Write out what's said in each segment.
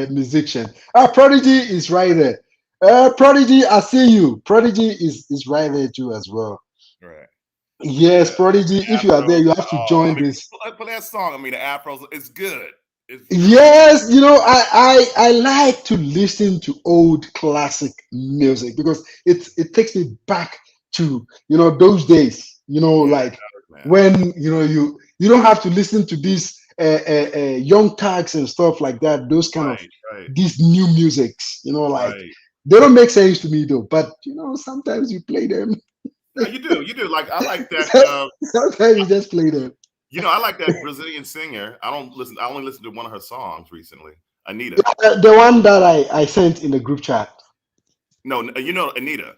musician. Prodigy is right there. Prodigy, I see you. Prodigy is right there too as well. Right. Yes, Yeah. Prodigy. If you are there, Afros. you have to Oh, I join mean, this. but that song. I mean, the Afros. It's good. It's really good. Yes, you know, I like to listen to old classic music because it takes me back to those days. Yeah, Like man. when you don't have to listen to these young tags and stuff like that. Those kind of Right. Right. these new musics. Like Right. they don't make sense to me though. But sometimes you play them. No, you do. You do. Like I like that. Sometimes you just play them. I like that Brazilian singer. I don't listen. I only listened to one of her songs recently. Anita. The one that I sent in the group chat. No, Anita.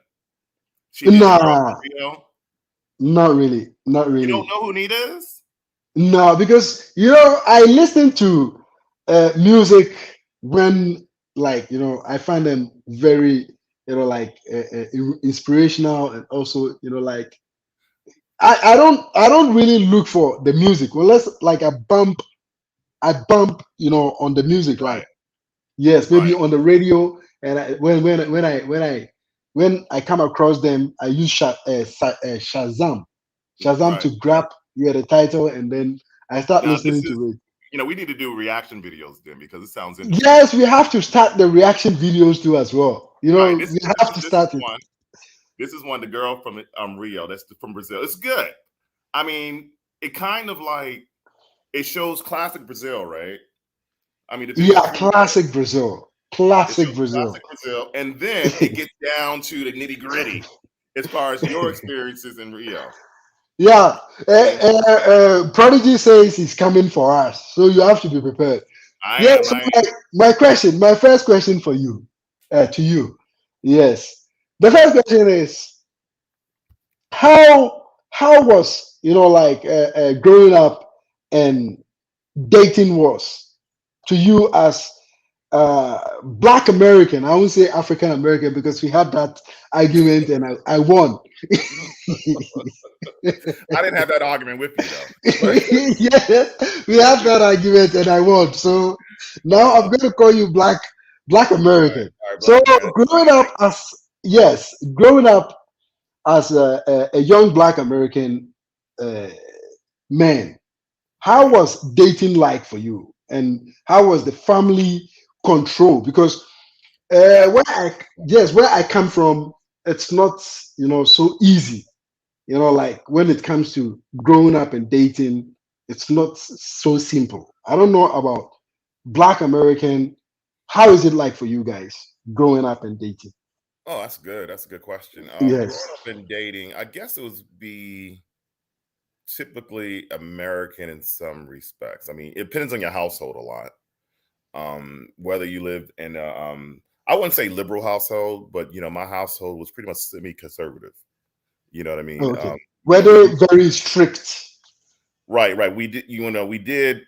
She's a girl from Nah, Rio. not really. Not You don't really. know who Anita is? No, because I listen to music when I find them very like inspirational, and also like I don't really look for the music unless like I bump on the music, Right. like yes, maybe Right. on the radio, and when I come across them, I use Shazam Right. to grab the title, and then I start Now this listening is. to it. We need to do reaction videos then because it sounds interesting. Yes, we have to start the reaction videos too as well. Right. We have to This is start it. one. This is one. The girl from Rio. That's from Brazil. It's good. I mean, it kind of like it shows classic Brazil, right? I mean, the dude is Yeah, pretty good. classic Brazil. It Classic shows Brazil. classic Brazil, and then it gets down to the nitty gritty as far as your experiences in Rio. Yeah, I mean, Prodigy says he's coming for us, so you have to be prepared. I Yes, am. so I am. my first question for you, to you, yes, the Yeah. first question is how was like growing up and dating was to you as Black American. I won't say African American because we had that argument and I won. I didn't have that argument with you though, but Yeah, we had that argument and I won. So now I'm uh, going to call you Black all American. right, So Black man. growing up as yes, growing up as a young Black American uh, man, how Right. was dating like for you, and how was the family control? Because That where I come from, it's not so easy. Like when it comes to growing up and dating, it's not so simple. I don't know about Black American. How is it like for you guys growing up and dating? Oh, that's good. That's a good question. Growing Yes. up and dating, I guess it was be typically American in some respects. I mean, it depends on your household a lot. Whether you lived in I wouldn't say liberal household, but my household was pretty much semi-conservative. You know what I mean? Okay. Were We they very strict? right, right. We did, we did.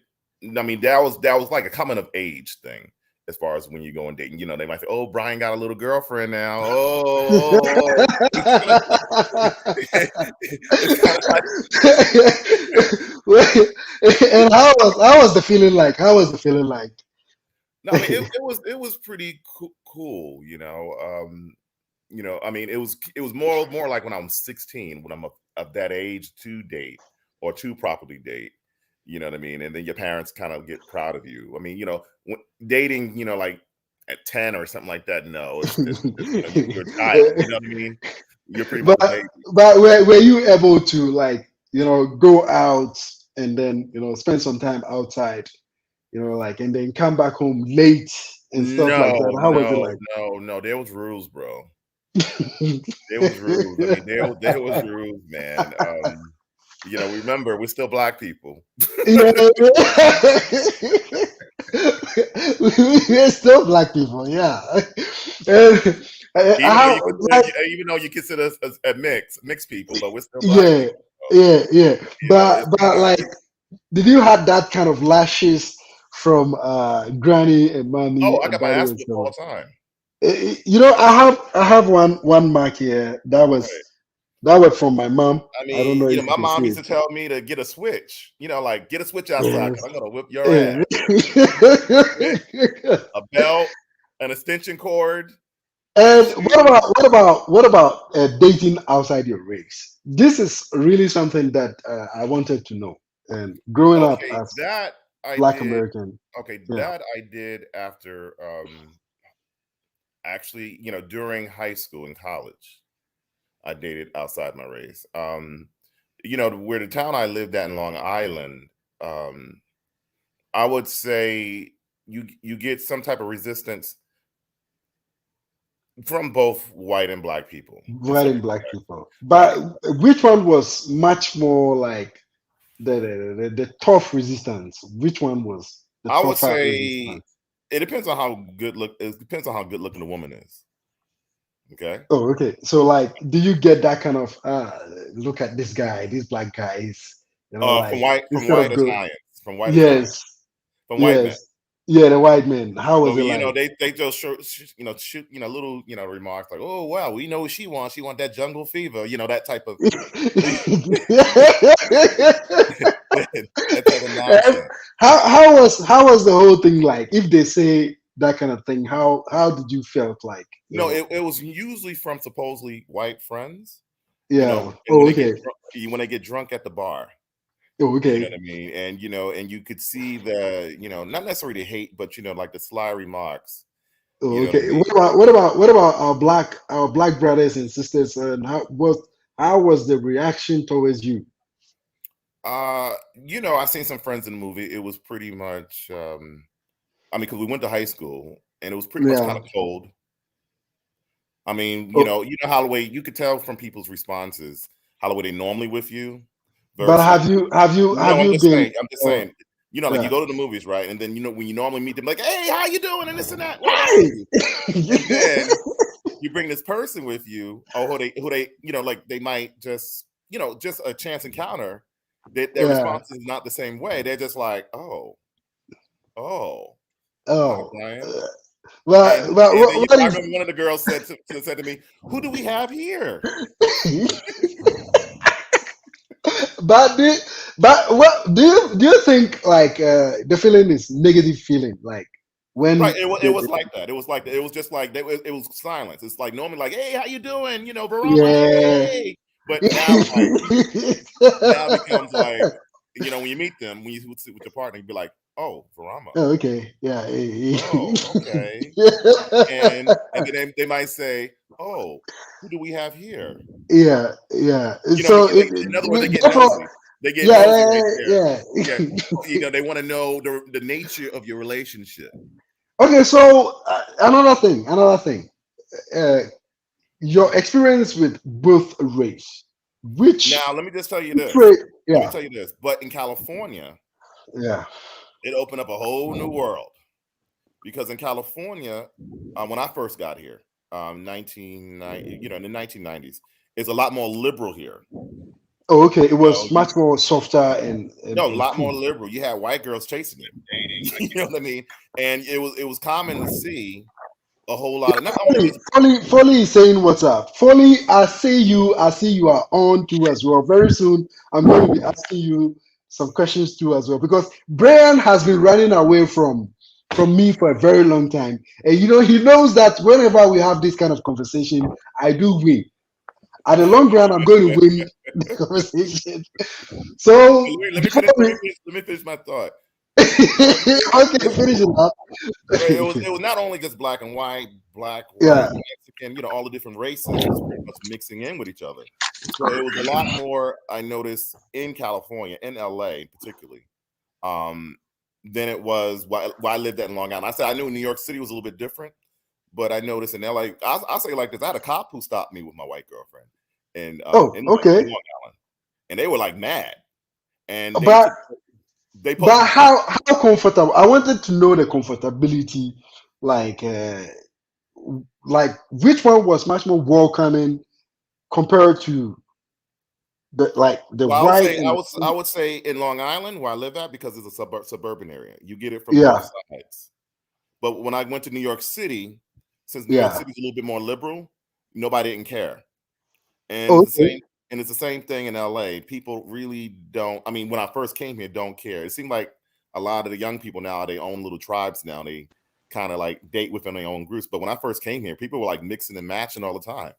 I mean, that was like a coming of age thing as far as when you go and dating. They might say, "Oh, Brian got a little girlfriend now." Oh, it's kind of like And how was the feeling like? How was the feeling like? no. I mean, it was pretty cool. I mean, it was more like when I was 16, when I'm of that age to date or to properly date. You know what I mean? And then your parents kind of get proud of you. I mean, dating, like at 10 or something like that. No, it's you're a child. You know what I mean? You're pretty much but a baby. but were you able to like go out and then spend some time outside, like, and then come back home late and stuff like that? No, How was it no, like? no, no. There was rules, bro. There was rules. I mean, there was rules, man. Remember, we're still black people. Yeah. We're still Black people, yeah. And even though you how consider, like even though you consider us as a mixed people, but we're still black yeah, people. So, yeah. But it's but kind of like, did you have that kind of lashes from granny and mommy oh, I and got my daddy ass and whooped so all on? the time. I have one mark here that Right. was That was from my mom. I I don't know mean, if you my can mom see used it. to tell me to get a switch. Like get a switch outside because Yes. I'm gonna whip your ass. Yeah. Switch, a belt, an extension cord, and And shoes. what about dating outside your race? This is really something that I wanted to know. And growing up Okay, as that I Black did. American, Okay, yeah, that I did after actually, during high school and college. I dated outside my race. Where the town I lived at in Long Island, um, I would say you get some type of resistance from both white and black people in white some and black respects. people. Right. But which one was much more like the tough resistance? Which one was the I would tougher say resistance? it depends on how good look. It depends on how good looking the woman is. Okay. Oh, okay. So like, do you get that kind of look at this guy, these black guys, From like white instead of go, Italians, from white Italians, yes, from white men. yes, yeah, the white men. How was So it like? they just shoot little remarks like, oh wow, we know what she wants. She want that jungle fever, that type of that type of And nonsense. how was the whole thing like? If they say that kind of thing, how did you felt like? No, it was usually from supposedly white friends, Yeah. and Oh, okay. when they get drunk at the bar, Oh, you know okay. what I mean, and and you could see the not necessarily the hate, but like the sly remarks, you Oh, know what I okay. mean. What about our black brothers and sisters? And how was the reaction towards you? I seen some friends in the movie. It was pretty much, I mean, because we went to high school, and it was pretty much kind Yeah. of cold. I mean, Oh, how the way you could tell from people's responses how the way they normally with you but versus have no. I'm you just been? saying. I'm just Uh, saying. Like you yeah. go to the movies, right? And then when you normally meet them, like, hey, how you doing, and this and that, whatever. Hey. And then you bring this person with you, or who they like they might just just a chance encounter. Their Yeah. response is not the same way. They're just like, oh, hi, Oh. Brian. And But and then what I is? remember one of the girls said to me, "Who do we have here?" But what do you think like the feeling is negative feeling like Right. when It was like that. It was like that. It was just like it was silence. It's like normally like, "Hey, how you doing?" Varoma, yeah. hey. But now like now it becomes like when you meet them, when you with your partner, you'd be like, "Oh, Varoma. Oh, okay. Yeah. Oh, okay." And then they might say, "Oh, who do we have here?" Yeah. Yeah. So In other words, they get therefore, nosy. They get nosy right yeah, there. yeah, Yeah. yeah. They want to know the nature of your relationship. Okay. So another thing. Uh, your experience with both race, Now, which let me just tell you which this. race? Let me Yeah. tell you this. But in California, Yeah. it opened up a whole new world because in California, when I first got here, 1990, in the 1990s, it's a lot more liberal here. Oh, okay. It You know, was you, much more softer and and, no, a and lot more cool. liberal. You had white girls chasing you. You know what I mean? And it was common to see a whole lot of not only Foley, just Foley is saying what's up. Foley, I see you. I see you are on too as well. Very soon, I'm going to be asking you some questions too as well because Brian has been running away from me for a very long time, and he knows that whenever we have this kind of conversation, I do win. At the long run, I'm going to win the conversation. So let me before finish. we Let me finish my thought. okay, finish it up. But it was not only just black and white, black, Yeah. white, Mexican, all the different races was pretty much mixing in with each other. So it was a lot more I noticed in California, in LA particularly, um, than it was while I lived at in Long Island. I said I knew New York City was a little bit different, but I noticed in LA, I'll say it like this: I had a cop who stopped me with my white girlfriend, and Oh, in okay. Long Island, and they were like mad, and But they put But how comfortable? I wanted to know the comfortability, like which one was much more welcoming compared to the Well, I would white say and I would say in Long Island where I live at because it's a suburban area. You get it from both yeah, sides. But when I went to New York City, since New York yeah. City is a little bit more liberal, nobody didn't care. And Oh, it's the okay. same. And it's the same thing in LA. People really don't. I mean, when I first came here, don't care. It seemed like a lot of the young people now, they own little tribes now. They kind of like date within their own groups. But when I first came here, people were like mixing and matching all the time.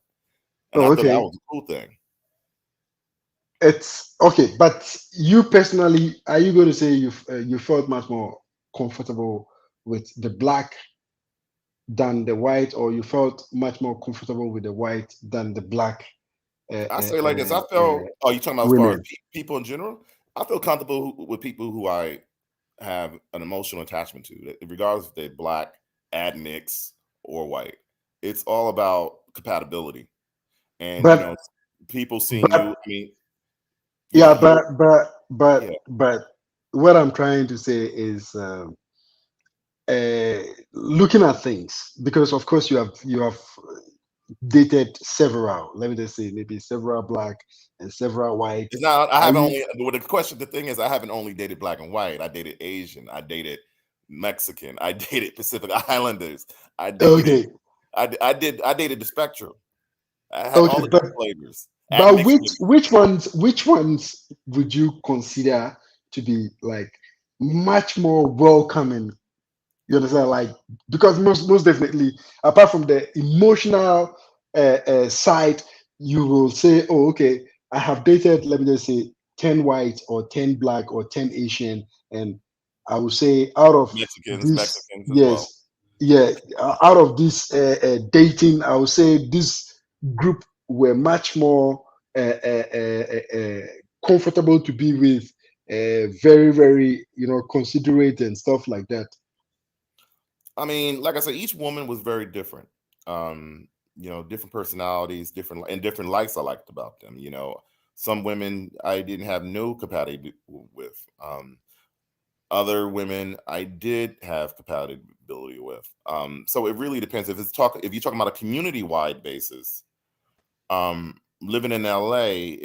And I Oh, thought that okay. was a cool thing. It's okay, but you personally, are you going to say you felt much more comfortable with the black than the white, or you felt much more comfortable with the white than the black I say like this. I felt, oh, you talking about as far as women? people in general? I feel comfortable with people who I have an emotional attachment to, regardless if they're black, admix, or white. It's all about compatibility. And, But people seeing you, but I mean, yeah, you, yeah. but what I'm trying to say is looking at things, because of course you have dated several, let me just say maybe several black and several white. It's not, I Are haven't you only, well, the question, the thing is, I haven't only dated black and white. I dated Asian. I dated Mexican. I dated Pacific Islanders. I dated, okay? I dated the spectrum. I had Okay, all the different flavors. but Admixed which with, which ones would you consider to be like much more welcoming? You understand? Like, because most definitely, apart from the emotional side, you will say, oh, okay, I have dated, let me just say, 10 white or 10 black or 10 Asian. And I would say out of this, Mexicans as well. yes, yeah, out of this dating, I would say this group were much more comfortable to be with, very, very, considerate and stuff like that. I mean, like I said, each woman was very different. Um, different personalities, different likes I liked about them. Some women I didn't have no compatibility with. Other women I did have compatibility with. So it really depends. If you're talking about a community wide basis, living in LA,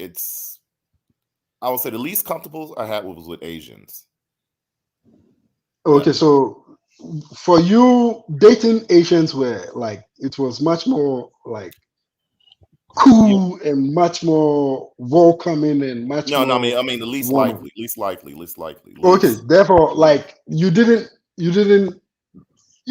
I would say the least comfortable I had was with Asians. Okay, Yeah. so for you, dating Asians were like it was much more like You cool and much more welcoming and much No, no, more I mean the least warm. likely, least likely, least likely, Okay, least. therefore, like you didn't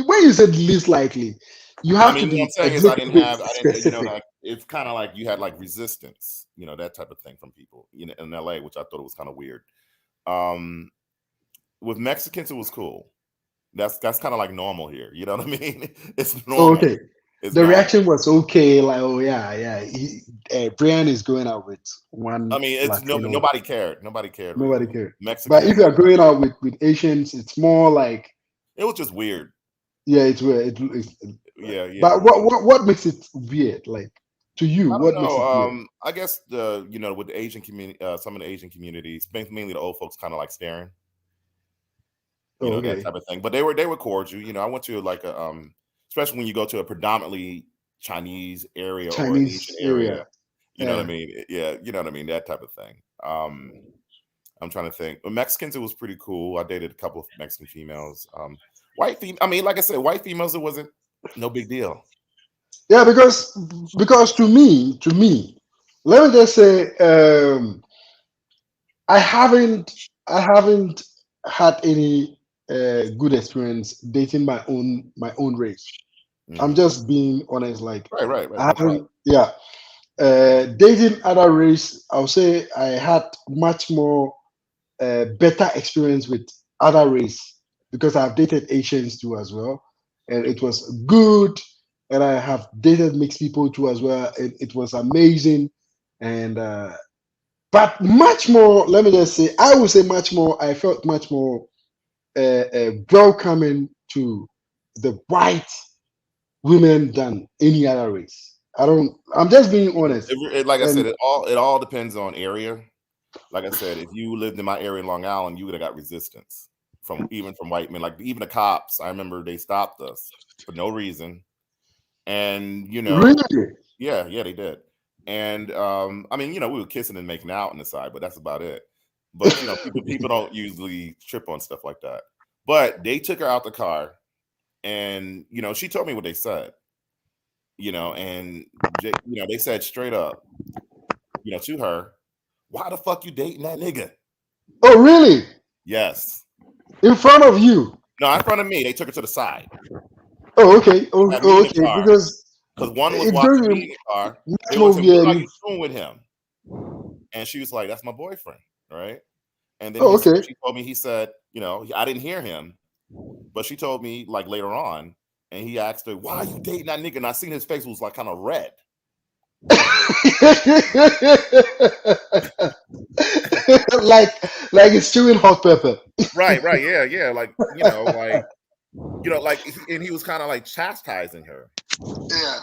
when you said least likely, you I have to mean, what I'm be a saying is little bit I didn't, specific. like it's kind of like you had like resistance, that type of thing from people, in LA, which I thought was kind of weird. Um, with Mexicans, it was cool. That's kind of like normal here. You know what I mean? It's Oh, normal. okay, It's the normal. reaction was okay, like oh yeah, yeah. Brian is going out with I one mean, it's Latino. nobody cared. Nobody cared Nobody really. cared. But if Mexicans, you are going out with Asians, it's more like it was just weird. yeah, it's weird. It's, Yeah, yeah. but what makes it weird? Like to you, I don't what makes know. it weird? I guess with the Asian community, some of the Asian communities, mainly the old folks, kind of like staring, Oh, that okay. type of thing. But they were cordial. I went to like especially when you go to a predominantly Chinese area or Asian Chinese area. area. You know what I mean? Yeah, you know what I mean. That type of thing. I'm trying to think. But Mexicans, it was pretty cool. I dated a couple of Mexican females. I mean, like I said, white females, it wasn't no big deal. Yeah, because to me, let me just say, I haven't I haven't had any good experience dating my own race. I'm Hmm. just being honest. Like Right, right, right. I No problem. haven't, yeah. Dating other race, I'll say I had much more better experience with other race because I've dated Asians too as well, and it was good. And I have dated mixed people too as well. It was amazing, and but much more. Let me just say, I would say much more. I felt much more welcoming to the white women than any other race. I don't. I'm just being honest. Like I said, And it all depends on area. Like I said, if you lived in my area in Long Island, you would have got resistance from white men. Like even the cops, I remember they stopped us for no reason, and really, yeah, yeah, they did. And I mean, we were kissing and making out on the side, but that's about it. But people don't usually trip on stuff like that. But they took her out the car, and she told me what they said. And they said straight up, to her, why the fuck you dating that nigga? Oh, really? Yes. In front of you? No, in front of me. They took her to the side. Oh, okay. Oh, Had me oh in the okay. car Because because one was it watching during me in the car. next They was saying, movie, "What are and you doing with him?" And she was like, "That's my boyfriend." Right. And then oh, okay. she told me, he said, I didn't hear him, but she told me like later on, and he asked her, "Why are you dating that nigga?" And I seen his face was like kind of red. like like it's chewing hot pepper. Right, yeah, and he was kind of like chastising her, Yeah.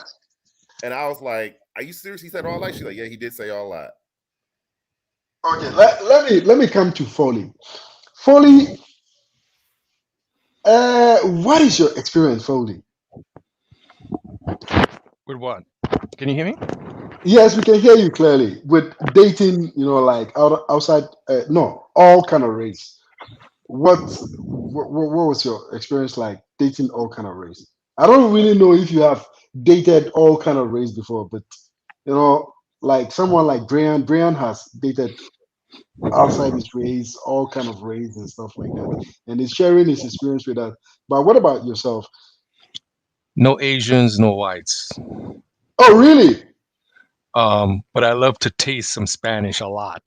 and I was like, "Are you serious?" He said all that. She's like, "Yeah, he did say all that." Okay. Let me come to Foley. Foley, what is your experience, Foley? With what? Can you hear me? Yes, we can hear you clearly with dating. Like outside. No, all kind of race. What was your experience like dating all kind of race? I don't really know if you have dated all kind of race before, but like someone like Brian has dated outside his race, all kind of race and stuff like that, and he's sharing his experience with us. But what about yourself? No Asians, no whites. Oh, really? But I love to taste some Spanish a lot.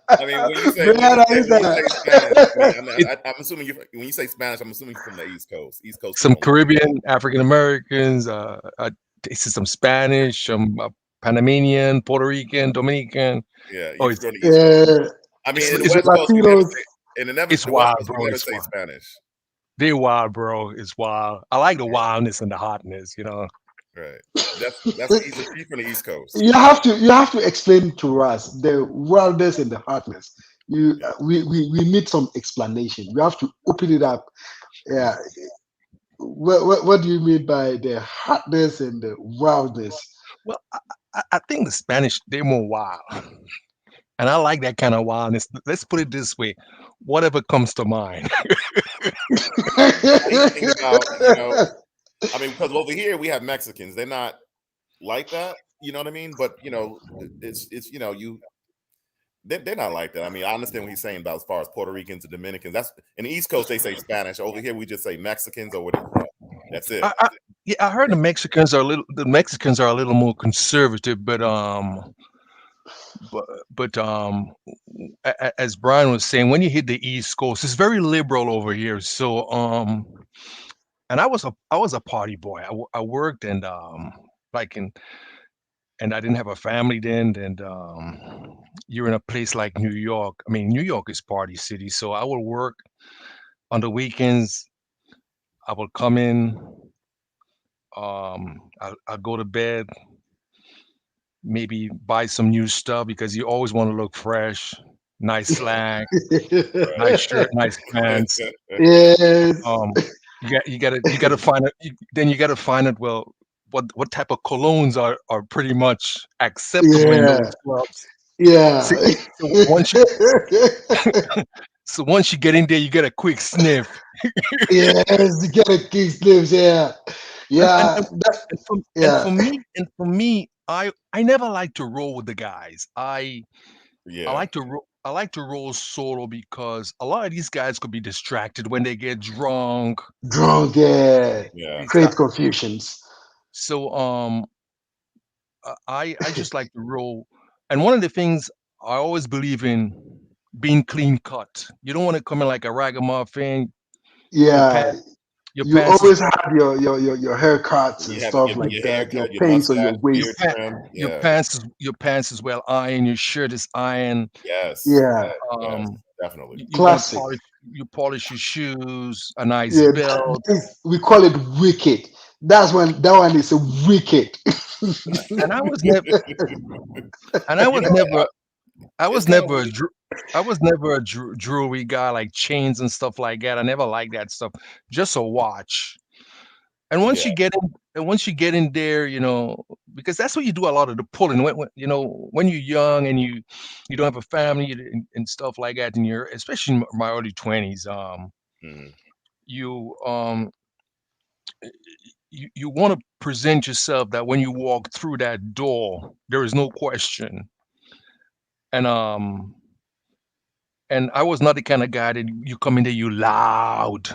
I mean, when you say when you Brian, say are you when you say there? Spanish, I mean, It, I'm assuming when you say Spanish, I'm assuming you're from the East Coast some people. Caribbean, African Americans. I tasted some Spanish, some Panamanian, Puerto Rican, Dominican. Yeah, Oh, you it's from the East Coast. Yeah, I mean, it's in the it's the West Coast, you never Latinos. say it's the West wild, Coast, you bro. never It's say wild. Spanish. They wild, bro. It's wild. I like the wildness and the hotness. Right. That's easy. You're from the East Coast. You have to explain to us the wildness and the hardness. Yeah. We need some explanation. You have to open it up. Yeah. What do you mean by the hardness and the wildness? Well, I think the Spanish they're more wild, and I like that kind of wildness. Let's put it this way: whatever comes to mind. How do you think about I mean, because over here we have Mexicans. They're not like that. You know what I mean? But it's they're not like that. I mean, I understand what he's saying about as far as Puerto Ricans and Dominicans. That's in the East Coast they say Spanish. Over here we just say Mexicans or where they're from. That's it. Yeah, I heard the Mexicans are a little more conservative, but as Brian was saying, when you hit the East Coast, it's very liberal over here. So and I was a party boy. I worked like in and I didn't have a family then. And you're in a place like New York. I mean, New York is party city. So I would work on the weekends. I would come in. I'll go to bed, maybe buy some new stuff because you always want to look fresh, nice slacks, nice shirt, nice pants. Yes. Um, you gotta find it. Then you gotta find it. Well, what type of colognes are pretty much acceptable in Yeah. those clubs? Yeah. See, so once you so once you get in there, you get a quick sniff. Yes. You get a key slips. Yeah. And and Yeah. and, and for and Yeah. for me and for me, I never like to roll with the guys. I Yeah. like to roll solo because a lot of these guys could be distracted when they get drunk Drunk. Yeah. Yeah. and stuff. Create confusions. So I just like to roll. And one of the things I always believe in being clean cut. You don't want to come in like a ragamuffin. Your Yeah. pants your You pants is always have your haircuts and You have stuff like your that. Your haircut, your pants on mustache, your your beard waist. pant trim. your Yeah. pants is well ironed. Your shirt is ironed. Yes. Yeah. Yes. Um, Definitely. you want to Classic. polish your shoes, a nice Yeah, belt. we call it wicked. That one is a wicked. And I was You know, never I it's was kind of never a dr- I was never a jewelry guy like chains and stuff like that. I never liked that stuff. Just a watch. And yeah, once you get in there, because that's what you do a lot of the pulling. When you're young and you don't have a family and stuff like that, and you're especially in my early 20s, mhm, you um you want to present yourself that when you walk through that door, there is no question. And I was not the kind of guy that you come in there, you loud.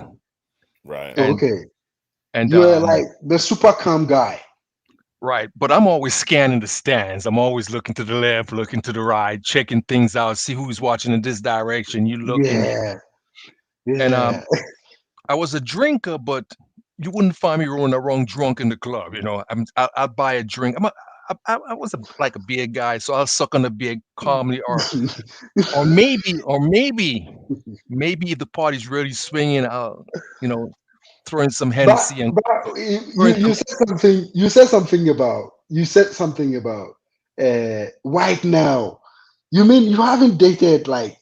Right. And Okay. and You're like the super calm guy. right, but I'm always scanning the stands. I'm always looking to the left, looking to the right, checking things out, see who's watching in this direction. You looking, Yeah. and Yeah. I was a drinker, but you wouldn't find me rolling around drunk in the club. I'll buy a drink. I was like a beer guy, so I'll suck on the beer calmly, maybe if the party's really swinging, I'll throw in some but Hennessy and but throw in some. you said something. You said something about right now. You mean you haven't dated, like,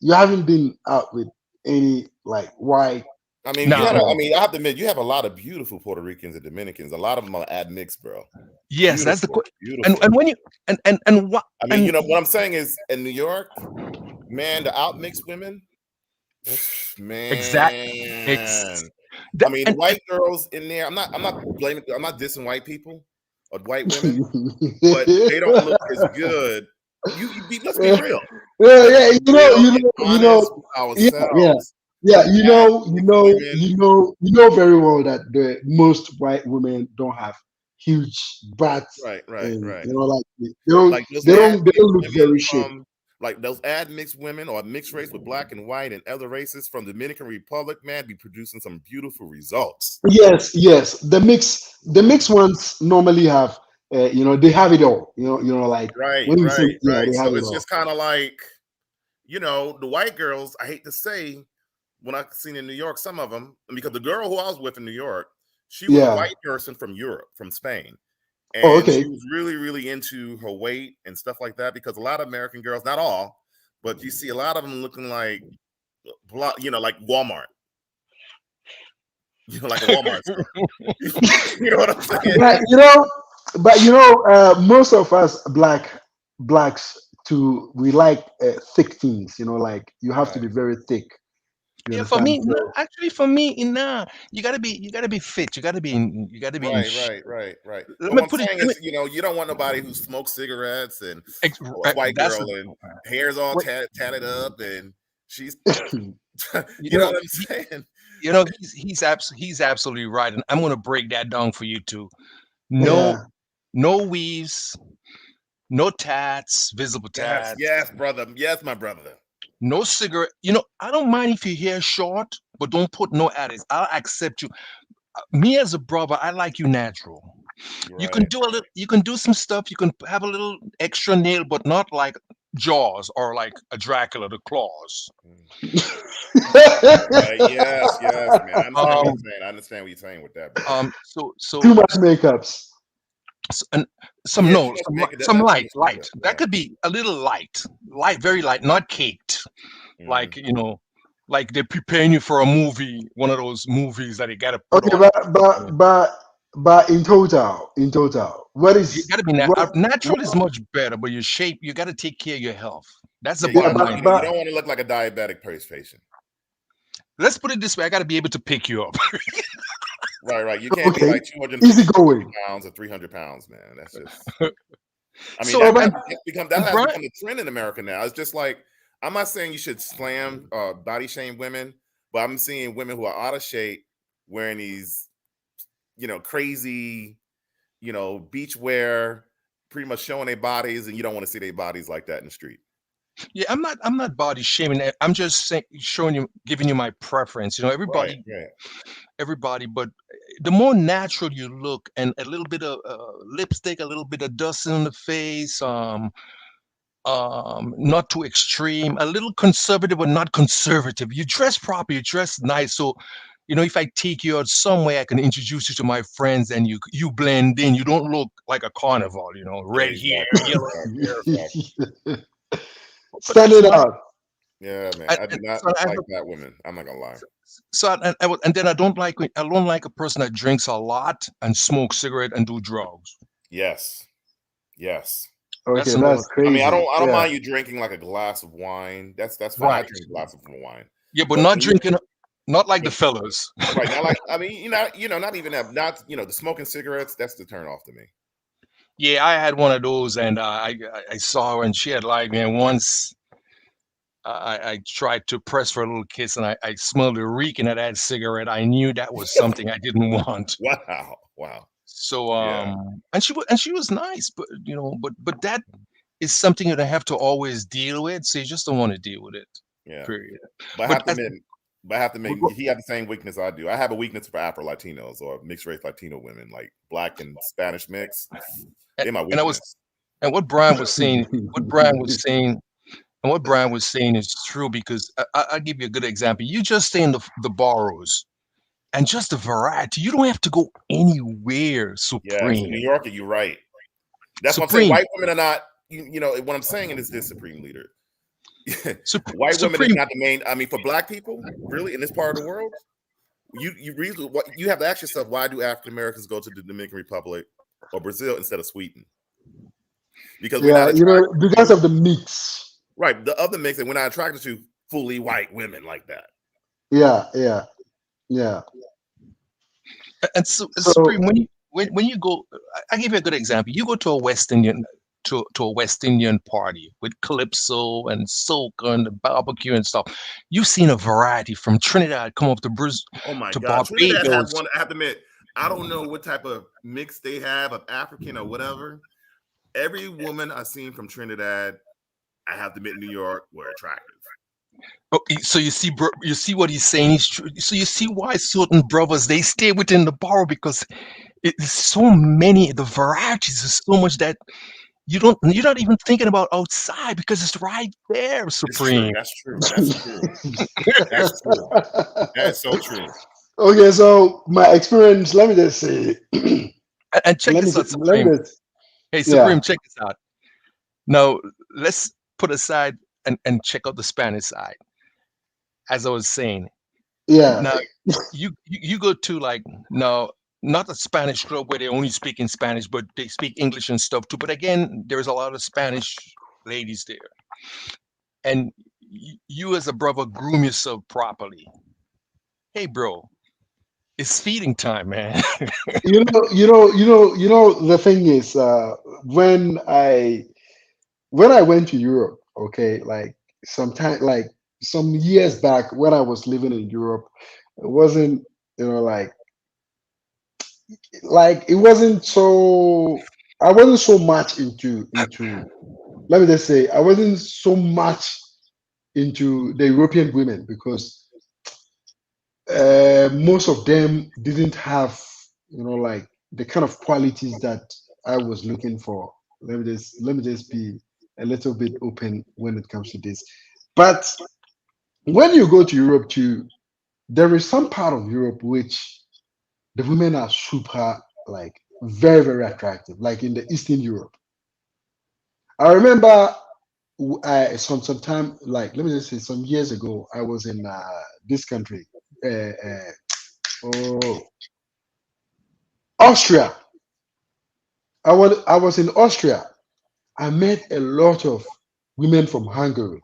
you haven't been out with any like white I mean, Nah, girl? I mean, I have to admit, you have a lot of beautiful Puerto Ricans and Dominicans. A lot of them are admixed, bro. yes, that's the Beautiful, beautiful. and when you and what I mean, and what I'm saying is, in New York, man, the outmixed women, exact man. ex I that, mean, the white girls in there. I'm not blaming. I'm not dissing white people or white women, but they don't look as good. Let's be real. Yeah, Let's yeah, be real and honest with yeah, yeah, ourselves. yeah. The admixed women, You know very well that the most white women don't have huge butts, right, right, and right. like Like those they admixed don't look women very shaped. from, like those admixed women or mixed race with black and white and other races from Dominican Republic, man, be producing some beautiful results. Yes, yes. The mixed ones normally have, they have it all. Like Right, when you say, right, yeah, right. they have So it it's all. just kind of like, the white girls, I hate to say, when I've seen in New York, some of them, because the girl who I was with in New York, she was a Yeah. white person from Europe, from Spain. Oh, And she okay. was really, really into her weight and stuff like that, because a lot of American girls, not all, but you see a lot of them looking like, like Walmart, like a Walmart store. You know what I'm saying? But most of us blacks too, we like thick things. Like you have to Right, be very thick. You yeah, for understand? me, no, So actually for me, nah, you gotta be fit. You gotta be in right, right, right, right. let But me what I'm put it saying let me is, you don't want nobody who smokes cigarettes and a white that's girl and hair's all wait, tatted up and she's, you you know know what I'm he, saying? he's absolutely right, and I'm gonna break that down for you too. No, yeah. no weaves, no tats, visible Yes, tats, yes, brother. Yes, my brother. no cigarette. I don't mind if your hair short, but don't put no additives. I'll accept you. Me as a brother, I like you natural. You're You can right. do a little, you can do some stuff. You can have a little extra nail, but not like Jaws or like a Dracula, the claws. Mm. Right. Yes, yes, man. I understand what you're Um, saying. I understand what you're saying with that, brother. so Too much makeups. and some Yeah, too no, much some makeup. some Not too light, much light. makeup. That Right. could be a little light, very light, not caked. Hmm. Like like they're preparing you for a movie, one of those movies that you got to put Okay, on. but in total, You got to be what, natural is what much better, but your shape, you got to take care of your health. That's the Yeah, you yeah, bottom don't but want line. to. You but don't want to look like a diabetic patient. Let's put it this way: I got to be able to pick you up. Right, right. You can't be okay, like easy 250 going. pounds or 300 pounds, man. That's just. I mean, So Yeah, that but and has Brian, become a trend in America now. It's just like, I'm not saying you should slam body shame women, but I'm seeing women who are out of shape wearing these, crazy, beach wear, pretty much showing their bodies, and you don't want to see their bodies like that in the street. yeah, I'm not body shaming. I'm just saying, showing you, giving you my preference. Right, Everybody, right. everybody, but the more natural you look, and a little bit of lipstick, a little bit of dust in the face, not too extreme, a little conservative but not conservative. You dress proper, you dress nice. So, if I take you out somewhere, I can introduce you to my friends, and you blend in. You don't look like a carnival, red hair, Exactly, yellow exactly, hair. exactly. But that's standing my. out. Yeah, man. And, I do and not so I have like that women. I'm not gonna lie. and then I don't like a person that drinks a lot and smokes cigarette and do drugs. Yes, yes. That's Okay, another. that's I mean, crazy. I don't Yeah. mind you drinking like a glass of wine. That's fine. I Right. drink a glass of wine, Yeah, but but not when you drinking Not like the But fellas. right now, like I mean, not even that, not the smoking cigarettes. That's the turn off to me. Yeah, I had one of those, and I saw her, and she had like, man, once I tried to press for a little kiss, and I smelled the reeking of that cigarette. I knew that was something I didn't want. Wow, wow, So yeah, and she was nice, but that is something that I have to always deal with. So you just don't want to deal with it. yeah. Period. But I But have to admit, but- he had the same weakness I do. I have a weakness for Afro Latinos or mixed race Latino women, like Black and Spanish mix. They're my and I was weakness. and what Brian was saying, what Brian was saying, and what Brian was saying is true because I'll give you a good example. You just stay in the boroughs and just the variety. You don't have to go anywhere. Yes, in New Supreme, York, you're right. That's what I'm saying. supreme, White women are not. What I'm saying is this, Supreme Leader. White women is supreme. not the main. I mean, for Black people, really, in this part of the world, you have to ask yourself, why do African Americans go to the Dominican Republic or Brazil instead of Sweden? Because we're not Yeah, attracted because to of the mix. right the other mix, and we're not attracted to fully white women like that. Yeah, yeah, yeah. And so, So Supreme, when you go, I give you a good example. You go to a West Indian to a West Indian party with calypso and soca and the barbecue and stuff. You've seen a variety from Trinidad come up to Oh my to God, Trinidad have Barbados. one. I have to admit, I don't know what type of mix they have of African or whatever. Every woman I've seen from Trinidad, I have to admit, New York, were attractive. Okay, so you see what he's saying is true. So you see why certain brothers they stay within the borough because it's so many. The varieties is so much that you're not even thinking about outside because it's right there, It's true. Supreme. That's true. That's true. That's true. That is so true. okay, so my experience, let me just say, And check this out, let Supreme. me just, Hey, yeah, Supreme, check this out. Now let's put aside and check out the Spanish side. As I was saying, yeah, now you go to like no, not a Spanish club where they only speak in Spanish, but they speak English and stuff too. But again, there's a lot of Spanish ladies there, and you as a brother groom yourself properly. Hey, bro, it's feeding time, man. the thing is, when I went to Europe, okay, like sometime like some years back when I was living in Europe, it wasn't, you know, like it wasn't so I wasn't so much into let me just say I wasn't so much into the European women because most of them didn't have like the kind of qualities that I was looking for. Let me just be a little bit open when it comes to this. But when you go to Europe too, there is some part of Europe which the women are super like very very attractive, like in the Eastern Europe. I remember some time like let me just say some years ago I was in this country, oh, Austria. I was in Austria. I met a lot of women from Hungary,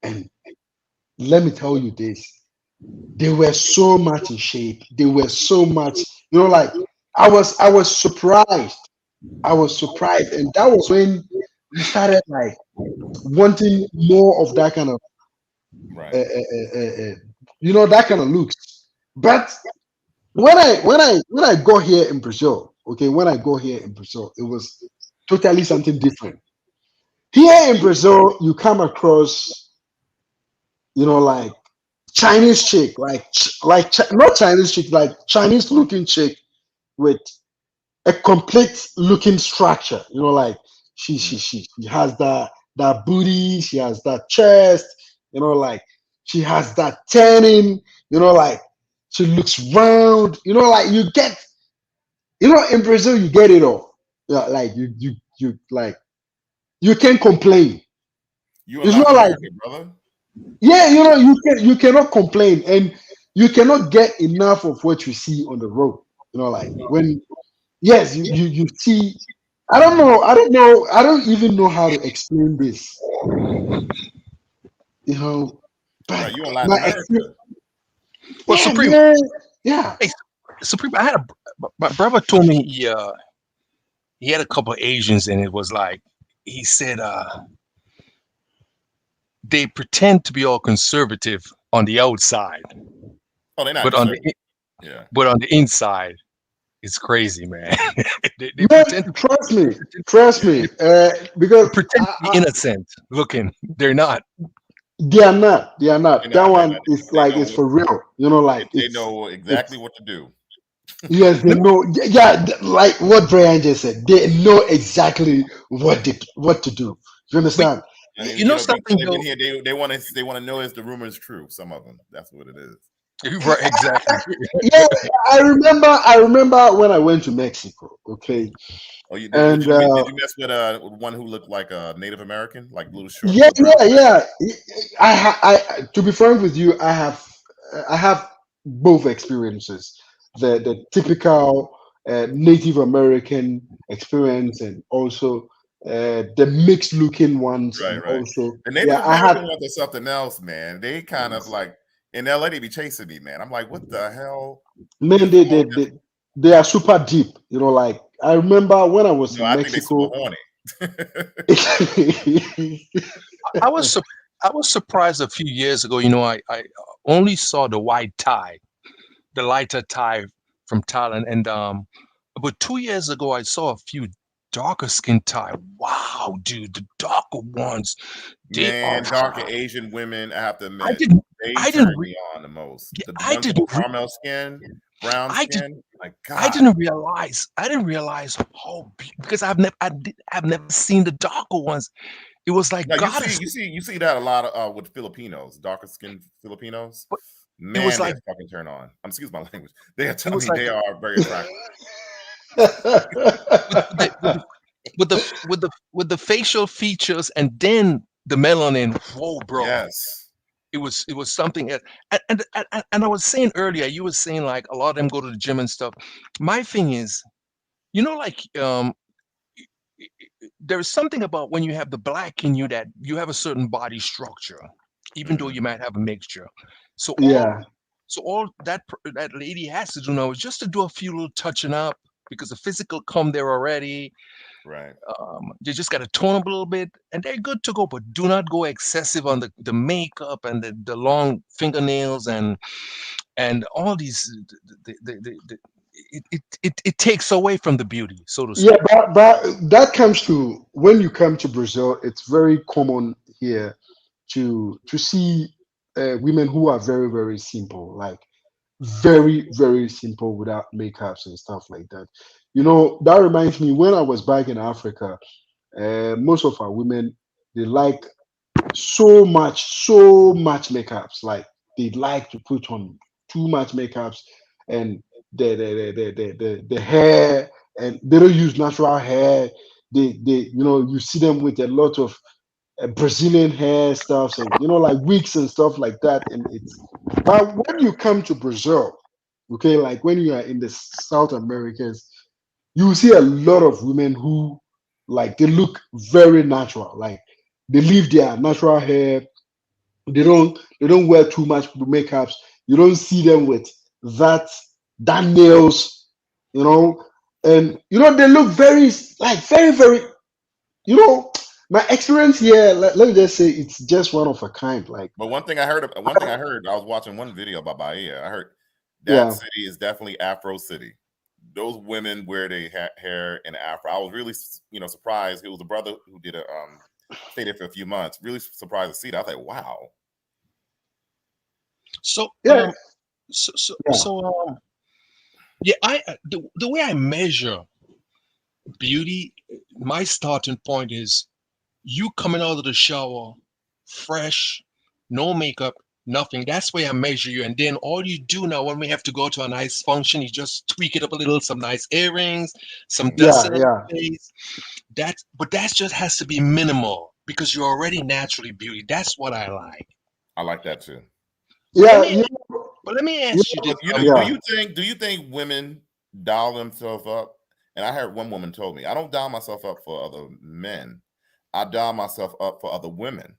and let me tell you this: they were so much in shape. They were so much, like I was surprised. I was surprised, and that was when we started like wanting more of that kind of, uh, Right. uh, uh, uh, that kind of looks. But when I got here in Brazil, okay, when I go here in Brazil, it was totally something different. Here in Brazil, you come across, like Chinese chick, not Chinese chick, like Chinese looking chick with a complete looking structure. Like Mm. she has that booty, she has that chest, like she has that tanning, like she looks round, like you get, in Brazil you get it all. Yeah, like you like you can't complain. You in It's Latin not like, America, brother. yeah, you cannot complain, and you cannot get enough of what you see on the road. Like when, yes, you see. I don't even know how to explain this. You know, Right. but You in Latin my experience, America. Well, Yeah, Supreme, man. Yeah. hey, Supreme, my brother told me he had a couple of Asians, and it was like he said they pretend to be all conservative on the outside, Oh, they're not but on the conservative. Yeah. but on the inside, it's crazy, man. They Man, pretend to trust me. pretend, Trust Yeah. me. Because pretend to be innocent looking. They're not. they are not. They are not. That They're one not. is They like know it's for real. You know, like they know exactly it's what to do. yes, they Let me, know. Yeah, like what Brian just said. They know exactly what to do. You but understand? And you know before something they've been though. here, they want to know if the rumor is true. Some of them. That's what it is. Right, exactly. Yeah, I remember when I went to Mexico. Okay, Oh, you did? Would and you did you mess with one who looked like a Native American, like little short, yeah, little brown? yeah, yeah. To be frank with you, I have both experiences. The typical Native American experience, and also the mixed looking ones, Right, and right. also The Native yeah, I had American ones are something else, man. They kind of like in LA, they be chasing me, man. I'm like, what the hell man, is they wrong they, with they they are super deep. You know, like I remember when I was no, in I think they super Mexico. horny. I was sup- I was surprised a few years ago. I only saw the white tie, the lighter tie from Thailand, and but 2 years ago I saw a few darker skin tie. Wow, dude, the darker ones, they are. Man, darker Asian women, I have to I admit, didn't, they I didn't, turn re- me on the most. yeah, The I ones with the didn't, re- caramel skin, brown I did, skin. My I God. didn't realize, because I've never seen the darker ones. It was like No, goddess. you see that a lot with Filipinos, darker skinned Filipinos. But it was Man, they're like fucking turn on. Excuse my language. They are, it I was mean, like they are very attractive. with the facial features and then the melanin. Whoa, bro! Yes. It was something else. And I was saying earlier, you were saying like a lot of them go to the gym and stuff. My thing is, like there is something about when you have the black in you that you have a certain body structure, even though Hmm. you might have a mixture. So all Yeah, so all that lady has to do now is just to do a few little touching up because the physical come there already. Right. They just got to tone up a little bit and they're good to go, but do not go excessive on the makeup and the long fingernails and all these. It takes away from the beauty, so to yeah, speak. but that comes to when you come to Brazil. It's very common here to see women who are very very simple, like very very simple without makeups and stuff like that. That reminds me when I was back in Africa. Most of our women, they like so much makeups. Like they like to put on too much makeups, and the hair, and they don't use natural hair. You see them with a lot of Brazilian hair stuffs, and like wigs and stuff like that. And but when you come to Brazil, okay, like when you are in the South Americas, you will see a lot of women who, like, they look very natural. Like they leave their natural hair. They don't wear too much makeups. You don't see them with that that nails, you know, and they look very, like, very very, you know my experience here. Let me just say it's just one of a kind. Like, But one thing I heard, I was watching one video about Bahia. I heard that yeah, city is definitely Afro city. Those women wear their hair in afro. I was really, surprised. It was a brother who did stayed there for a few months. Really surprised to see that. I was like, wow. So yeah, so so, yeah, so yeah, the way I measure beauty, my starting point is you coming out of the shower fresh, no makeup, nothing. That's where I measure you. And then all you do now when we have to go to a nice function, you just tweak it up a little, some nice earrings, some Hmm. dusting yeah, on yeah, the face. That just has to be minimal because you're already naturally beauty. That's what I like. I like that too. But let yeah, me but let me you ask you this. But do yeah. you think women dial themselves up? And I heard one woman told me, I don't dial myself up for other men. I dial myself up for other women.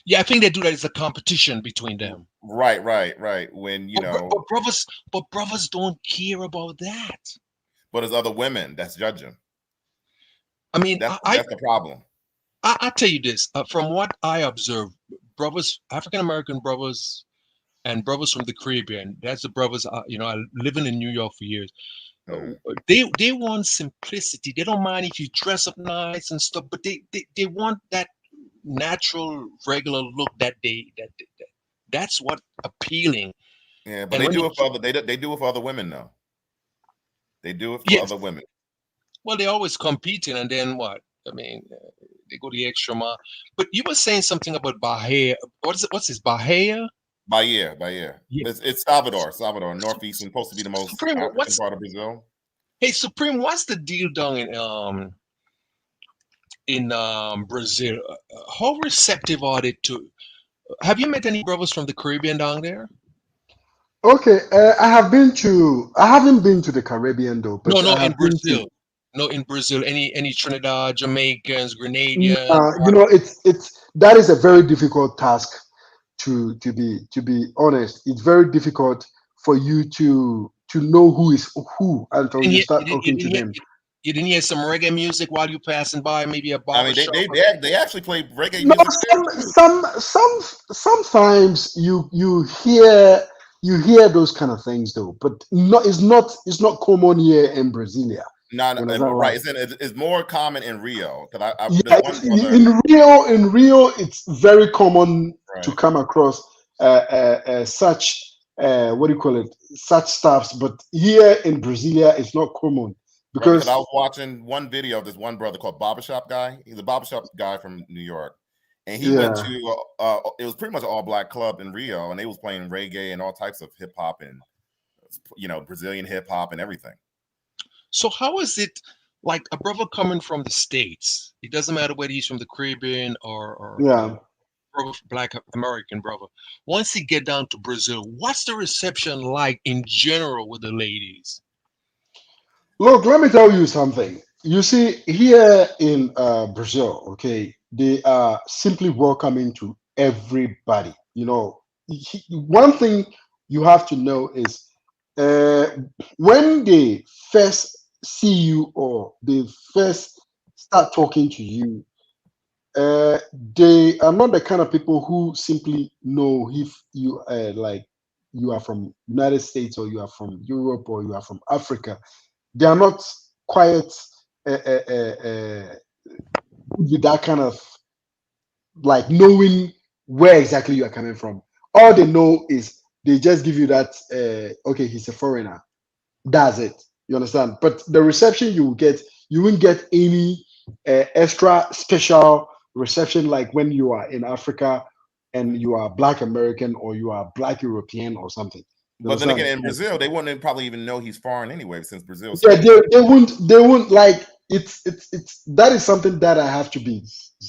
Yeah, I think they do that as a competition between them. Right. When But brothers don't care about that. but there's other women that's judging. I mean, That's the problem. I tell you this from what I observe, brothers, African American brothers, and brothers from the Caribbean. That's the brothers. I living in New York for years. Mhm. They want simplicity. They don't mind if you dress up nice and stuff, but they want that natural, regular look that's what appealing. Yeah, but And they when you do it for other they do it for other women though. They do it for yes, other women. well, they're always competing, and then what? I mean, they go the extra mile. But you were saying something about Bahia. What is it? What's this Bahia? By year. Yeah. It's Salvador, northeast, and supposed to be the most Supreme, African what's part of Brazil. hey Supreme? What's the deal down in Brazil? How receptive are they to? Have you met any brothers from the Caribbean down there? Okay, I haven't been to the Caribbean though, No, but no, I in have been Brazil. to. No, in Brazil. Any Trinidad, Jamaicans, Grenadians? It's that is a very difficult task to be honest. It's very difficult for you to know who is who until You you didn't hear, start talking to them. you didn't hear some reggae music while you passing by, maybe a I barber mean, shop. they actually play reggae No, music there too. sometimes you hear those kind of things though, but it's not common here in Brasilia. No, no, You understand? right. Like, It's more common in Rio because there's yeah, one brother. in Rio, it's very common to Right. come across such what do you call it? Such stuffs, but here in Brasilia, it's not common Right, because I because was watching one video of this one brother called Barbershop Guy. He's a barbershop guy from New York, and he went yeah. to it was pretty much an all black club in Rio, and they was playing reggae and all types of hip hop and Brazilian hip hop and everything. So how is it like a brother coming from the States? It doesn't matter whether he's from the Caribbean or Yeah. brother, Black American brother. Once he get down to Brazil, what's the reception like in general with the ladies? Look, let me tell you something. You see, here in Brazil, okay, they are simply welcoming to everybody. One thing you have to know is uh, when they first see you or they first start talking to you, uh, they are not the kind of people who simply know if you like you are from United States or you are from Europe or you are from Africa. They are not quite with that kind of like knowing where exactly you are coming from. All they know is they just give you that okay, he's a foreigner. That's it. You understand? But the reception you will get, you won't get any extra special reception like when you are in Africa and you are Black American or you are Black European or something. You But then again, understand? in Brazil, they wouldn't probably even know he's foreign anyway, since Brazil's Yeah, so big. they won't like it's that is something that I have to be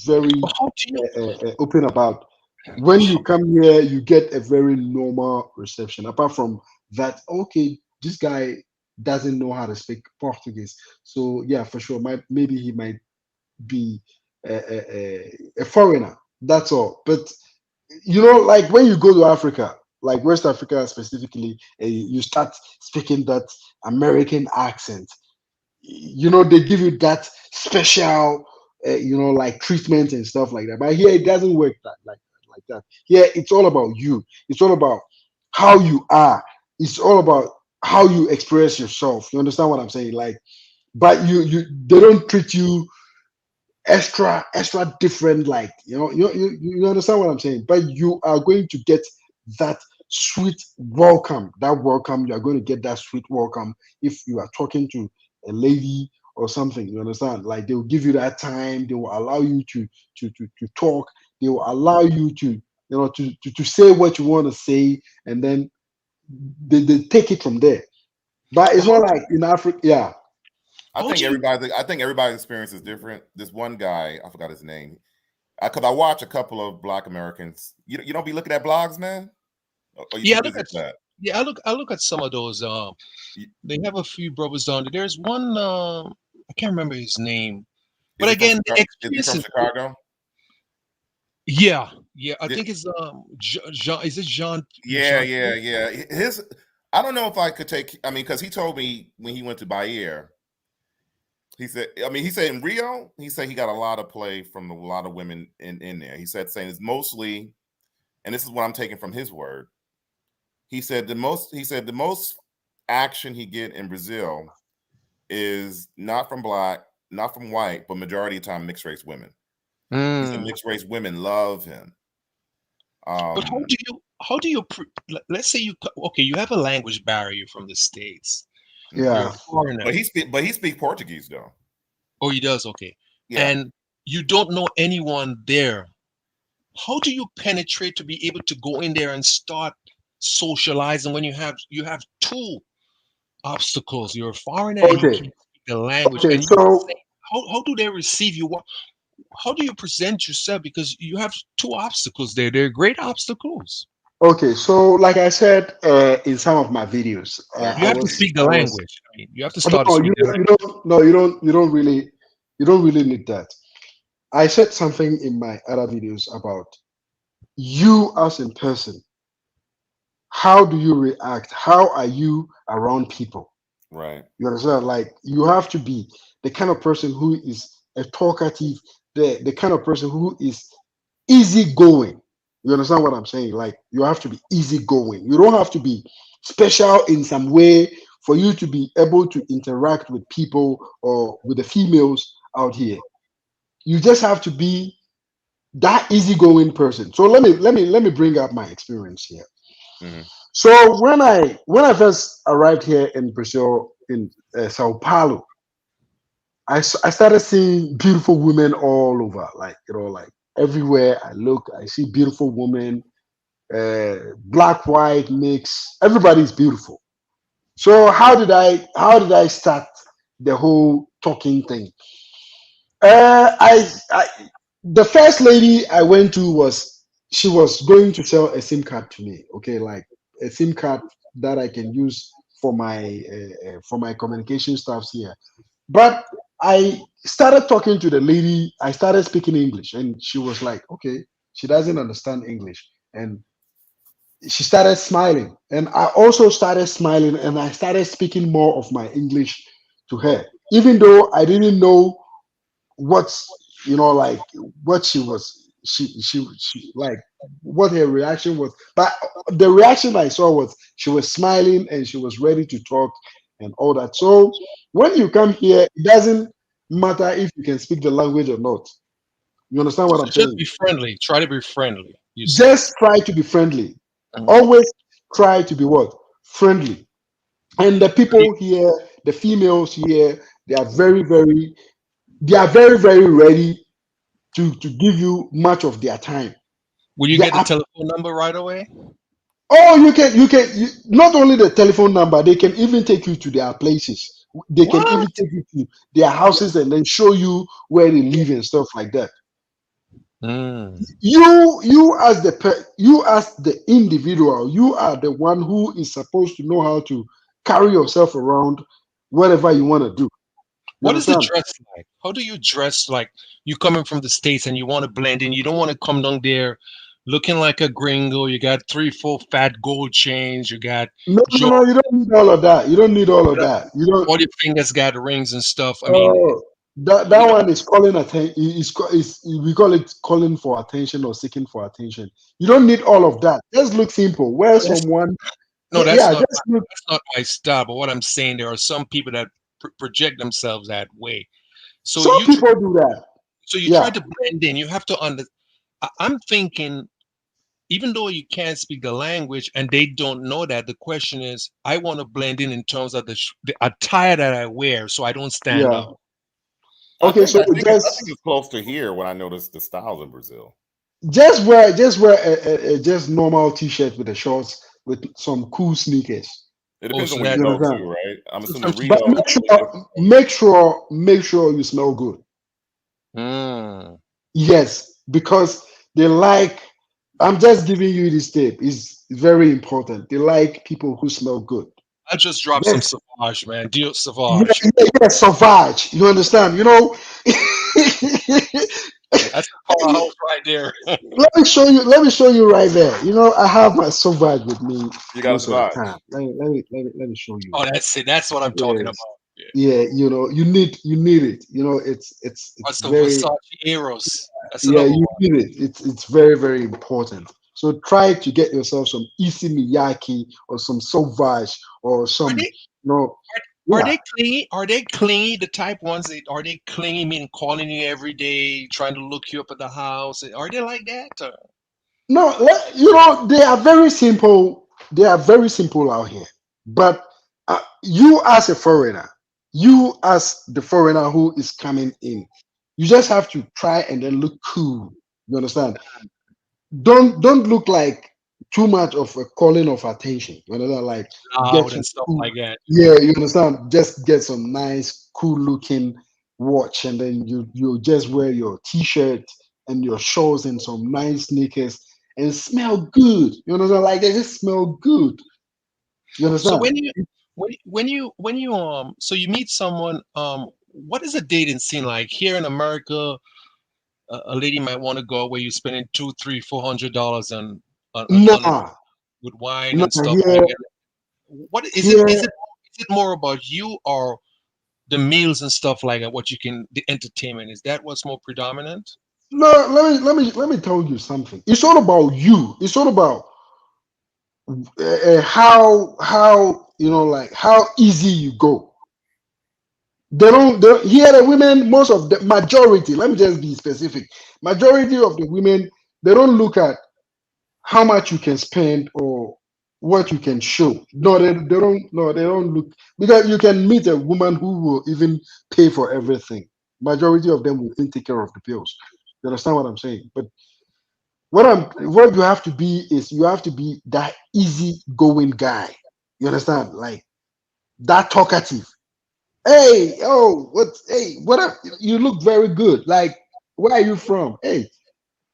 very But how do you open about. When you come here, you get a very normal reception. Apart from that, okay, this guy doesn't know how to speak Portuguese, so yeah, for sure, maybe he might be a foreigner. That's all. But like when you go to Africa, like West Africa specifically, you start speaking that American accent, they give you that special like treatment and stuff like that, but here it doesn't work like that. Here it's all about you, it's all about how you are, it's all about how you express yourself. You understand what I'm saying? Like, but they don't treat you extra different, like you understand what I'm saying, but you are going to get that sweet welcome. That welcome, you are going to get that sweet welcome if you are talking to a lady or something. You understand? Like, they will give you that time, they will allow you to talk, they will allow you to say what you want to say, and then they take it from there. But but it's not like in Africa. Yeah. how do you I think everybody's experience is different. This one guy, I forgot his name, because I watch a couple of Black Americans. You don't be looking at blogs, man, or you too yeah, I look busy at for that. I look at some of those Y- they have a few brothers down there. There's one I can't remember his name. Is But he from again, the Chicago? Is he experience from is Chicago? yeah, Yeah, I think it's Jean. Is it Jean? Yeah, Jean? yeah, yeah. His, I don't know if I could take. I mean, because he told me when he went to Bayer, he said. I mean, he said in Rio, he said he got a lot of play from a lot of women in there. He said saying it's mostly, and this is what I'm taking from his word. He said the most. He said the most action he get in Brazil is not from black, not from white, but majority of the time mixed race women. He said mixed race women love him. But how do you let's say okay, you have a language barrier from the States. You're a Yeah. foreigner. But he speaks Portuguese though. Oh, he does. Okay. Yeah. And you don't know anyone there. How do you penetrate to be able to go in there and start socializing when you have two obstacles? You're a foreigner and you Okay. can't speak the language. Okay. And So how do they receive you? How do you present yourself? Because you have two obstacles there. They're great obstacles. okay. So like I said in some of my videos, You have to speak the I was. language. I mean, you have to start to No, speak the language. you don't. No, you don't really need that. I said something in my other videos about you as in person. How do you react? How are you around people? Right. You understand? Like you have to be the kind of person who is a talkative, the kind of person who is easygoing. You understand what I'm saying? Like you have to be easygoing. You don't have to be special in some way for you to be able to interact with people or with the females out here. You just have to be that easygoing person. So let me bring up my experience here. Mm-hmm. So when I first arrived here in Brazil in Sao Paulo, I started seeing beautiful women all over, like like everywhere I look, I see beautiful women, black, white mix. Everybody's beautiful. So how did I start the whole talking thing? I the first lady I went to was she was going to sell a SIM card to me. Okay, like a SIM card that I can use for my communication stuffs here. But I started talking to the lady. I started speaking English, and she was like, "Okay, she doesn't understand English," and she started smiling, and I also started smiling, and I started speaking more of my English to her, even though I didn't know what's like what she like what her reaction was, but the reaction I saw was she was smiling and she was ready to talk and all that. So when you come here, it doesn't matter if you can speak the language or not. You understand what So I'm just saying? be friendly. Try to be friendly. You said. Just try to be friendly. Mhm. Always try to be what? Friendly. And the people here, the females here, they are very ready to give you much of their time. Will you They get the are, telephone number right away? oh, not only the telephone number, they can even take you to their places. They can even What? take you to their houses and then show you where they live and stuff like that. Mm. You as the individual, you are the one who is supposed to know how to carry yourself around whatever you want to do. You What is the understand? dress like? How do you dress like you coming from the States and you want to blend in? You don't want to come down there looking like a gringo. You got 3, 4 fat gold chains. You got No, no, jaw, no, you don't need all of that. You don't need all of that. You don't. all your fingers got rings and stuff. I mean, Oh, that you know, one is calling attention. Is we call it calling for attention or seeking for attention. You don't need all of that. Just look simple. Wear that's someone. no, Yeah, just look. that's not my style. But what I'm saying, there are some people that project themselves that way. So Some people do that. you try Yeah, to blend in. You have to I'm thinking, even though you can't speak the language and they don't know that, the question is, I want to blend in terms of the attire that I wear, so I don't stand yeah. out. Okay, so I think it's close to here when I noticed the styles in Brazil. just wear a just normal t-shirt with the shorts with some cool sneakers. It Oh, depends on so where you that You go understand? to, right? I'm so some assuming But Rio. make sure you smell good. Mm. Yes, because they like. I'm just giving you this tip. Is very important. They like people who smell good. I just dropped some Yes, Sauvage, man. Deal yeah, Sauvage. yeah, yeah. Sauvage. You understand? That's a our house right there. Let me show you. Let me show you right there. You know, I have my Sauvage with me You got a most of the spot. time. Let me show you. Oh, that's it. That's what I'm talking about. Yes. Yeah. Yeah. You know, you need it. You know, it's What's the very Versace Eros? That's yeah. another You one. need it. It's very very important. So try to get yourself some Issey Miyake or some Sauvage or Are some they you know are yeah. they clingy? Are they clingy? The type ones that are they clingy, meaning calling you every day, trying to look you up at the house? Are they like that? No, you know, they are very simple. They are very simple out here. But you, as a foreigner, you, as the foreigner who is coming in, you just have to try and then look cool. You understand? Don't look like too much of a calling of attention. You understand? Like get Loud some and stuff cool. like that. Yeah, you understand? Just get some nice, cool looking watch, and then you just wear your t-shirt and your shorts and some nice sneakers and smell good. You understand? Like they just smell good. You So understand? so you meet someone, what is a dating scene like here in America? A lady might want to go where you're spending two, three, $400 on a, Nah, with wine nah. and stuff Here, like that. What is it? here. Is it more about you or the meals and stuff like that? What you can the entertainment is that what's more predominant? No, let me tell you something. It's all about you. It's all about how you know like how easy you go. They don't here the women, most of the majority, let me just be specific. Majority of the women, they don't look at how much you can spend or what you can show. No, they don't look because you can meet a woman who will even pay for everything. Majority of them will even take care of the bills. You understand what I'm saying? But what you have to be is you have to be that easy going guy. You understand? Like that talkative. Hey, oh, what up? You look very good. Like, where are you from? Hey,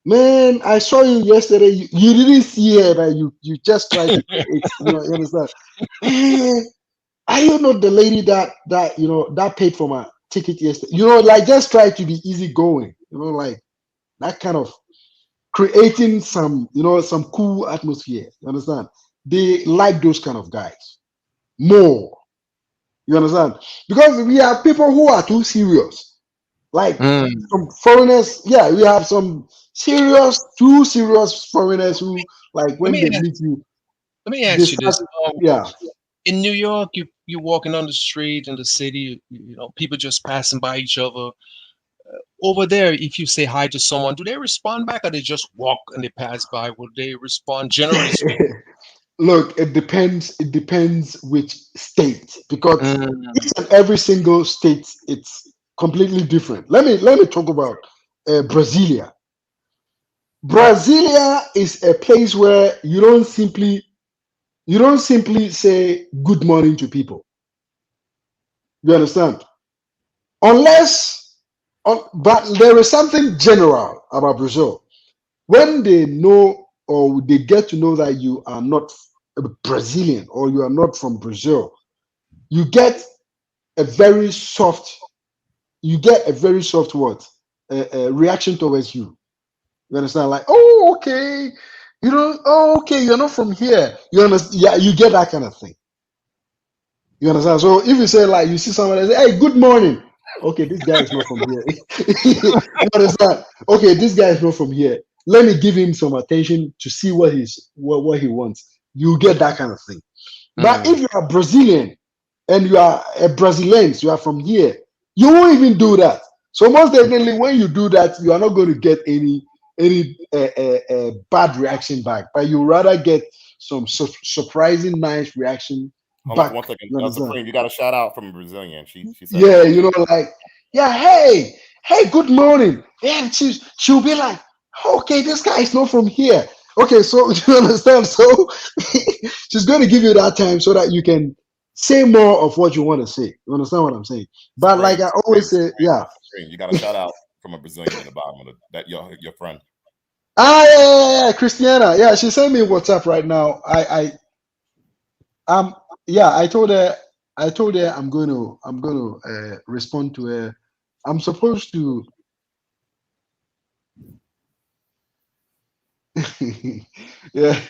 man, I saw you yesterday. You didn't see her, but you just tried to create, you understand? Hey, are you not the lady that that paid for my ticket yesterday? You know, like just try to be easygoing, like that kind of creating some, some cool atmosphere. You understand? They like those kind of guys more. You understand? Because we have people who are too serious. Like Mm. some foreigners, yeah, we have some too serious foreigners who, like, Let when me they ask, meet you, let me they ask you start, this. yeah. In New York, you walking on the street in the city, people just passing by each other. Over there, if you say hi to someone, do they respond back or they just walk and they pass by? Will they respond? Generally speaking. Look, it depends. It depends which state, because Mm. each and every single state it's completely different. Let me talk about Brasilia. Brasilia is a place where you don't simply say good morning to people. You understand? Unless, but there is something general about Brazil. When they know or they get to know that you are not a Brazilian or you are not from Brazil, you get a very soft, you get a very soft what reaction towards you. You understand? Like, oh, okay, oh, okay, you're not from here. You understand? Yeah, you get that kind of thing. You understand? So if you say, like, you see someone and say, hey, good morning. Okay, this guy is not from here. You understand? Okay, this guy is not from here. Let me give him some attention to see what he wants. You get that kind of thing. But Mm. if you are Brazilian and you are a Brazilian, you are from here, you won't even do that. So most definitely, when you do that, you are not going to get any bad reaction back, but you rather get some surprising nice reaction Hold on back. one second. You understand? Supreme, you got a shout out from a Brazilian. She said Yeah, hello. like, yeah, hey, good morning. And she'll be like, okay, this guy is not from here. Okay, so you understand? So she's going to give you that time so that you can say more of what you want to say. You understand what I'm saying? But like Supreme, I Supreme, always say, Supreme, yeah. Supreme. You got a shout out from a Brazilian in the bottom of that your friend. Yeah, Christiana. Yeah, she sent me WhatsApp right now. Um, yeah, I told her I'm going to respond to her. I'm supposed to Yeah,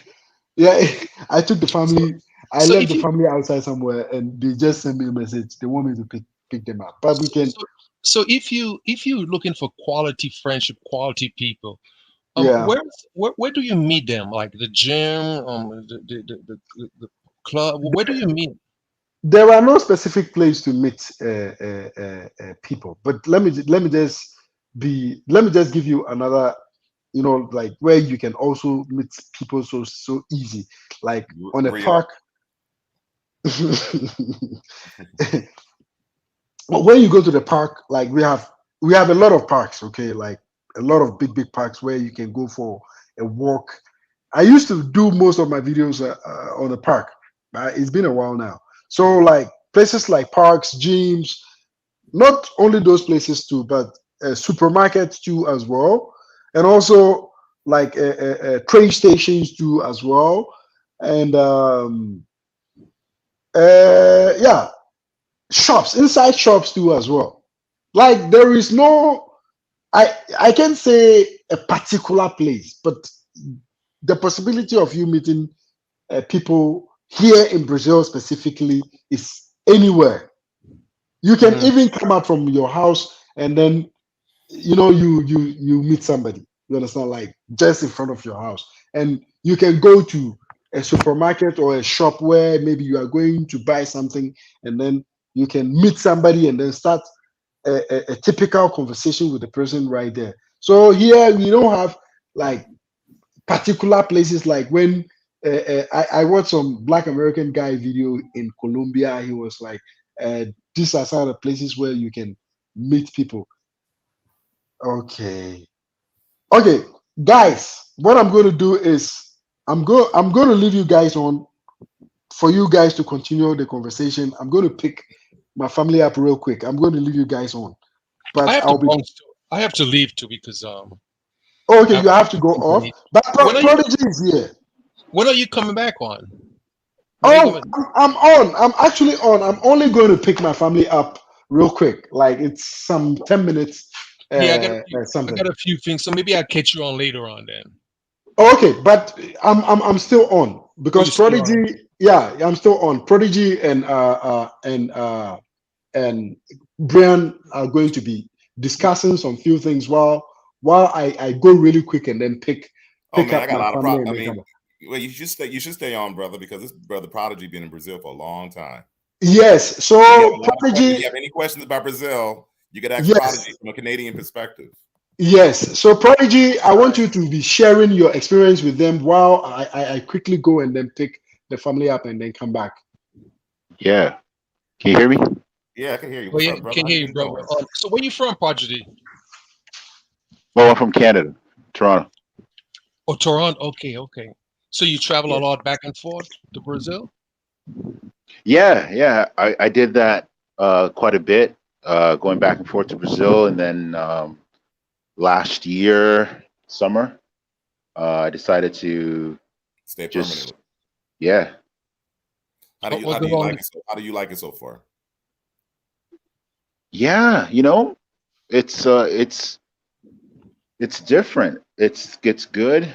yeah. I took the So, family. I so left if the you family outside somewhere, and they just sent me a message. They want me to pick them up, but we so, can. so, so if you're looking for quality friendship, quality people, Yeah, where do you meet them? Like the gym, the club. Where do you meet? there are no specific place to meet people, but let me just give you another, like where you can also meet people so easy, like on a Rio. park. But when you go to the park, like we have a lot of parks, okay, like a lot of big parks where you can go for a walk. I used to do most of my videos on the park, but it's been a while now. So like places like parks, gyms, not only those places too, but supermarkets too as well, and also like train stations too as well, and yeah, shops, inside shops too as well. Like there is no, I can't say a particular place, but the possibility of you meeting people here in Brazil specifically is anywhere. You can Mm, even come out from your house and then you meet somebody. You understand, like just in front of your house, and you can go to a supermarket or a shop where maybe you are going to buy something, and then you can meet somebody and then start a typical conversation with the person right there. So here we don't have like particular places like when I watched some Black American guy video in Colombia. He was like, these are some of the places where you can meet people. Okay. Okay, guys, what I'm going to do is I'm going to leave you guys on for you guys to continue the conversation. I'm going to pick my family up real quick. I'm going to leave you guys on, I but have to I'll be bounce too. I have to leave too because okay. I have You have to go off, company. but When are you Prodigy is here. when are you coming back on? When are you Oh, coming? I'm on. I'm actually on. I'm only going to pick my family up real quick. Like it's some 10 minutes, Yeah, I something. got a few things, so maybe I'll catch you on later on then. Okay, but I'm still on Oh, because you still on? Prodigy. Yeah, I'm still on. Prodigy and Brian are going to be discussing some few things while I go really quick and then Oh pick man, I up got a my lot of family prop. and I then come mean, back. well, you should stay on, brother, because this brother Prodigy been in Brazil for a long time. Yes. If you have a So lot of questions, if Prodigy. you have any questions about Brazil, you could ask Yes. Prodigy from a Canadian perspective. Yes. So Prodigy, I want you to be sharing your experience with them while I quickly go and then pick the family up and then come back. Yeah. Can you hear me? Yeah, I can hear you. Oh What's yeah, up, brother? can How hear you you, been brother. doing? So where you from, Prodigy? Well, I'm from Canada, Toronto. Oh, Toronto. Okay, okay. So you travel a Yeah. lot back and forth to Brazil? Yeah, yeah. I did that quite a bit, going back and forth to Brazil, and then last year summer, I decided to Stay just permanently. yeah, What was How do the you like long? it? How do you like it so far? yeah. It's different. It's good.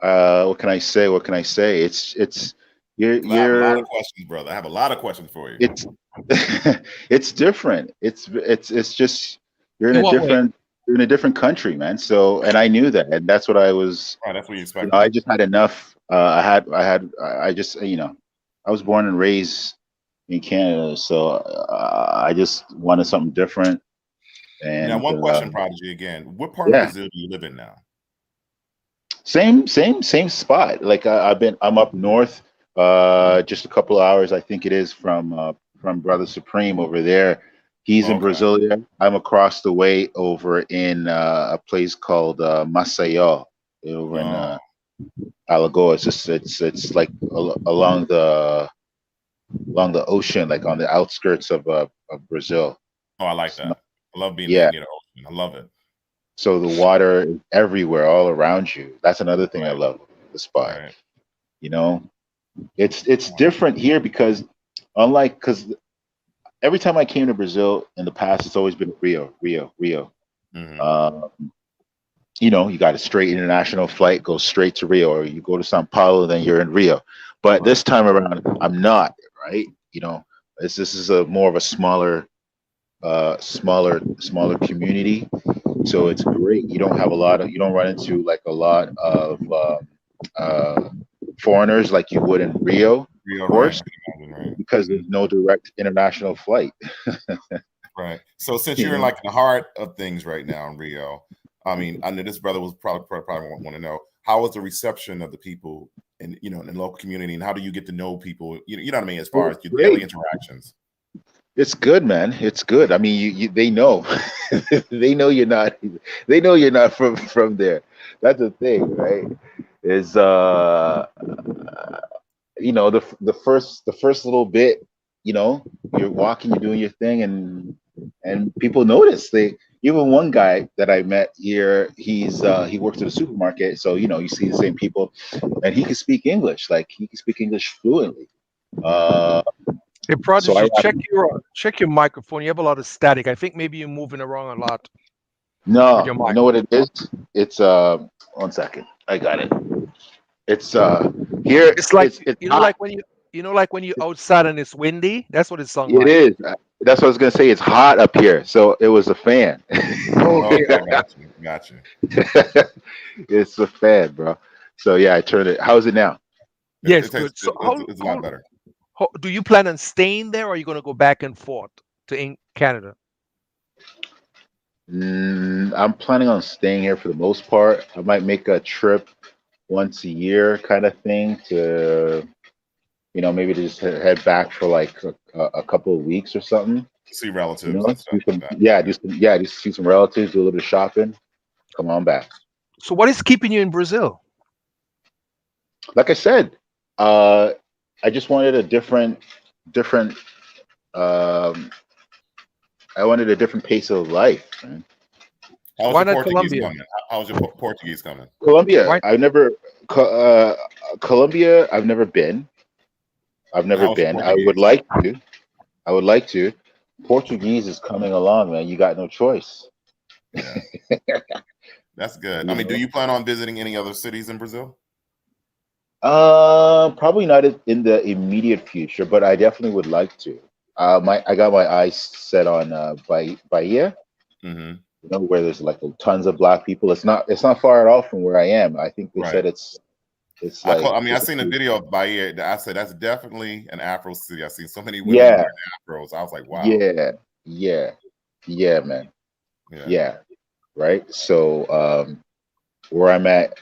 What can I say? What can I say? It's Because I have a lot you're of questions, brother. I have a lot of questions for you. it's it's different. It's just you're in In a what way? different you're in a different country, man. So, and I knew that, and that's what I was. Right, that's what you I expected. just had enough. I just I was born and raised in Canada, so I just wanted something different. Now, And one question, Prodigy, again. What part of yeah, Brazil do you live in now? same spot. Like I'm up north, just a couple of hours, I think it is from Brother Supreme over there. He's in Okay. Brasilia. I'm across the way over in a place called Maceió over in Oh, Alagoas. It's like along the ocean, like on the outskirts of Brazil. oh, I like It's not, that. I love being yeah. near the ocean. I love it. So the water is everywhere, all around you. That's another thing I Right, love the spot. right. You know, it's different here because unlike because every time I came to Brazil in the past, it's always been Rio, Rio, Rio. Hmm. Uh, you know, you got a straight international flight, go straight to Rio, or you go to Sao Paulo, then you're in Rio. But this time around, I'm not, right? You know, this is a more of a smaller community, so it's great. You don't have a lot of, you don't run into like a lot of uh, foreigners like you would in Rio, of Rio, right? course, Right. because there's no direct international flight. Right. So since You you're in know? like the heart of things right now in Rio, I mean, I know this brother was probably want to know how was the reception of the people in, you know, in the local community, and how do you get to know people? You know what I mean, as far as your daily Great. interactions. It's good, man. It's good. I mean, they know, they know you're not, they know you're not from there. That's the thing, right? Is you know, the first little bit, you know, you're walking, you're doing your thing, and people notice. They, even one guy that I met here, he works at a supermarket, so you know, you see the same people, and he can speak English, like he can speak English fluently. Uh, Hey, so I Prodigy, check your microphone. You have a lot of static. I think maybe you're moving around a lot with No, your you mic. know what it is? It's 1 second. I got it. It's here. It's like It's hot. like when you're outside and it's windy. That's what it sounds It like. is. That's what I was gonna say. It's hot up here, so it was a fan. Okay, Okay, okay. gotcha. It's a fan, bro. So yeah, I turned it. How's it now? Yes, good. So It's a lot better. do you plan on staying there, or are you going to go back and forth to Canada? I'm planning on staying here for the most part. I might make a trip once a year, kind of thing, to, you know, maybe to just head back for like a couple of weeks or something. See You relatives know, and stuff do like some, that. yeah, just see some relatives, do a little bit of shopping, come on back. So what is keeping you in Brazil? Like I said, I just wanted a different. Um, I wanted a different pace of life, man. How's Why your not Portuguese Colombia? coming? How's your Portuguese coming? Colombia, Why? I've never. Colombia, I've never been. I've And never how's your been. I would Portuguese? like to. I would like to. Portuguese is coming along, man. You got no choice. Yeah, that's good. I You mean, do know. you plan on visiting any other cities in Brazil? Probably not in the immediate future, but I definitely would like to. I got my eyes set on Bahia, Mm-hmm. you know, where there's like tons of black people. It's not far at all from where I am. I think they Right. said it's like I mean, I just a seen a few. video of Bahia. I said that's definitely an Afro city. I seen so many women Yeah, wearing afros. I was like, wow. yeah, yeah, yeah, man. Yeah. Yeah, right. So where I'm at,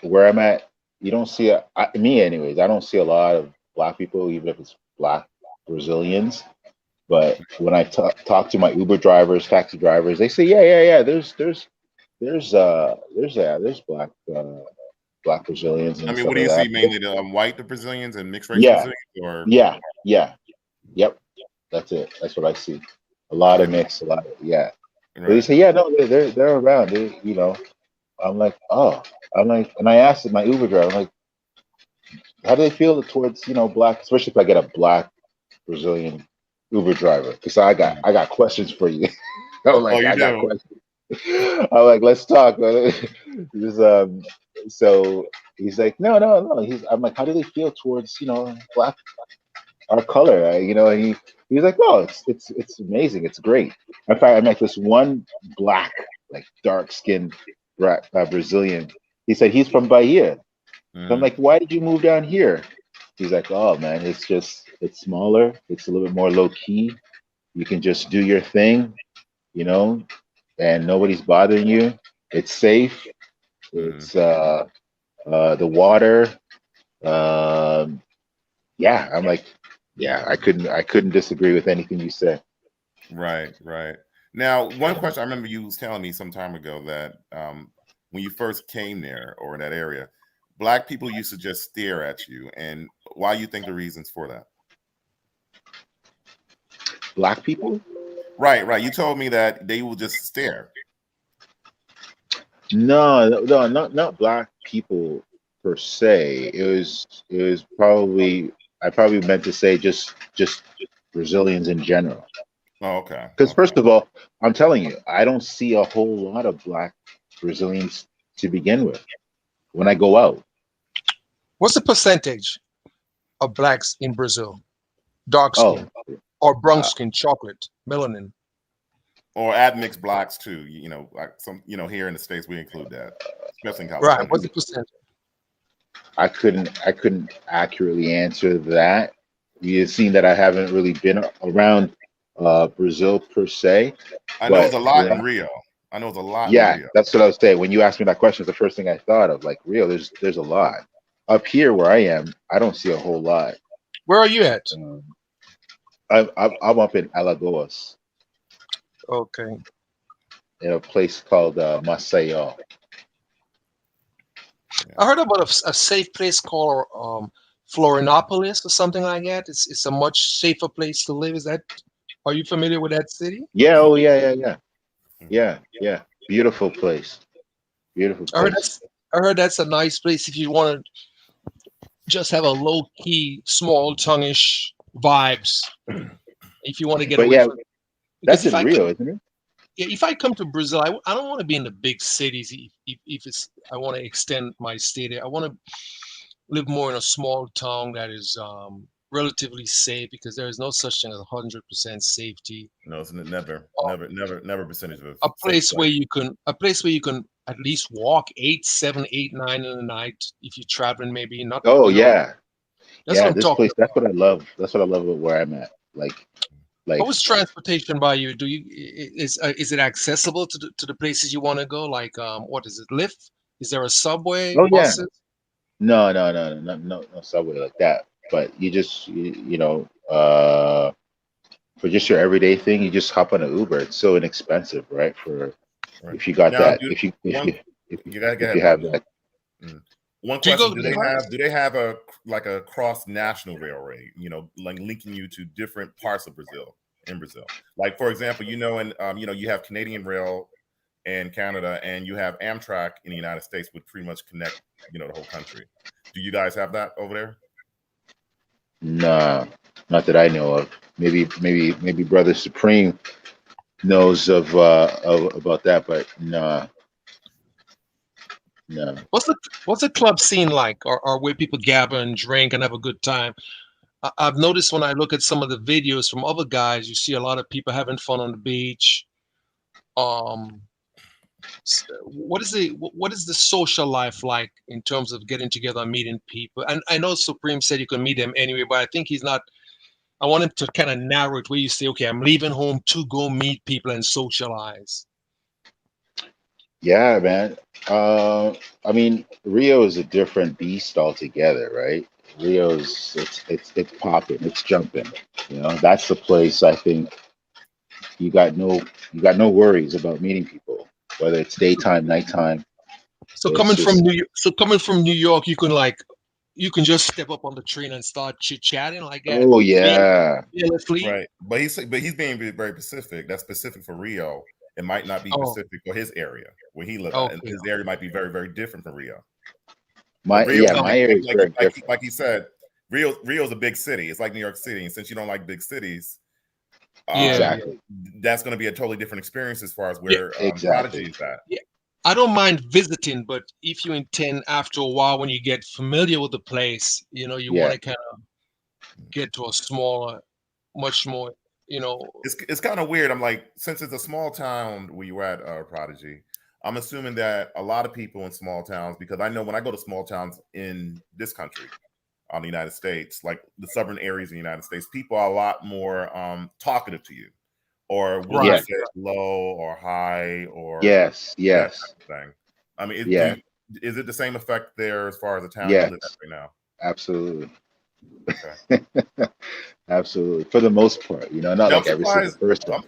you don't see me anyways. I don't see a lot of black people, even if it's black Brazilians. But when I talk to my Uber drivers, taxi drivers, they say, yeah. There's black Brazilians I and mean, what stuff do like you that. see mainly? The white Brazilians and mixed race Yeah, Brazilians, or yeah, yeah. Yep, that's it. That's what I see. A lot of and mix, a lot of, yeah. But they right. say, yeah, no, they're around. They, you know, I'm like, oh, I'm like, and I asked my Uber driver, I'm like, how do they feel towards, you know, black, especially if I get a black Brazilian Uber driver? Because Yeah. I got questions for you. I'm Oh, like, you I got do. questions. I'm like, let's talk. Just, so he's like, no. I'm like, how do they feel towards, you know, black, our color? You know, and he's like, oh, it's amazing. It's great. In fact, I met this one black, like dark skinned Brazilian. He said he's from Bahia. So I'm Mm-hmm. like, why did you move down here? He's like, oh man, it's smaller. It's a little bit more low key. You can just do your thing, you know, and nobody's bothering you. It's safe. Mm-hmm. It's the water. Um, yeah, I'm like, yeah, I couldn't disagree with anything you said. Right. Now, one question I remember you was telling me some time ago that when you first came there or in that area, black people used to just stare at you, and why you think the reasons for that? Black people? Right. You told me that they will just stare. No, not black people per se. It was probably, I probably meant to say just Brazilians in general. Oh, okay. Because first of all, I'm telling you, I don't see a whole lot of black Brazilians to begin with when I go out. What's the percentage of blacks in Brazil? Dark Oh, skin or brown uh, skin, chocolate, melanin. Or admixed blacks too. Like some, here in the States, we include that, especially in Right. California. What's the percentage? I couldn't accurately answer that. You've seen that I haven't really been around Brazil per se, I know it's but a lot in Rio. I know it's a lot in yeah, Rio. that's what I was saying. When you asked me that question, it's the first thing I thought of. Like Rio, there's a lot. Up here where I am, I don't see a whole lot. Where are you at? I'm up in Alagoas, Okay. in a place called Maceió. I heard about a safe place called Florianopolis or something like that. It's a much safer place to live. Are you familiar with that city? Yeah, oh yeah. Beautiful place. Beautiful I heard place. that's a nice place if you want to just have a low key, small tonguish vibes. If you want to get But away yeah, from, because that's in Rio, isn't it? if I come to Brazil, I don't want to be in the big cities. If it's I want to extend my stay there, I want to live more in a small town that is relatively safe because there is no such thing as 100% safety. No, it's never, Uh, never percentage of a a safe place place. where you can at least walk 8, 7, 8, 9 in the night if you're traveling. Maybe not. Oh yeah. That's what I'm This talking place, that's about. what I love. That's what I love about where I'm at. Like How was transportation by you? Is it accessible to the places you want to go? Like what is it? Lyft? Is there a subway? oh yeah. Buses? No subway like that. But you just for just your everyday thing, you just hop on an Uber. It's so inexpensive, right? For Right. if you got Now, that, one, you gotta go if ahead, you have Brian. that. Mm. One Do you question: go? Do they have a cross national railway? Like linking you to different parts of Brazil in Brazil. Like for example, you have Canadian Rail in Canada, and you have Amtrak in the United States, which pretty much connect the whole country. Do you guys have that over there? Nah, not that I know of. Maybe Brother Supreme knows of about that, but nah, no. What's the club scene like, or where people gather and drink and have a good time? I've noticed when I look at some of the videos from other guys, you see a lot of people having fun on the beach. Um, what is the social life like in terms of getting together and meeting people? And I know Supreme said you can meet them anyway, but I think he's not. I want him to kind of narrow it where you say, okay, I'm leaving home to go meet people and socialize. Yeah, man. I mean, Rio is a different beast altogether, right? Rio's it's popping, it's jumping. That's the place I think you got no worries about meeting people, whether it's daytime, nighttime. So It's coming from just New York, you can just step up on the train and start chit chatting like that. oh yeah, Fearlessly. Right, but he's being very specific. That's specific for Rio. It might not be Oh, specific for his area where he lives at, and okay. his area might be very very different from Rio. But Rio, my area is very different. like he said, Rio's a big city. It's like New York City, and since you don't like big cities, Yeah, Exactly, that's going to be a totally different experience as far as yeah, where Prodigy exactly. is at. yeah. I don't mind visiting, but if you intend after a while, when you get familiar with the place, you want Yeah, to kind of get to a smaller, much more, you know. It's kind of weird. I'm like, since it's a small town where you're at, Prodigy, I'm assuming that a lot of people in small towns, because I know when I go to small towns in this country, on the United States, like the southern areas of the United States, people are a lot more talkative to you, or willing to yeah, Right. say hello or hi or yes, that type yes, of thing. I mean, yeah, is it the same effect there as far as the town you live at yes, right now? absolutely. Okay. Absolutely, for the most part, not Yeah, like every single person, I'm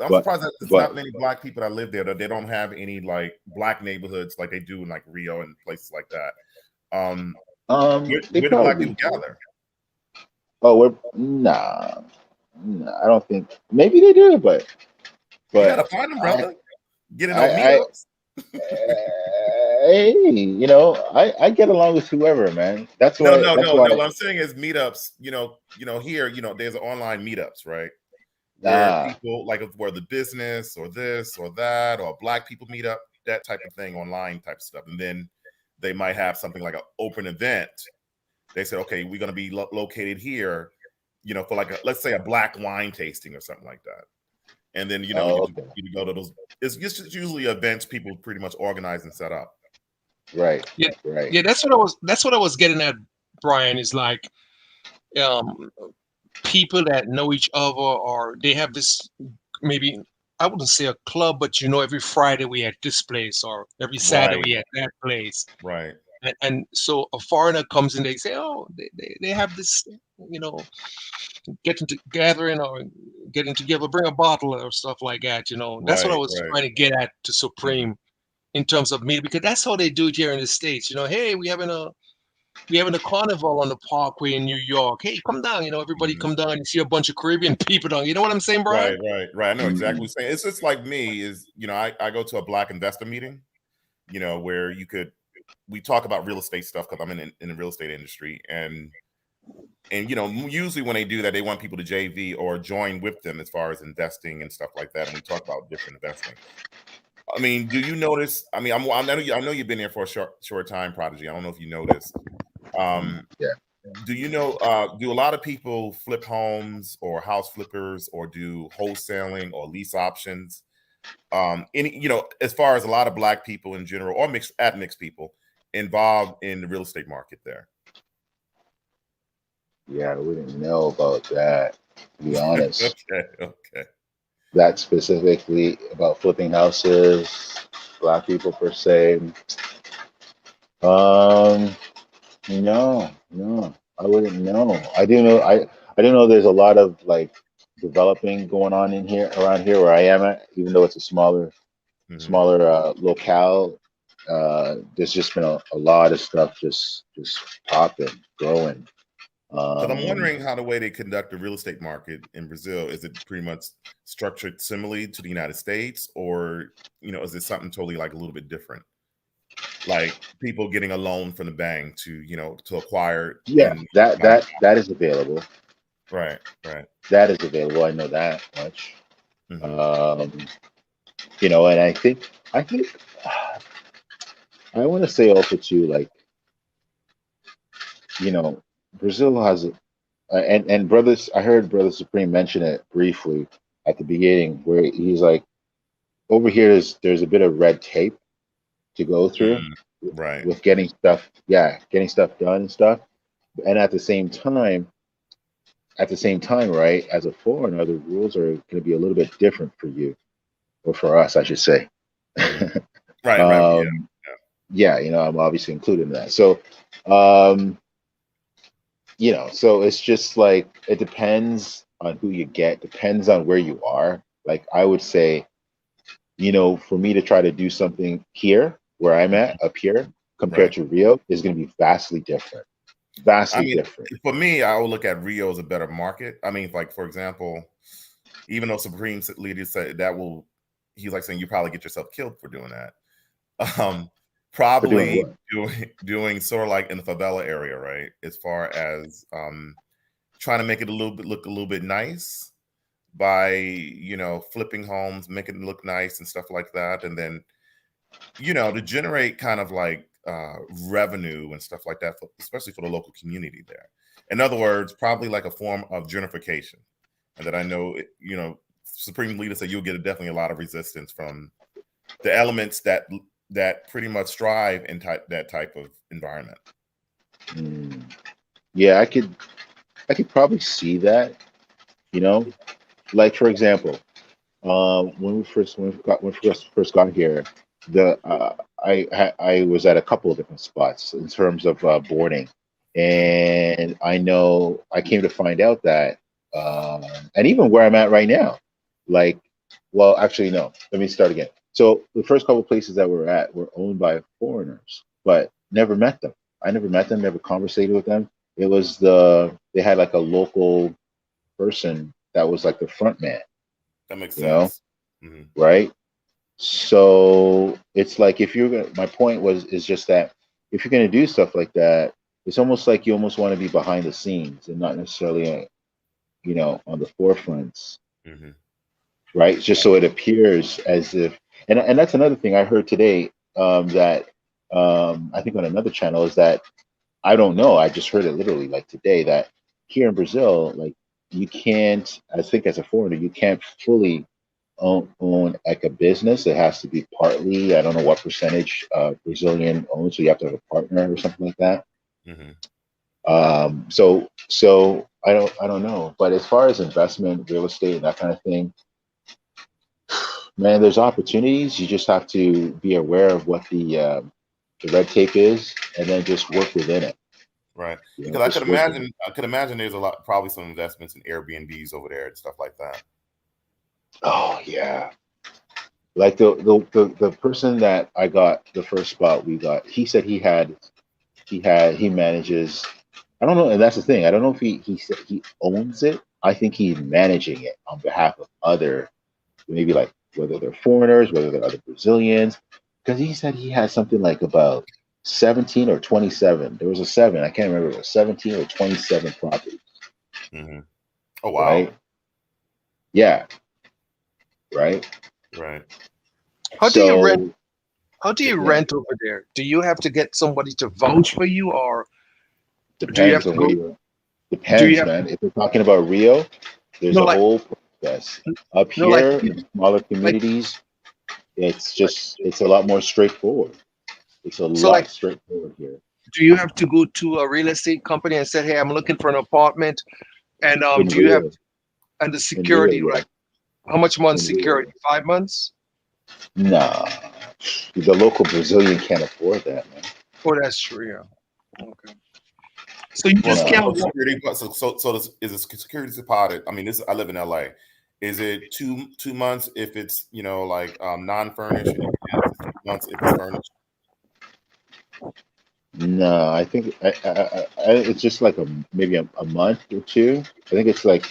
but surprised that it's but not many black people that live there. That they don't have any like black neighborhoods like they do in like Rio and places like that. they Where do black probably people do. gather? Oh, we're nah, I don't think. Maybe they do, but You gotta but find them, I brother. Get in on I meetups. hey, I get along with whoever, man. That's No, why no, that's no, no. why. What I'm saying is meetups. Here, there's online meetups, right? Where Ah, people like where the business or this or that or black people meet up. that type of thing, online type stuff, and then they might have something like an open event. They said, okay, we're going to be located here, you know, for like let's say a black wine tasting or something like that. And then, you know, you go to those. It's usually events people pretty much organize and set up. Right. Yeah. Right. Yeah. That's what I was getting at, Brian. Is like people that know each other, or they have this, maybe I wouldn't say a club, but you know, every Friday we at this place, or every Saturday Right. we at that place. Right. And so a foreigner comes in, they say, oh, they have this, you know, gathering or getting together, bring a bottle or stuff like that. You know, that's what I Right. was Right. trying to get at to Supreme in terms of media, because that's how they do it here in the States. You know, hey, we having a carnival on the Parkway in New York. Hey, come down. You know, everybody come down. You see a bunch of Caribbean people down. You know what I'm saying, Brian? Right. I know exactly what you're saying. It's just like me is, you know, I go to a Black investor meeting, you know, where we talk about real estate stuff because I'm in the real estate industry, and you know, usually when they do that, they want people to JV or join with them as far as investing and stuff like that, and we talk about different investing. I mean, do you notice? I mean, I know you've been there for a short time, Prodigy. I don't know if you noticed. Yeah. Do you know? Do a lot of people flip homes or house flippers, or do wholesaling or lease options? Any, you know, as far as a lot of Black people in general, or mixed people involved in the real estate market there. Yeah, we didn't know about that, to be honest. Okay. That specifically about flipping houses, Black people per se. No, I wouldn't know. I do know. I do know there's a lot of like developing going on around here where I am at, even though it's a smaller locale. There's just been a lot of stuff just popping, growing. Because I'm wondering how the way they conduct the real estate market in Brazil, is it pretty much structured similarly to the United States, or, you know, is it something totally like a little bit different? Like people getting a loan from the bank to, you know, to acquire. Yeah, that is available. Right. That is available. I know that much. You know, and I think I want to say also too, like, you know, Brazil has and brothers. I heard Brother Supreme mention it briefly at the beginning, where he's like, over here there's a bit of red tape to go through, right, with getting stuff done and stuff. And at the same time, right, as a foreigner, the rules are going to be a little bit different for you, or for us, I should say. Right. Yeah, you know, I'm obviously included in that. So, you know, so it's just like, it depends on who you get, depends on where you are. Like, I would say, you know, for me to try to do something here where I'm at, up here, compared to Rio, is going to be vastly different. Different. For me, I would look at Rio as a better market. I mean, like, for example, even though Supreme leader said he's like saying you probably get yourself killed for doing that. Probably doing sort of like in the favela area, right? As far as trying to make it look a little bit nice by, you know, flipping homes, making it look nice and stuff like that, and then, you know, to generate kind of like revenue and stuff like that, especially for the local community there. In other words, probably like a form of gentrification. And that I know, you know, Supreme Leader said you'll get definitely a lot of resistance from the elements that pretty much thrive in that type of environment. Yeah, I could probably see that. You know, like, for example, when we first got here, I was at a couple of different spots in terms of boarding, and I know I came to find out that, and even where I'm at right now, like, well, actually, no, let me start again. So the first couple of places that we're at were owned by foreigners, but never met them. I never met them, never conversated with them. It was they had like a local person that was like the front man. That makes sense. Right? So it's like, if you're gonna, my point is just that if you're gonna do stuff like that, it's almost like you almost want to be behind the scenes and not necessarily, you know, on the forefronts, right? Just so it appears as if And that's another thing I heard today, that I think on another channel, is that I don't know. I just heard it literally like today, that here in Brazil, like, you can't, I think as a foreigner, you can't fully own like a business. It has to be partly, I don't know what percentage Brazilian owns, so you have to have a partner or something like that. Mhm. So I don't know. But as far as investment, real estate, and that kind of thing, man, there's opportunities. You just have to be aware of what the red tape is, and then just work within it. Right. You know, Because just work within it. I could imagine there's a lot, probably some investments in Airbnbs over there and stuff like that. Oh yeah. Like the person that I got the first spot we got, he said he manages. I don't know, and that's the thing. I don't know if he said he owns it. I think he's managing it on behalf of other, maybe like whether they're foreigners, whether they're other Brazilians, because he said he had something like about 17 or 27. There was a seven. I can't remember. It was 17 or 27 properties, Hmm. Oh wow. right? Yeah, right. Right. How do you rent? So How do you yeah, rent over there? Do you have to get somebody to vouch for you, or do you have depends to on where go? you. Do you Depends, have man. If we're talking about Rio, there's no a like whole process. Up no like here in smaller like communities, like it's a lot more straightforward. It's a so like? lot straightforward here. Do you have to go to a real estate company and say, "Hey, I'm looking for an apartment," and In do you have Rio, and the in Rio, security, yeah, like how much month in Rio. security? 5 months? Nah, the local Brazilian can't afford that, man. Oh, that's true. Yeah. Okay. So you Well, just No, can't so walk. security. Is a security deposit? I mean, this. I live in LA. Is it 2 months if it's like non-furnished, and 6 months if it's furnished? no. I think it's just like maybe a month or two. I think it's like,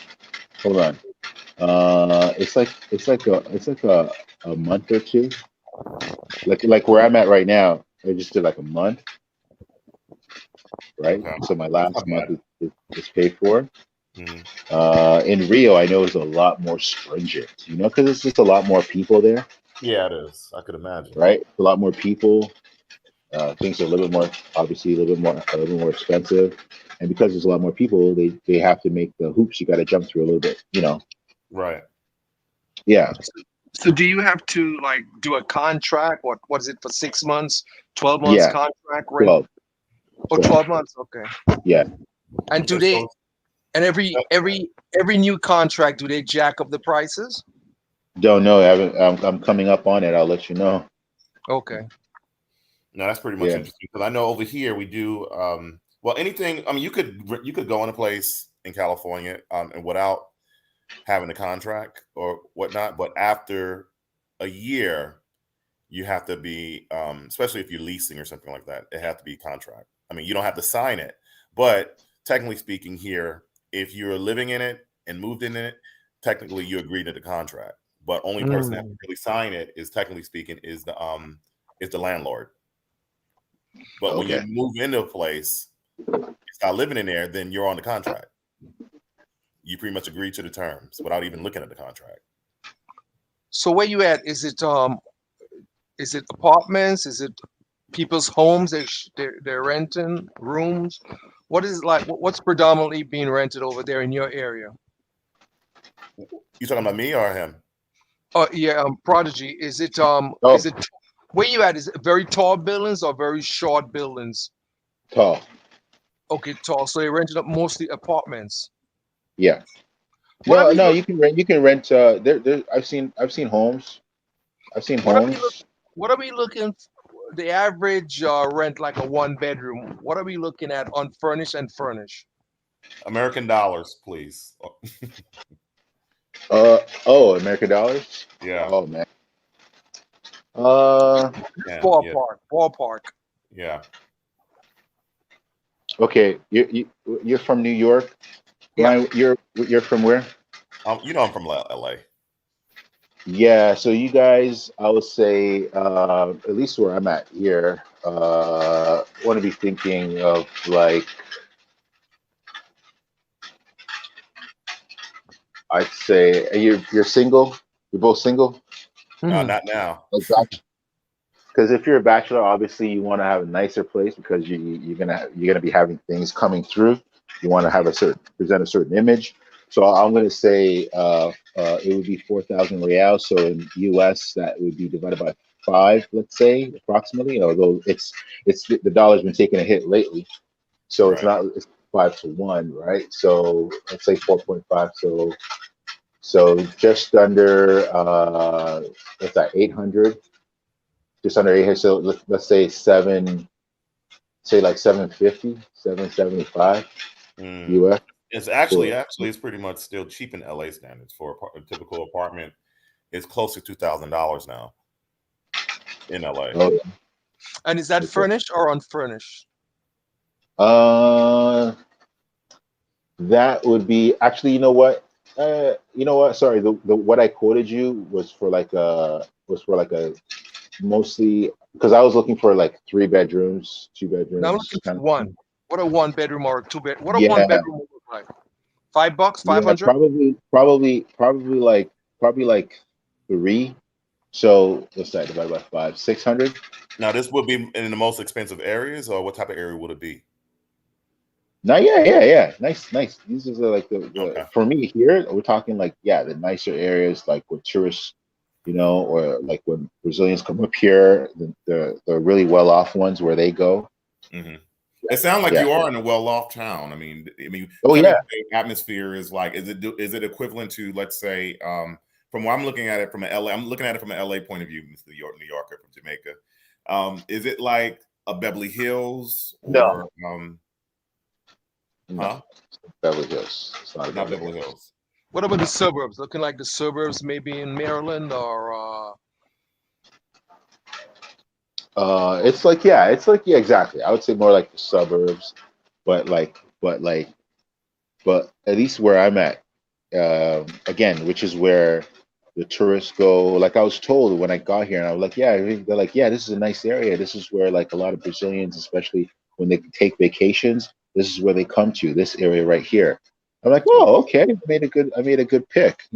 hold on. It's like a month or two. Like where I'm at right now, I just did like a month, right? Okay, So my that's not last month bad. is paid for. Hmm. In Rio, I know it's a lot more stringent, because it's just a lot more people there, Yeah, it is. I could imagine. right? A lot more people. Things are a little bit more, obviously, a little more expensive, and because there's a lot more people, they have to make the hoops you got to jump through a little bit. Right. Yeah, So do you have to like do a contract? What is it for 6 months, 12 months yeah, contract rent? 12, Oh, 12. 12 months. Okay. Yeah, And do Okay, they so and every new contract, do they jack up the prices? don't know. I haven't, I'm coming up on it. I'll let you know. Okay. no, that's pretty much Yeah, interesting because I know over here we do well anything. I mean, you could go in a place in California and without having a contract or whatnot, but after a year, you have to be especially if you're leasing or something like that. It has to be a contract. I mean, you don't have to sign it, but technically speaking, here, if you're living in it and moved in it, technically you agreed to the contract. But only person that can Mm. really sign it is technically speaking is the landlord. But when you okay. move into a place, start living in there, then you're on the contract. You pretty much agree to the terms without even looking at the contract. So where you at? Is it apartments? Is it people's homes? They're renting rooms. What is it like? What's predominantly being rented over there in your area? You talking about me or him? Oh yeah, Prodigy. Is it Oh, where you at? Is it very tall buildings or very short buildings? tall. Okay, tall. So you're renting up mostly apartments. Yeah. What are No, we no. look? You can rent. I've seen homes. I've seen What are we look? homes. What are we looking? The average rent like a 1 bedroom. What are we looking at unfurnished and furnished? American dollars, please. Oh, American dollars. Yeah, Oh man. Uh, yeah, Ballpark. yeah. okay. You're from New York. Yeah. You're from where? I'm from LA. Yeah. So you guys, I would say, at least where I'm at here, want to be thinking of like, I'd say you're single. You're both single. Not now. Because if you're a bachelor, obviously you want to have a nicer place because you're gonna be having things coming through. You want to have present a certain image. So I'm gonna say it would be 4,000 reals. So in US, that would be divided by 5, let's say approximately. Although the dollar's been taking a hit lately, so it's Right. not, it's 5 to 1, right? So let's say 4.5. So just under what's that, 800, just under 800. So let's say like 750, 775 Mm. US. It's actually For, it's pretty much still cheap in LA standards for a typical apartment. It's close to $2,000 now in LA. oh, And is that okay. furnished or unfurnished? That would be actually, you know what? Sorry, the what I quoted you was for like a mostly because I was looking for like 3 bedrooms, 2 Now I'm bedrooms looking for kind of one. thing. What a 1 bedroom or a 2 bed? What a Yeah, 1 bedroom would look like? $5, yeah, 500. probably like 3. So what's that divided by 5? 600. Now, this would be in the most expensive areas, or what type of area would it be? No, yeah. Nice. These are like Okay. for me here, we're talking like, yeah, the nicer areas, like where tourists, or like when Brazilians come up here, the really well off ones where they go. Mm-hmm. It sounds like Yeah. you are in a well-off town. I mean, Oh tell me yeah. what the atmosphere is like. Is it equivalent to, let's say, from what I'm looking at it from an LA, I'm looking at it from an LA point of view, Mr. New Yorker from Jamaica. Is it like a Beverly Hills or No, huh? Beverly Hills. It's not a Not Beverly Beverly Hills. Hills. What about the suburbs? Looking like the suburbs, maybe in Maryland or It's like yeah, exactly. I would say more like the suburbs, but at least where I'm at, again, which is where the tourists go. Like I was told when I got here, and I was like, yeah, they're like, yeah, this is a nice area. This is where like a lot of Brazilians, especially when they take vacations, this is where they come to, this area right here. I'm like, oh, okay, I made a good pick, as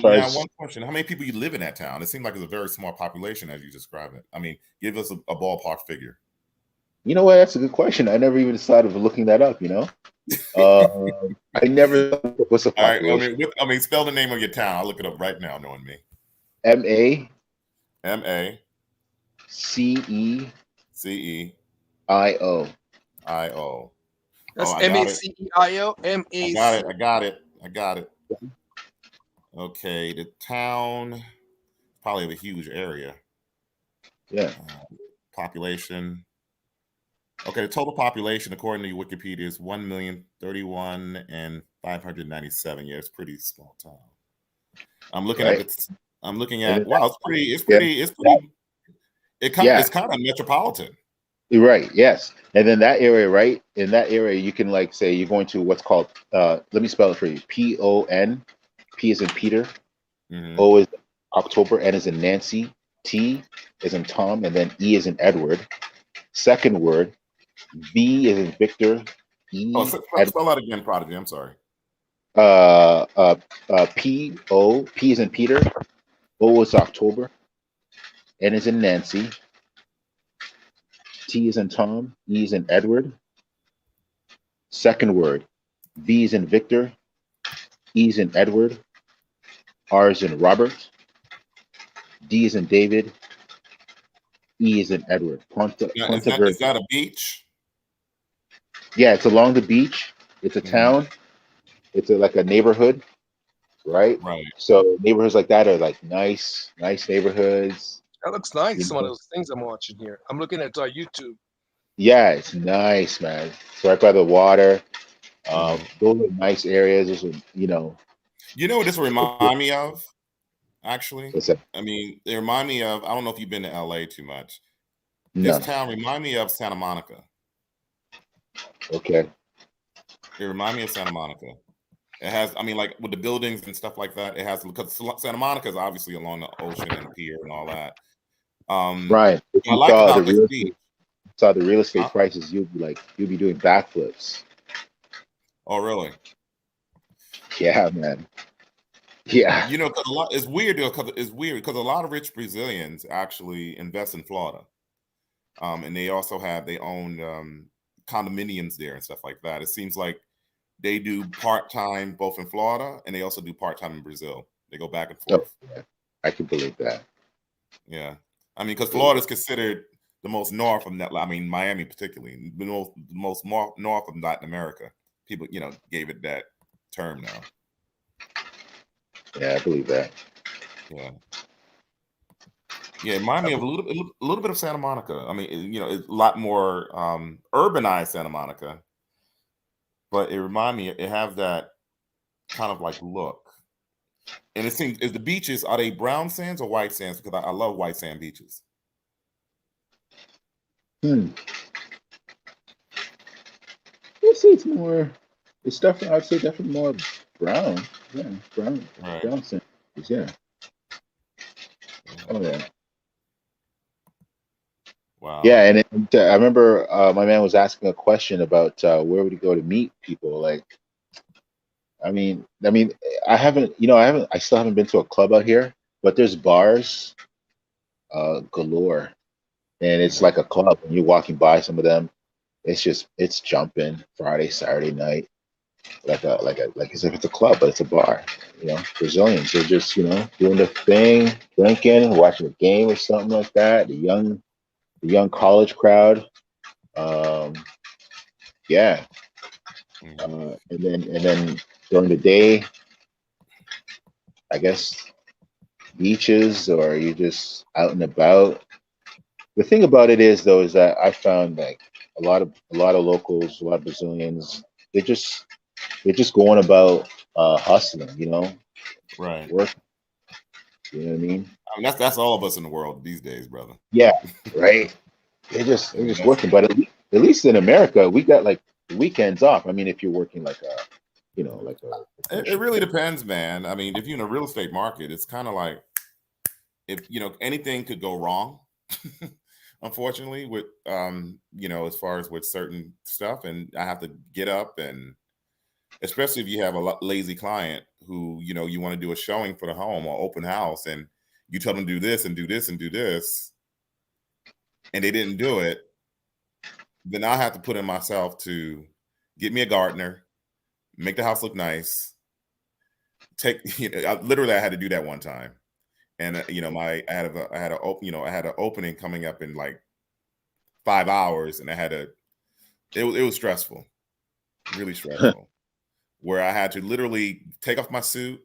far Now, as, one question: how many people you live in that town? It seems like it's a very small population as you describe it. I mean, give us a ballpark figure. you know what? That's a good question. I never even decided of looking that up. I never thought what's the All right. population. I mean, spell the name of your town. I'll look it up right now, knowing me. MACEIO. MACEIO. that's I got it. MACEIO? I got it. Okay, the town, probably a huge area. Yeah. Population. Okay, the total population, according to Wikipedia, is 1,031,597. Yeah, it's pretty small town. I'm looking Right. at wow, it's kind of metropolitan. You're right. Yes. And then that area, right? In that area, you can like say you're going to what's called, let me spell it for you. PON. P is in Peter. Mm-hmm. O is October. N is in Nancy. T is in Tom. And then E is in Edward. Second word. V is in Victor. E. Spell that again, Prodigy. I'm sorry. P is in Peter. O is October. N is in Nancy. T is in Tom. E is in Edward. Second word. V is in Victor. E is in Edward. R is in Robert. D is in David. E is in Edward. Is that a beach? Yeah, it's along the beach. It's a town. It's like a neighborhood, right? Right. So neighborhoods like that are like nice neighborhoods. That looks nice. Some of those things I'm watching here. I'm looking at YouTube. Yeah, it's nice, man. It's right by the water. Those are nice areas. Those are, You know what this remind me of? Actually, I mean, they remind me of. I don't know if you've been to LA too much. This town remind me of Santa Monica. Okay. It remind me of Santa Monica. It has, I mean, like with the buildings and stuff like that. It has, because Santa Monica is obviously along the ocean and pier and all that. Right. If I like about this beach. Saw the real estate prices, you'd be doing backflips. Oh, really? Yeah, man. Yeah. You know, because a lot it's weird though, because a lot of rich Brazilians actually invest in Florida, and they also have they own condominiums there and stuff like that. It seems like they do part time both in Florida and they also do part time in Brazil. They go back and Oh, forth. yeah. I can believe that. Yeah, I mean, because Florida is considered the most north of that. I mean, Miami particularly, the most north of Latin America. People, gave it that term now. Yeah, I believe that. Yeah. Yeah, it reminded me of a little bit of Santa Monica. I mean, it's a lot more urbanized Santa Monica, but it reminded me. It have that kind of like look, and it seems is the beaches are they brown sands or white sands? Because I love white sand beaches. I see it's more. It's definitely. I'd say definitely more brown. Yeah, brown. Right. Brown sand. Yeah. Oh yeah. Wow. Yeah, and I remember my man was asking a question about where would he go to meet people. Like, I mean, I haven't, I still haven't been to a club out here, but there's bars galore, and it's Yeah. like a club. When you're walking by some of them, it's jumping Friday, Saturday night, like as if it's a club, but it's a bar. Brazilians, they're just doing their thing, drinking, watching a game or something like that. The young college crowd. Yeah. And then during the day, I guess beaches or you're just out and about. The thing about it is though is that I found like a lot of locals, a lot of Brazilians, they're just going about hustling, Right. work. You know what I mean? I mean, that's all of us in the world these days, brother. Yeah, right. I They're mean, just working, but at least in America, we got like the weekends off. I mean, if you're working like it really depends, man. I mean, if you're in a real estate market, it's kind of like if anything could go wrong. Unfortunately, with as far as with certain stuff, and I have to get up, and especially if you have a lazy client who you want to do a showing for the home or open house, and you tell them to do this and do this and do this, and they didn't do it, then I have to put in myself to get me a gardener, make the house look nice. I had to do that one time, and I had an opening coming up in like 5 hours, and it was stressful, really stressful, where I had to literally take off my suit,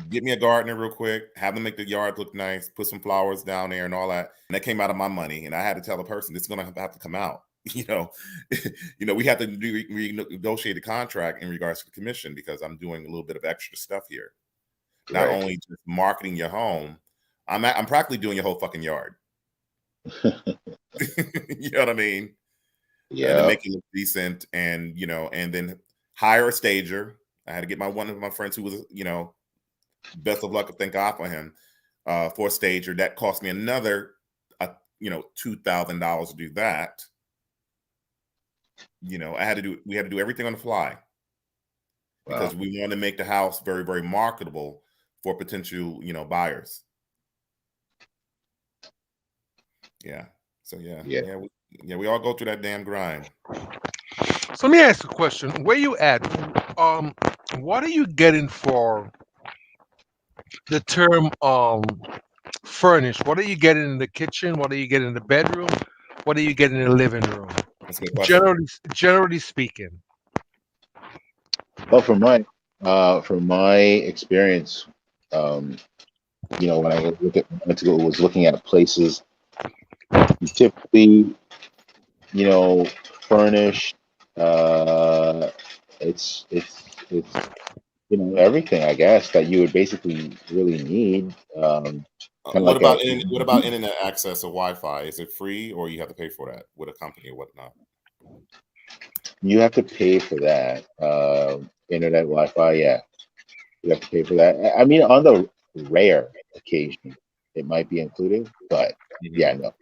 get me a gardener real quick, have them make the yard look nice, put some flowers down there and all that. And that came out of my money. And I had to tell the person this is going to have to come out. We have to renegotiate the contract in regards to the commission because I'm doing a little bit of extra stuff here. Not Right. only just marketing your home, I'm practically doing your whole fucking yard. You know what I mean? Yeah. To make it look decent, and and then hire a stager. I had to get one of my friends who was, best of luck, thank God for him, for a stager. That cost me another, $2,000 to do that. We had to do everything on the fly because we want to make the house very, very marketable for potential, buyers. Yeah. So we all go through that damn grind. So let me ask you a question. Where you at? What are you getting for the term furnished? What are you getting in the kitchen? What are you getting in the bedroom? What are you getting in the living room? That's a good question. Generally speaking. Well, from my experience, when I was looking at places, you typically, furnished. It's everything I guess that you would basically really need. Kind of What like about internet access or Wi-Fi? Is it free or you have to pay for that with a company or whatnot? you have to pay for that. Internet, Wi-Fi, yeah, you have to pay for that. I mean, on the rare occasion, it might be included, but yeah, no,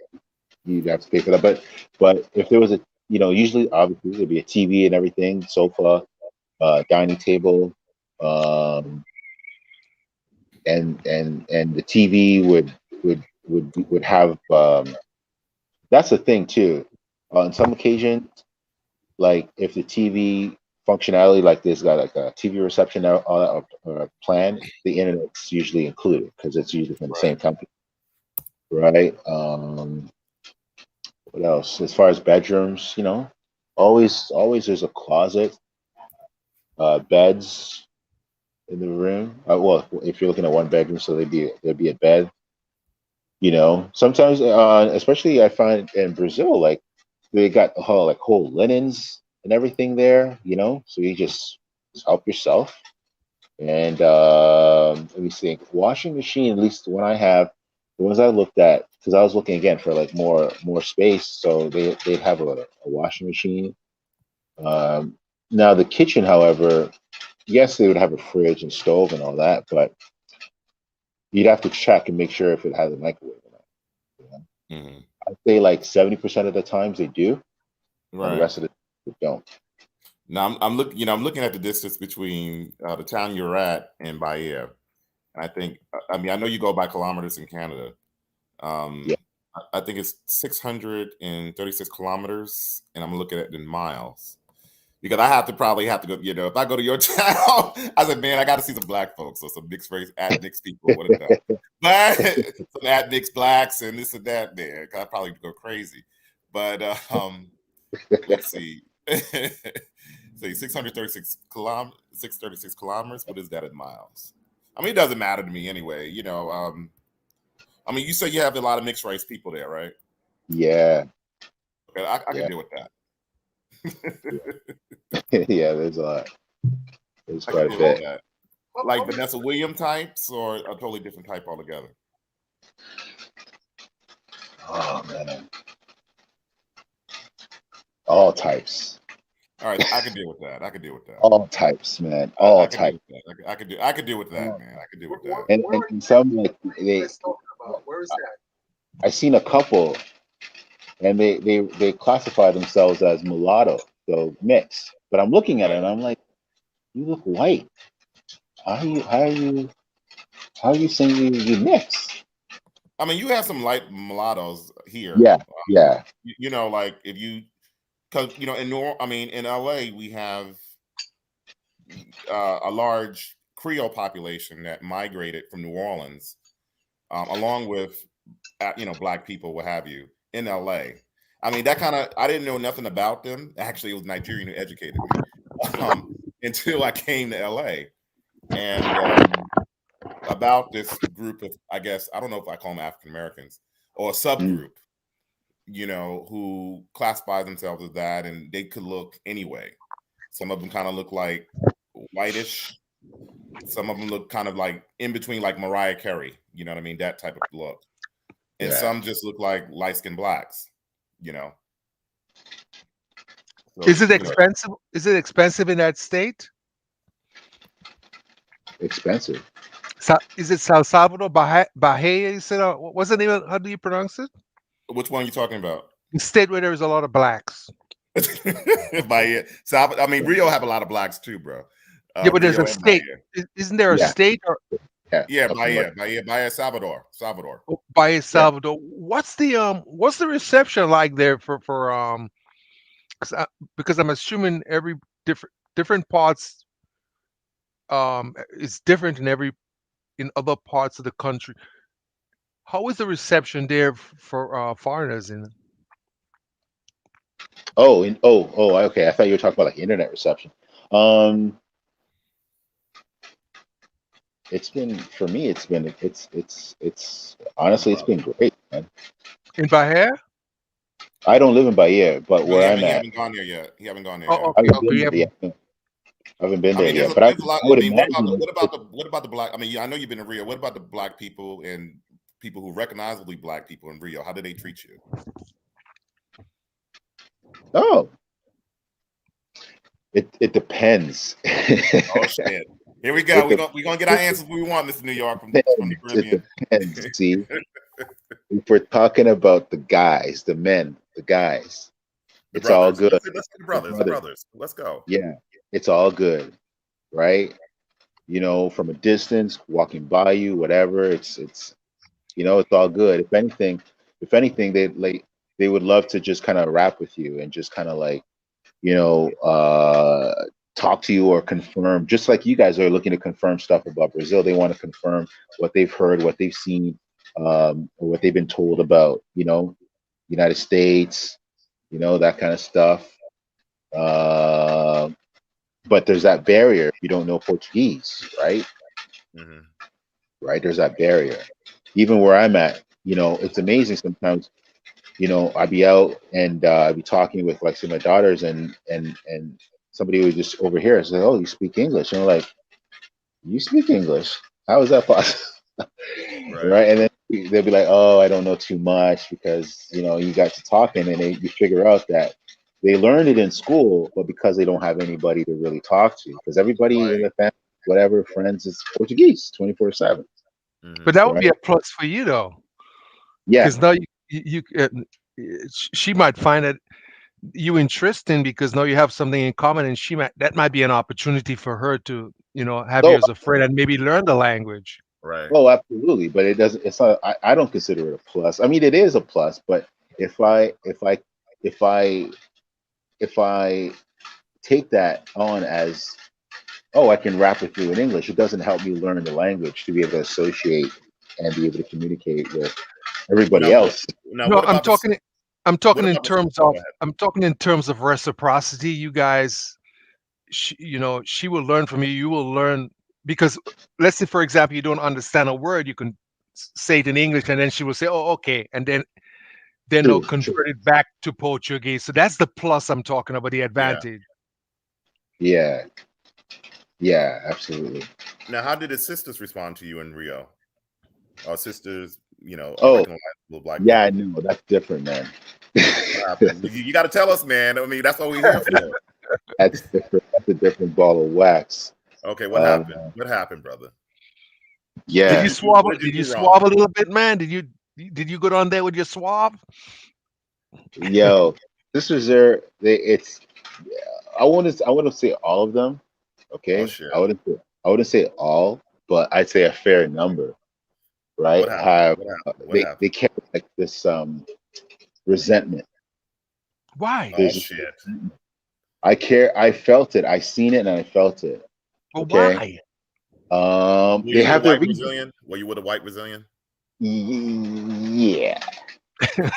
you'd have to pay for that. But if there was usually obviously there'd be a TV and everything, sofa, dining table, and the TV would have that's the thing too. On some occasions, like if the TV functionality, like there's got like a TV reception or a plan, the internet's usually included because it's usually from the same company, right? What else? As far as bedrooms, always there's a closet, beds in the room. Well, if you're looking at one bedroom, so there'd be a bed. Sometimes, especially I find in Brazil, like they got whole linens and everything there. So you just help yourself. And let me think. Washing machine, at least the one I have, the ones I looked at, because I was looking again for like more space, so they'd have a washing machine. Now the kitchen, however, yes, they would have a fridge and stove and all that, but you'd have to check and make sure if it has a microwave or not. I'd say like 70% of the times they do, and the rest of it don't. Now I'm looking, I'm looking at the distance between the town you're at and Bahia. And I think, I know you go by kilometers in Canada. Yeah. I think it's 636 kilometers, and I'm looking at it in miles. Because I probably have to go, if I go to your town, I said, man, I got to see some black folks or some mixed race, ethnic people, whatever. But some ethnic blacks and this and that, man. I'd probably go crazy. But let's see. Say 636 kilometers. What is that in miles? It doesn't matter to me anyway. You say you have a lot of mixed race people there, right? Yeah. Okay, I can deal with that. Yeah, there's a lot. There's quite a bit. Like Vanessa Williams types, or a totally different type altogether? Oh man, all types. All right, I can deal with that. All types, man. All types. I could deal with that, man. I could deal with that. And some like Where is that? I seen a couple, and they classify themselves as mulatto, so mixed. But I'm looking at it and I'm like, you look white. How are you saying you mix? You have some light mulattoes here. Yeah. Like if you, because in LA we have a large Creole population that migrated from New Orleans, along with black people, what have you, in LA. That kind of, I didn't know nothing about them. Actually, it was Nigerian who educated me until I came to LA. And about this group of, I guess, I don't know if I call them African Americans or a subgroup, who classify themselves as that, and they could look anyway. Some of them kind of look like whitish. Some of them look kind of like in between, like Mariah Carey, that type of look. And some just look like light-skinned blacks, So, is it expensive? Is it expensive in that state? Expensive. So, is it San Salvador, Bahia? You said, what's the name of, how do you pronounce it? Which one are you talking about? The state where there's a lot of blacks. Bahia. Rio have a lot. Of blacks too, bro. Yeah, but there's a state. Isn't there a state? Or Bahia, Salvador. Oh, Bahia, Salvador. What's the reception like there for because I'm assuming every different parts is different in other parts of the country. How is the reception there for foreigners in? Okay. I thought you were talking about like internet reception. It's been, for me, it's honestly, it's been great, man. In Bahia? I don't live in Bahia, but where I'm at. You haven't gone there yet. You haven't gone there yet. I haven't been there yet. But I would imagine. What about the black? I know you've been in Rio. What about the black people and people who recognizably black people in Rio? How do they treat you? Oh, it depends. Oh shit! Here we go. We're gonna get our answers we want, Mr. New York, from the Caribbean. It depends. See, if we're talking about the guys, the men, the guys, it's all good. Let's get the brothers. Let's go. Yeah, it's all good, right? you know, from a distance, walking by you, whatever. It's you know, it's all good. If anything, they would love to just kind of rap with you and just kind of like, you know, talk to you or confirm, just like you guys are looking to confirm stuff about Brazil. They want to confirm what they've heard, what they've seen, or what they've been told about, you know, United States, you know, that kind of stuff. Uh, but there's that barrier if you don't know Portuguese, right? Mm-hmm. Right? There's that barrier. Even where I'm at, you know, it's amazing sometimes. You know, I'd be out and I'd be talking with like some of my daughters, and somebody would just overhear and say, "Oh, you speak English?" And I'm like, "You speak English? How is that possible?" Right. Right? And then they'll be like, "Oh, I don't know too much," because you know you got to talking, and you figure out that they learned it in school, but because they don't have anybody to really talk to, because everybody in Right. the family, whatever, friends, is Portuguese 24/7, But Mm-hmm. that would be right? a plus for you though, Yeah. because now she might find it you interesting because now you have something in common, and that might be an opportunity for her to have you Oh, as a friend and maybe learn the language. Right. oh, absolutely. But it doesn't. It's not. I don't consider it a plus. I mean, it is a plus. But if I if I if I if I take that on as, oh, I can rap with you in English, it doesn't help me learn the language to be able to associate and be able to communicate with everybody Now what? else. Now No, what about the? I'm What talking in about the? terms Oh, of go ahead. reciprocity. You guys, she will learn from you. You will learn because let's say, for example, you don't understand a word, you can say it in English, and then she will say, "Oh, okay," and then they'll True, true. convert it back to Portuguese. So that's the plus I'm talking about, the Yeah. advantage. Yeah, yeah, absolutely. Now, how did his sisters respond to you in Rio? Sisters, Oh, recognizable black yeah, I people. know that's different, man. What happened? You got to tell us, man. I mean, that's what we're here for. That's different. That's a different ball of wax. Okay, what Uh, happened? What happened, brother? What Did did yeah, you you do? swab? What did you Did you do swab wrong? a little bit, man? Did you go down there with your swab? yo, this is their. It's. I wouldn't say all of them. Oh Okay, shit! I wouldn't say all, but I'd say a fair number. What Right? happened? Have What happened? What they happened? carry like this resentment. Why? Oh There's this shit! resentment. I felt it. I seen it and I felt it. But Okay. why? Were They you with a have their white reason. Brazilian? Were you with a white Brazilian? Yeah.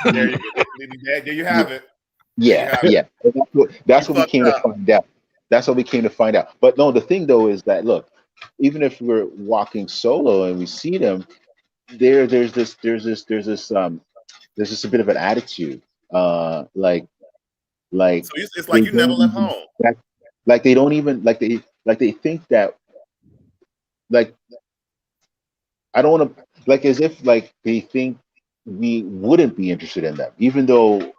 There Yeah. you go. There you have it. There you Yeah, have it. yeah. And You that's what we fucked came to up. find out. That's what we came to find out. But no, the thing though is that look, even if we're walking solo and we see them, there's this a bit of an attitude. Like So it's they like you never don't left even home. like they don't even like they think that like I don't want to like as if like they think we wouldn't be interested in them, even though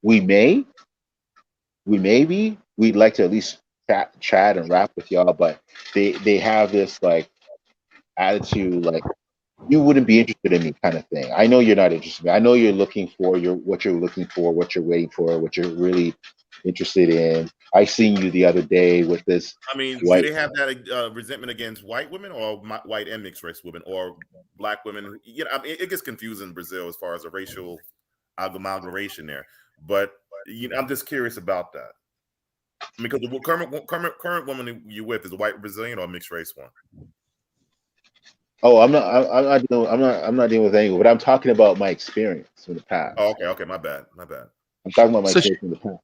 we may, we'd like to at least chat and rap with y'all, but they have this like attitude like you wouldn't be interested in me kind of thing. I know you're not interested in me. I know you're looking for what you're looking for, what you're waiting for, what you're really interested in. I seen you the other day with this I mean, do white. they have that resentment against white women, or white and mixed race women, or black women? I mean, it gets confusing in Brazil as far as a racial amalgamation there. But I'm just curious about that. I mean, because the current woman you with is a white Brazilian or a mixed race one. Oh, I'm not dealing with anyone, but I'm talking about my experience from the Oh, past. okay, okay, my bad, my bad. I'm talking about my So she, experience from the past.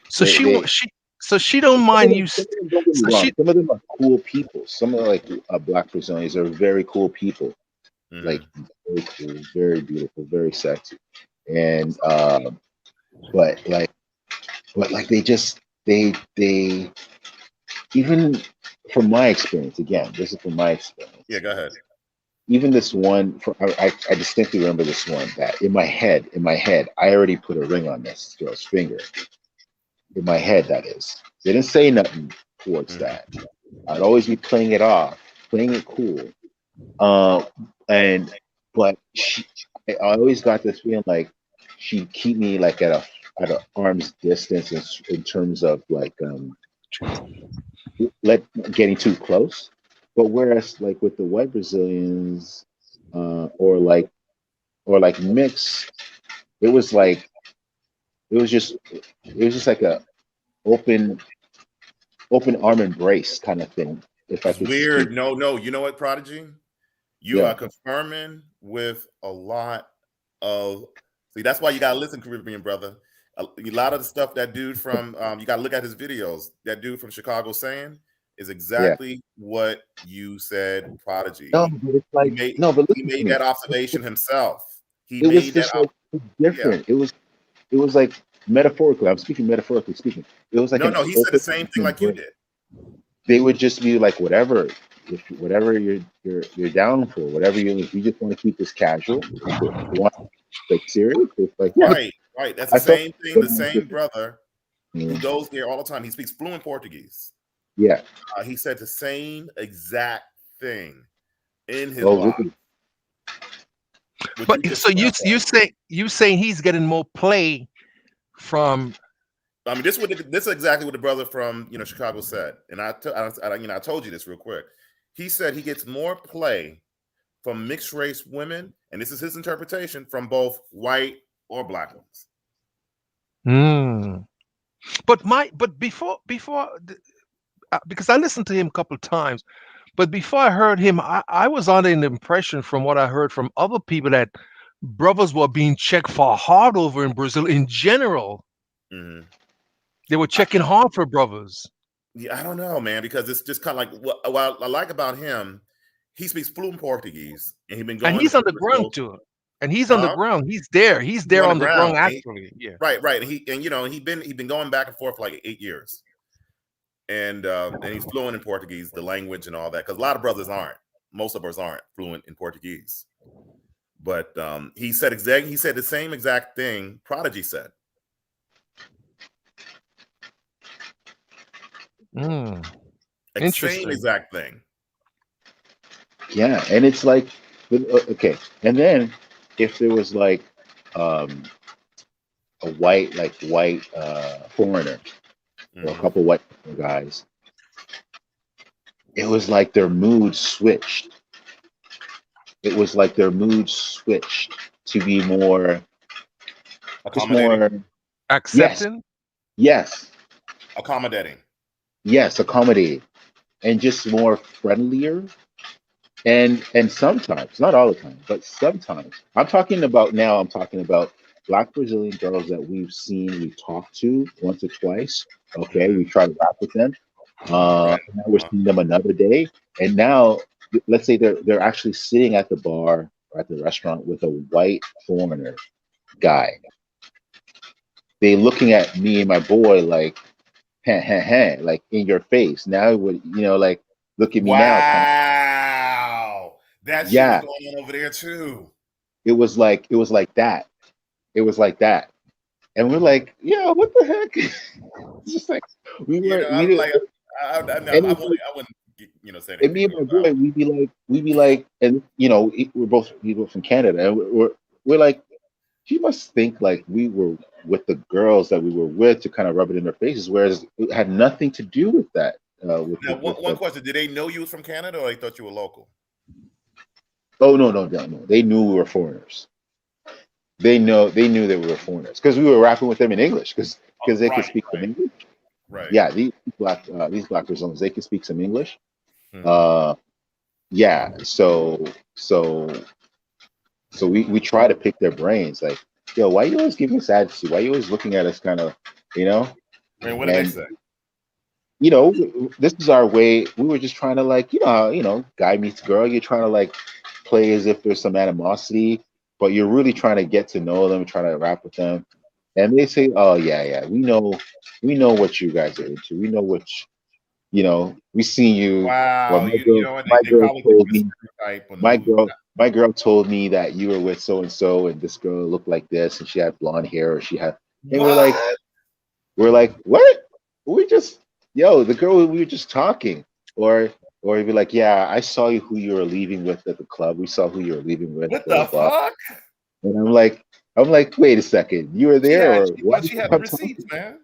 so They she they wa- she so she don't some of mind them, you. some of them, don't get me So wrong. she Some of them are cool people. Some of like black Brazilians are very cool people. Like Hmm. very cool, very beautiful, very sexy. And but like they just they even from my experience, again, this is from my Yeah, experience. go ahead. Even this one, I distinctly remember this one that in my head, I already put a ring on this girl's finger. In my head, that is. They didn't say nothing towards Hmm. that. I'd always be playing it off, playing it cool. Uh, and but I always got this feeling like she'd keep me like at a arm's distance in terms of like let getting too close. But whereas like with the white Brazilians, or like mix, it was like it was just like a open open arm embrace kind of thing. If I It's could speak, weird. No. You know what, Prodigy? You are yeah, confirming with a lot of. See, that's why you gotta listen, Caribbean brother. A lot of the stuff that dude from you gotta look at his videos. That dude from Chicago saying is yeah. exactly what you said, Prodigy. No, but it's He like made no, but he listen to made me. that observation himself. He It was made that just up. like it's Yeah. different. It was like metaphorically. I'm speaking metaphorically speaking. It was like No, an no, he said the open same thing like you embrace. did. They would just be like whatever, if whatever you're down for, whatever you if you just want to keep this casual, if you want like serious, it's like yeah. Right, right. That's the I felt same thing. The same brother who yeah, goes there all the time. He speaks fluent Portuguese. yeah. He said the same exact thing in his Oh blog. really? What But you just so you said. you say you saying he's getting more play from. I mean, this is exactly what the brother from Chicago said, and I told you this real quick. He said he gets more play from mixed race women, and this is his interpretation, from both white or black ones. Hmm. But because I listened to him a couple of times, but before I heard him, I was under the impression from what I heard from other people that brothers were being checked for hard over in Brazil in general. Mhm. They were checking hard for brothers. Yeah, I don't know, man, because it's just kind of like what I like about him. He speaks fluent Portuguese, and he's been And going he's to on the ground Brazil. too. And he's on the Huh? ground. He's there. He's He's there on the on the ground ground. actually. Yeah. Right, right. He's been going back and forth for like 8 years, and he's fluent in Portuguese, the language and all that. Because a lot of brothers aren't. Most of us aren't fluent in Portuguese. But he said the same exact thing Prodigy said. Mm, Like, same interesting. exact thing. Yeah, and it's like okay, and then if there was like um a white foreigner or a Hmm. couple white guys, it was like their mood switched. It was like their mood switched to be more, just Accommodating. more, yes, Accepting? yes, Accommodating. yes, accommodating, and just more friendlier. And sometimes, not all the time, but sometimes. I'm talking about Black Brazilian girls that we've seen, we talked to once or twice. Okay, Hmm. we try to rap with them. Right. And now we're seeing them another day, and now let's say they're actually sitting at the bar or at the restaurant with a white foreigner guy. They looking at me and my boy like, heh, heh, heh, like in your face. Now, would like look at me now, kind of, Wow. That shit was yeah. going on over there too. It was like that. It was like that, and we're like, yeah, what the heck? It's just like we I'm did, like, and I it's wouldn't, like, I wouldn't, say and me anything and my about. boy, we'd be like, and we're both from Canada, and we're like, she must think like we were with the girls that we were with to kind of rub it in their faces, whereas it had nothing to do with that. Now, one, With one the question: did they know you was from Canada, or they thought you were local? oh no, no, no, no, they knew we were foreigners. They knew that we were foreigners because we were rapping with them in English because they could Right, speak some English. right. Yeah, these black Brazilians, they could speak some English. Hmm. Uh, yeah, so we try to pick their brains, like, yo, why you always giving us attitude? Why you always looking at us kind of, you know? And what did they And say? this is our way. We were just trying to like, guy meets girl. You're trying to like play as if there's some animosity, but you're really trying to get to know them, trying to rap with them. And they say, oh yeah, yeah, we know what you guys are into. We know we seen you. Well, Wow, my you girl, know what? my They girl probably think told you a me, stereotype on the my movie. girl, my girl told me that you were with so and so, and this girl looked like this, and she had blonde hair, or she had, and we're like, What? what? We just, yo, the girl, we were just talking, or he'd be like, yeah, I saw you who you were leaving with at the club. We saw who you were leaving with, What blah the blah. fuck? And I'm like, wait a second, you were there, or She why thought did she you had the come receipts, talking? man.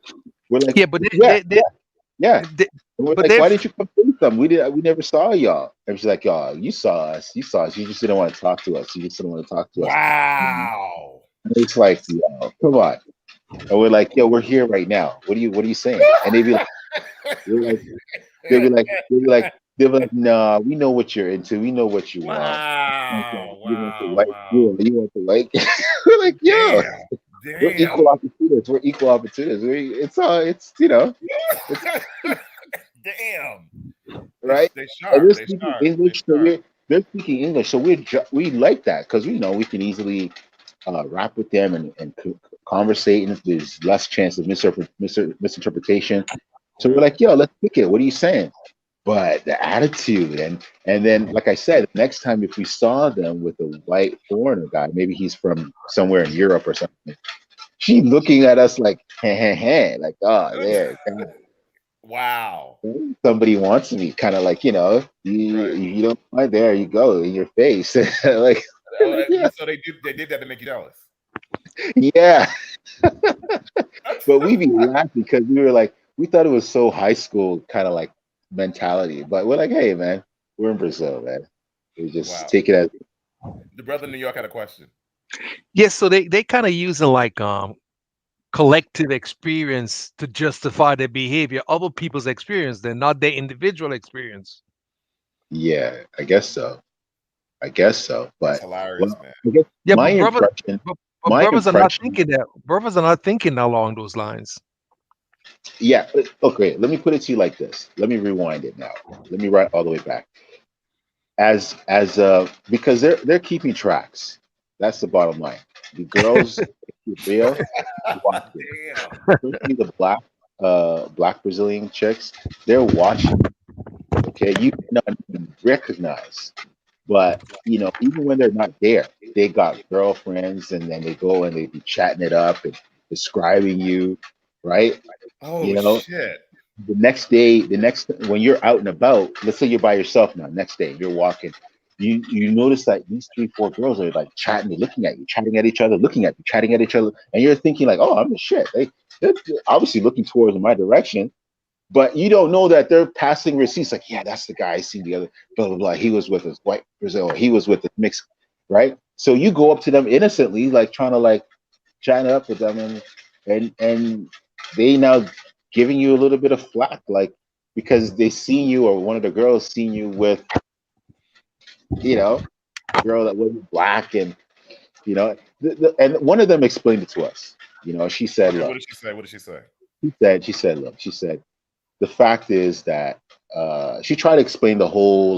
We're like, Yeah, but yeah, yeah, yeah. they And we're But like, why they've didn't you come say something? We never saw y'all. And she's like, y'all, you saw us. You saw us. You just didn't want to talk to us. You just didn't want to talk to us. And Wow. it's like, yo, come on. And we're like, yo, we're here right now. What are you saying? And we're like, they'd be like, nah, we know what you're into. We know what you want. Wow. You want the Wow. white, Wow. you want the white. We're like, yo, Damn. we're Damn. equal opportunists. We're equal opportunists. It's it's Damn. right. They And sharp. they're They speaking sharp. They English, so sharp. they're speaking English, so we like that because we can easily rap with them and conversate, and there's less chance of misinterpretation. So we're Right. like, yo, let's pick it. What are you saying? But the attitude and then, like I said, next time if we saw them with a white foreigner guy, maybe he's from somewhere in Europe or something, she looking at us like, hey, like, oh, there, Wow. somebody wants me, kind of like, Right. you don't mind, there you go in your face. like, Oh, yeah, so they did that to make you jealous. yeah. But we be laughing because we thought it was so high school kind of like mentality, but we're like, hey man, we're in Brazil, man. We just Wow. take it as The brother in New York had a question. yes, so they kind of using like collective experience to justify their behavior, other people's experience, than not their individual experience. yeah, I guess so. I guess so. That's But hilarious, well, man. I guess Yeah, but brothers, but my brothers are not impression, thinking that. Brothers are not thinking along those lines. yeah. Okay, let me put it to you like this. Let me rewind it now. Let me write all the way back. As because they're keeping tracks. That's the bottom line. The girls, keep it real, watching, Damn. especially the black Brazilian chicks. They're watching. Okay, you may not even recognize, but even when they're not there, they got girlfriends, and then they go and they be chatting it up and describing you, right? Oh You know, shit. the next day, when you're out and about, let's say you're by yourself now. Next day, you're walking. You notice that these three, four girls are like chatting, they're looking at you, chatting at each other, looking at you, chatting at each other, and you're thinking like, oh, I'm the shit. They're obviously looking towards my direction, but you don't know that they're passing receipts. Like, yeah, that's the guy I seen the other, blah blah blah. He was with us, white Brazil. He was with the mix, right? So you go up to them innocently, like trying to like chat it up with them, and they now giving you a little bit of flack, like because they seen you, or one of the girls seen you with, a girl that wasn't black, and and one of them explained it to us. She said, Okay, what look, did she say? What did she say? look, she said, the fact is that she tried to explain the whole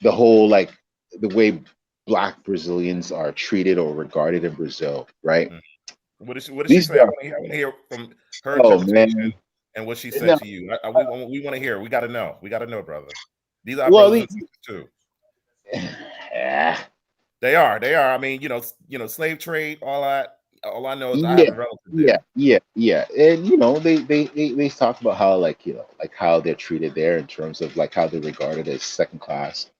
the way black Brazilians are treated or regarded in Brazil, right? Mm. What did she These say? I guys, want to hear from her oh interpretation man, and what she said no, to you. We want to hear. We got to know. We got to know, brother. These are our well, brothers and sisters too. yeah, They are. They are. I mean, slave trade, all that. All I know is I have yeah, a relative there. yeah, and they talk about how, like, like how they're treated there in terms of like how they're regarded as second class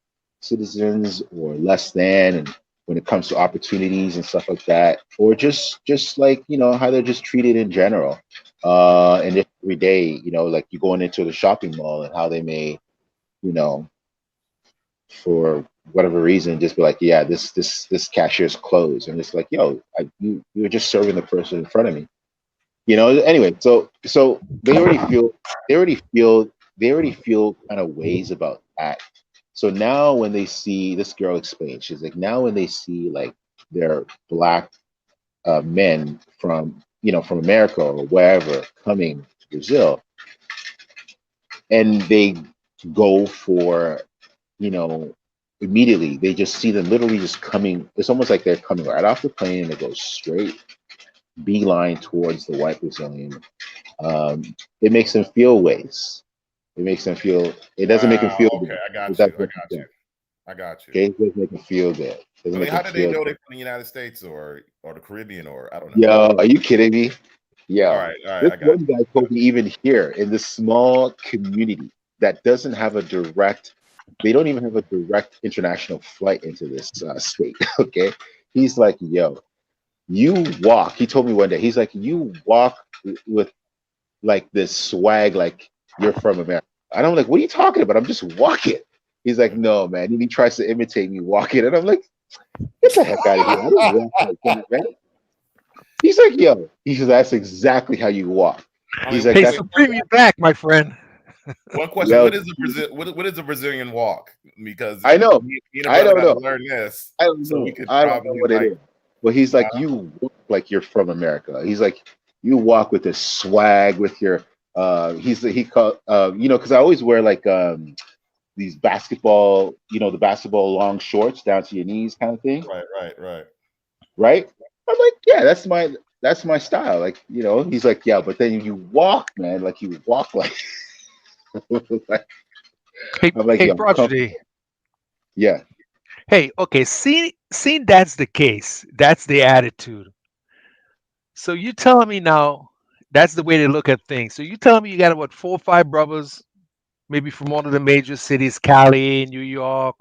citizens or less than, and when it comes to opportunities and stuff like that, or just like how they're just treated in general, and just every day, like you going into the shopping mall and how they may, you know for whatever reason, just be like, yeah, this cashier's closed, and it's like, yo, you were just serving the person in front of me, Anyway, so they already feel they already feel kind of ways about that. So now when they see this girl explain, she's like, now when they see like their black men from America or wherever coming to Brazil, and they go for, you know, immediately they just see them literally just coming. It's almost like they're coming right off the plane and they go straight beeline towards the white Brazilian. It makes them feel ways. It makes them feel. It doesn't make them Wow. feel Okay, good. I got It you. doesn't I make them got feel. you. I got you. Okay, it doesn't make them feel good. It I doesn't mean, make how them do they feel know good. they're from the United States or the Caribbean or I don't know? Yo, are you kidding me? Yo, All right, this I got one you. guy told me, even here in this small community that doesn't have a direct, they don't even have a direct international flight into this state. Okay, he's like, yo, you walk. He told me one day, he's like, you walk with like this swag, like you're from America. And I'm like, what are you talking about? I'm just walking. He's like, no, man. And he tries to imitate me walking, and I'm like, get the heck out of here! I don't walk like that, man. He's like, yo. He says, that's exactly how you walk. I He's mean, like, Hey, that's Supreme, you back, my friend. one question: yo. What is the what is a Brazilian walk? Because I know. me and the I brother don't got to know. learn this, I don't so we know. could I don't know probably what it like. is. But he's Uh, like, you walk like you're from America. He's like, you walk with this swag, with your he called because I always wear like these basketball, the basketball long shorts down to your knees kind of thing, right. right? I'm like, yeah, that's my style. Like, he's like, yeah, but then you walk, man, like you walk like, like Hey, I'm like, hey, yo, I'm comfortable. Prodigy. Yeah. Hey, okay, see, that's the case. That's the attitude. So you telling me now that's the way they look at things. So you telling me you got what 4 or 5 brothers, maybe from one of the major cities, Cali, New York,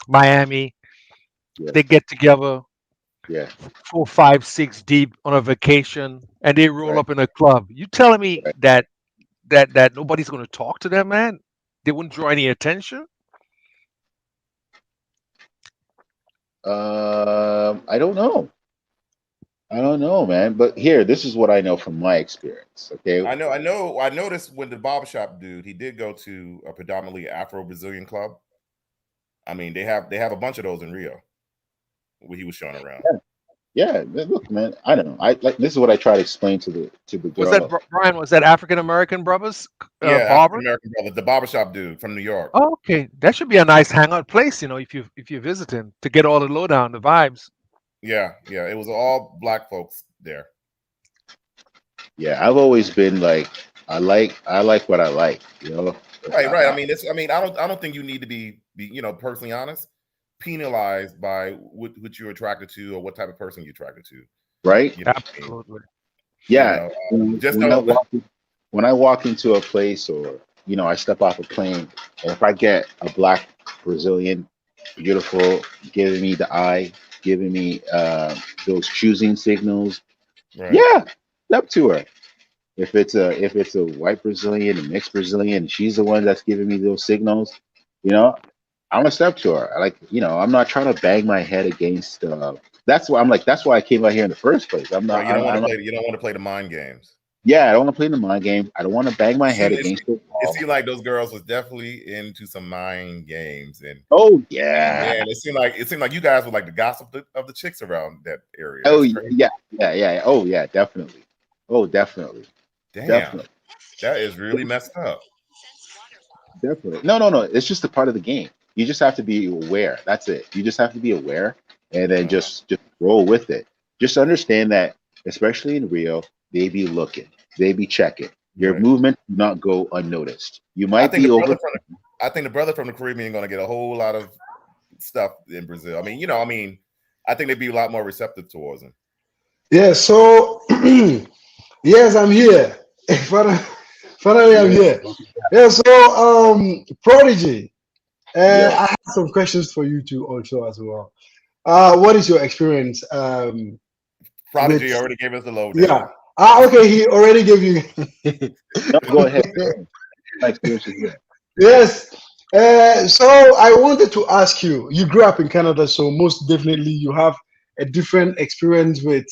Miami. Yeah. They get together Yeah. 4, 5, 6 deep on a vacation, and they roll Right. up in a club. You telling me Right. that nobody's going to talk to them, man? They wouldn't draw any attention. I don't know. I don't know, man. But here, this is what I know from my experience. Okay. I noticed when the barbershop dude, he did go to a predominantly Afro Brazilian club. I mean, they have a bunch of those in Rio where he was showing around. Yeah. Look, man. I don't know. I like this is what I try to explain to the Was that girl. Brian? Was that African American brothers Yeah, African barber? American brother, the barbershop dude from New York. Oh, okay, that should be a nice hangout place, if you're visiting to get all the lowdown, the vibes. Yeah, it was all black folks there. Yeah, I've always been like, I like what I like. Right. I don't think you need to be personally honest, penalized by what you're attracted to or what type of person you're attracted to. Right? You know what I mean? Absolutely. You Yeah. know, just When I don't. walk into a place, or I step off a plane, and if I get a black Brazilian, beautiful, giving me the eye, giving me those choosing signals, Right. yeah, step to her. If it's a white Brazilian, a mixed Brazilian, and she's the one that's giving me those signals, you know, I'm gonna step to her. I'm not trying to bang my head against. That's why I'm like. That's why I came out here in the first place. I'm Right. not. You don't want to I'm not. play. You don't want to play the mind games. Yeah, I don't want to play the mind game. I don't want to bang my It head seemed, it, against seemed, the it wall. seemed like those girls was definitely into some mind games, Oh and yeah. man, it seemed like you guys were like the gossip of the chicks around that area. Oh That's crazy. yeah. Yeah. Yeah. Oh yeah. Definitely. Oh definitely. Damn, Definitely. that is really messed up. Definitely. No. No. No. It's just a part of the game. You just have to be aware. That's it. You just have to be aware, and then Uh, just roll with it. Just understand that, especially in Rio, they be looking, they be checking. Your right. movement do not go unnoticed. You I might think be the over. brother from I think the brother from the Caribbean going to get a whole lot of stuff in Brazil. I think they'd be a lot more receptive towards him. Yeah, so yes, I'm here. Fin- Finally, I'm Yeah. here. Yeah, so Prodigy, Yes. I have some questions for you too, also as well. What is your experience with? Prodigy already gave us the lowdown. Yeah. Okay, he already gave you. No, go ahead. My experience is good. Yes. So I wanted to ask you. You grew up in Canada, so most definitely you have a different experience with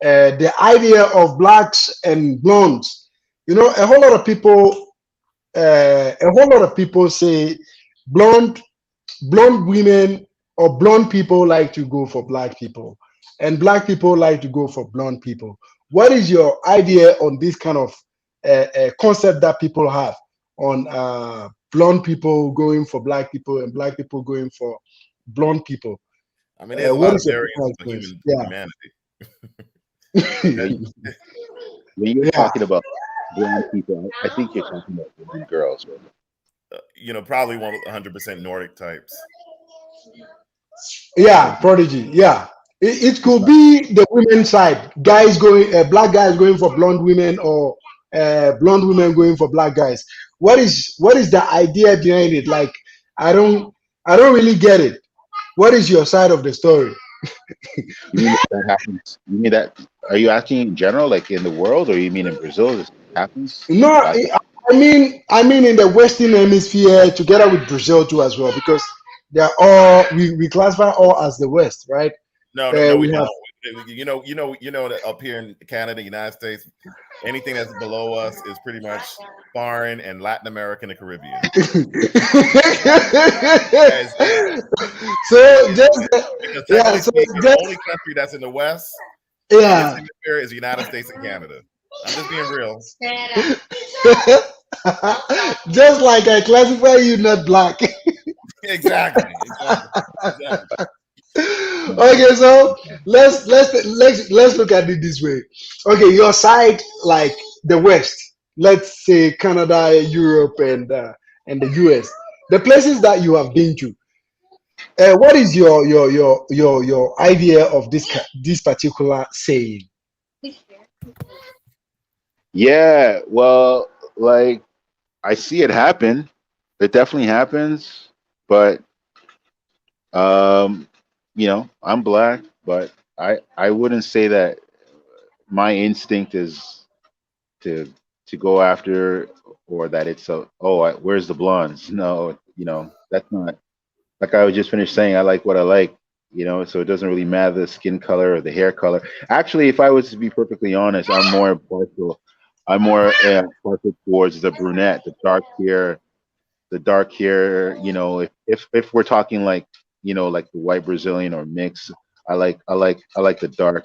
the idea of blacks and blondes. A whole lot of people, say blonde blonde women or blonde people like to go for black people, and black people like to go for blonde people. What is your idea on this kind of concept that people have on blonde people going for black people and black people going for blonde people? I mean, there's a What lot of is your variance personal of experience? humanity. Now, Yeah. when you're Yeah, talking about blonde people, I think you're talking about blonde girls. Right? Probably 100% Nordic types. yeah, Prodigy. Yeah, it It's could not. be the women's side, guys going, black guys going for blonde women, or blonde women going for black guys. What is the idea behind it? Like, I don't, I don't really get it. What is your side of the story? You mean that happens? You mean that? Are you asking in general, like in the world, or you mean in Brazil? happens. No, Black. I mean in the Western Hemisphere together with Brazil too as well, because they are all we classify all as the West, right? No, no, no, we We don't. have You know that up here in Canada, United States, anything that's below us is pretty much foreign and Latin America and the Caribbean. Yes, so just because yeah, technically so speaking, the just only country that's in the West in this yeah. hemisphere is the United States and Canada. I'm just being real. Just like I classify you not black. Exactly, exactly, exactly. Okay, so let's look at it this way. Okay, your side, like the West, let's say Canada, Europe, and the US, the places that you have been to. What is your idea of this particular saying? Yeah, well, like I see it happen. It definitely happens, but um, I'm black, but I wouldn't say that my instinct is to go after, or that it's where's the blondes? No, that's not, like I was just finished saying, I like what I like, so it doesn't really matter the skin color or the hair color. Actually, if I was to be perfectly honest, I'm more partial towards the brunette, the dark hair. If we're talking like, like the white Brazilian or mix, I like the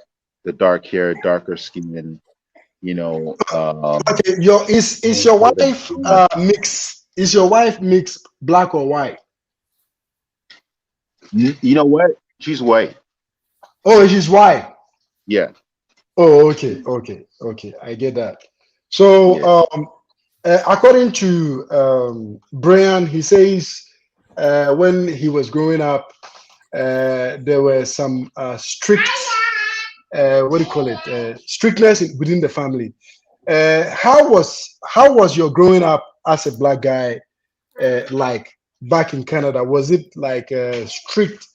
dark hair, darker skin. Okay, is your wife mix? Is your wife mixed black or white? You know what? She's white. Oh, she's white. Yeah, Oh, okay. I get that. So, yeah. according to Brian, he says when he was growing up, there were some strict, what do you call it, strictness within the family. How was your growing up as a black guy like back in Canada? Was it like strict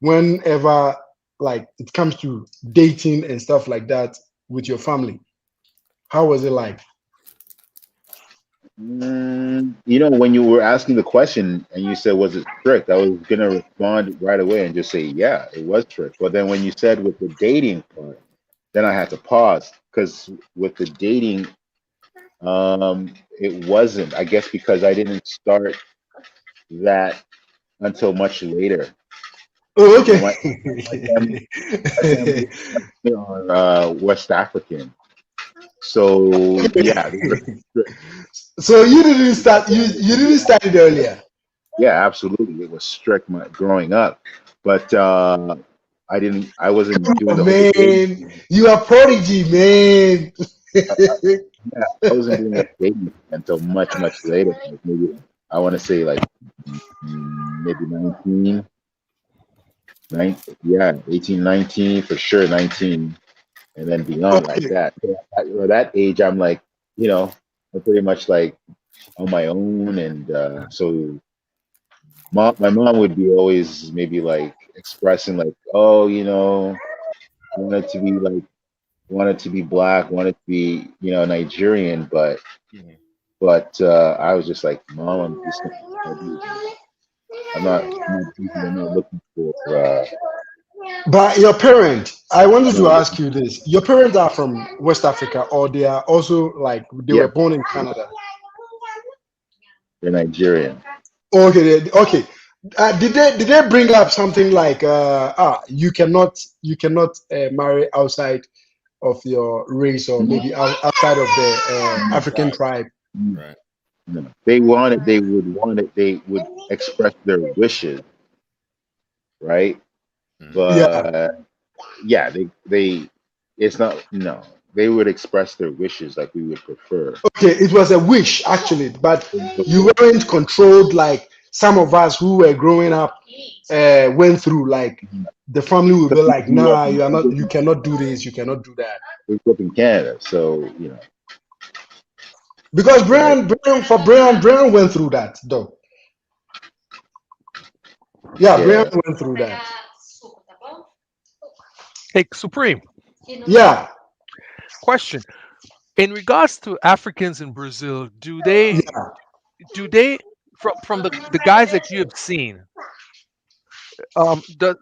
whenever like it comes to dating and stuff like that with your family? How was it like? When you were asking the question and you said, was it strict? I was gonna respond right away and just say, yeah, it was strict. But then when you said with the dating part, then I had to pause, because with the dating, it wasn't. I guess because I didn't start that until much later. Oh, You know, okay. my family are West African, so yeah, they were strict. So you didn't start. You didn't start it earlier. Yeah, absolutely. It was strict growing up, but I wasn't doing Oh the whole dating. man, you are prodigy, man. Yeah, I wasn't doing that dating until much, much later. Like maybe I want to say like maybe 19, yeah, 18, 19 for sure, 19, and then beyond like Okay. that. So that age, I'm like, I'm pretty much like on my own, and so my mom would be always maybe like expressing like, oh, wanted to be like wanted to be black, wanted to be, Nigerian, but Mhm. I was just like, Mom, I'm just not, I'm not looking for But your parent, I wanted to ask you this. Your parents are from West Africa, or they are also like they yeah, were born in Canada? they're Nigerian. Okay, okay. Did they bring up something like you cannot marry outside of your race, or No, maybe outside of the no, African tribe? no, Right. no. They would express their wishes, right? Mhm. Yeah. But yeah, it's not, no, they would express their wishes like we would prefer. Okay, it was a wish actually, but you Okay. weren't controlled like some of us who were growing up went through. Like the family will be Because like, nah, you are not, you cannot do this, you cannot do that. we grew up in Canada, so Because right. Brian went through that though. Yeah, Brian Yeah. went through that. Hey, Supreme, Yeah. question. In regards to Africans in Brazil, do they from the guys that you have seen, the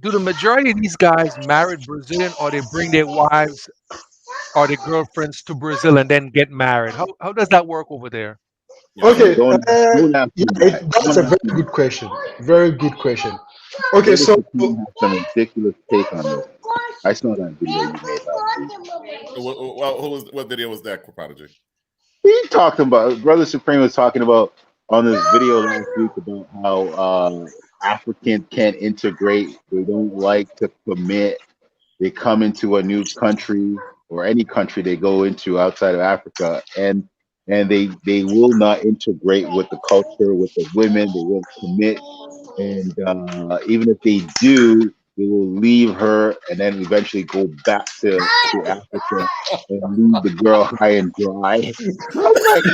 do the majority of these guys married Brazilian, or they bring their wives or their girlfriends to Brazil and then get married? How does that work over there? Yeah, No, Okay, don't ask me yeah, that. that's Don't a ask very me good that. question. Very good question. Okay, Brother so Supreme has some ridiculous take on this. I saw that video you made last week. well, what video was that, Prodigy? He talked about Brother Supreme was talking about on this video last week about how Africans can't integrate. They don't like to commit. They come into a new country or any country they go into outside of Africa, and they will not integrate with the culture, with the women. They won't commit, and even if they do, they will leave her and then eventually go back to Africa and leave the girl high and dry. I was like,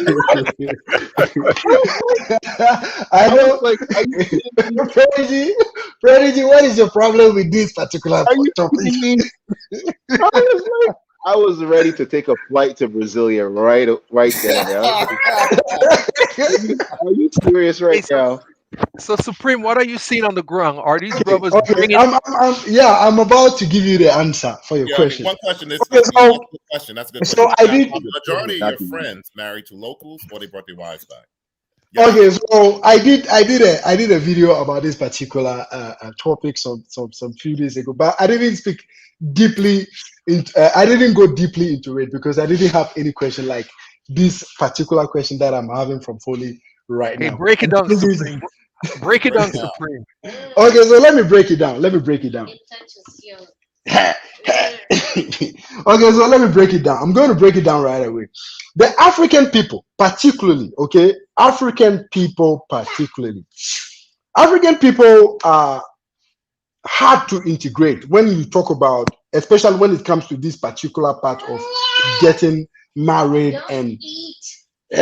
I I was know, like, are you kidding me? Prodigy, what is your problem with this particular Are you topic? kidding me? I was like, I was ready to take a flight to Brasilia right then and there. I was like, are you serious Hey, right now? so Supreme, what are you seeing on the ground? Are these brothers Okay, bringing? yeah, I'm about to give you the answer for your Yeah, okay. question. One question. Okay, That's a good question. That's a good so question. I Now, did. are the majority of your Not the friends married to locals, or they brought their wives back? Yes or no? Okay, so I did a video about this particular topic some few days ago, but I didn't speak deeply. I didn't go deeply into it because I didn't have any question like this particular question that I'm having from Foley right Hey, now. break it And down, this is- Supreme. Break it Break down, it down. Supreme. okay, so let me break it down. Let me break it down. Okay, so let me break it down. I'm going to break it down right away. The African people, particularly, okay, African people are hard to integrate when you talk about, especially when it comes to this particular part of getting married and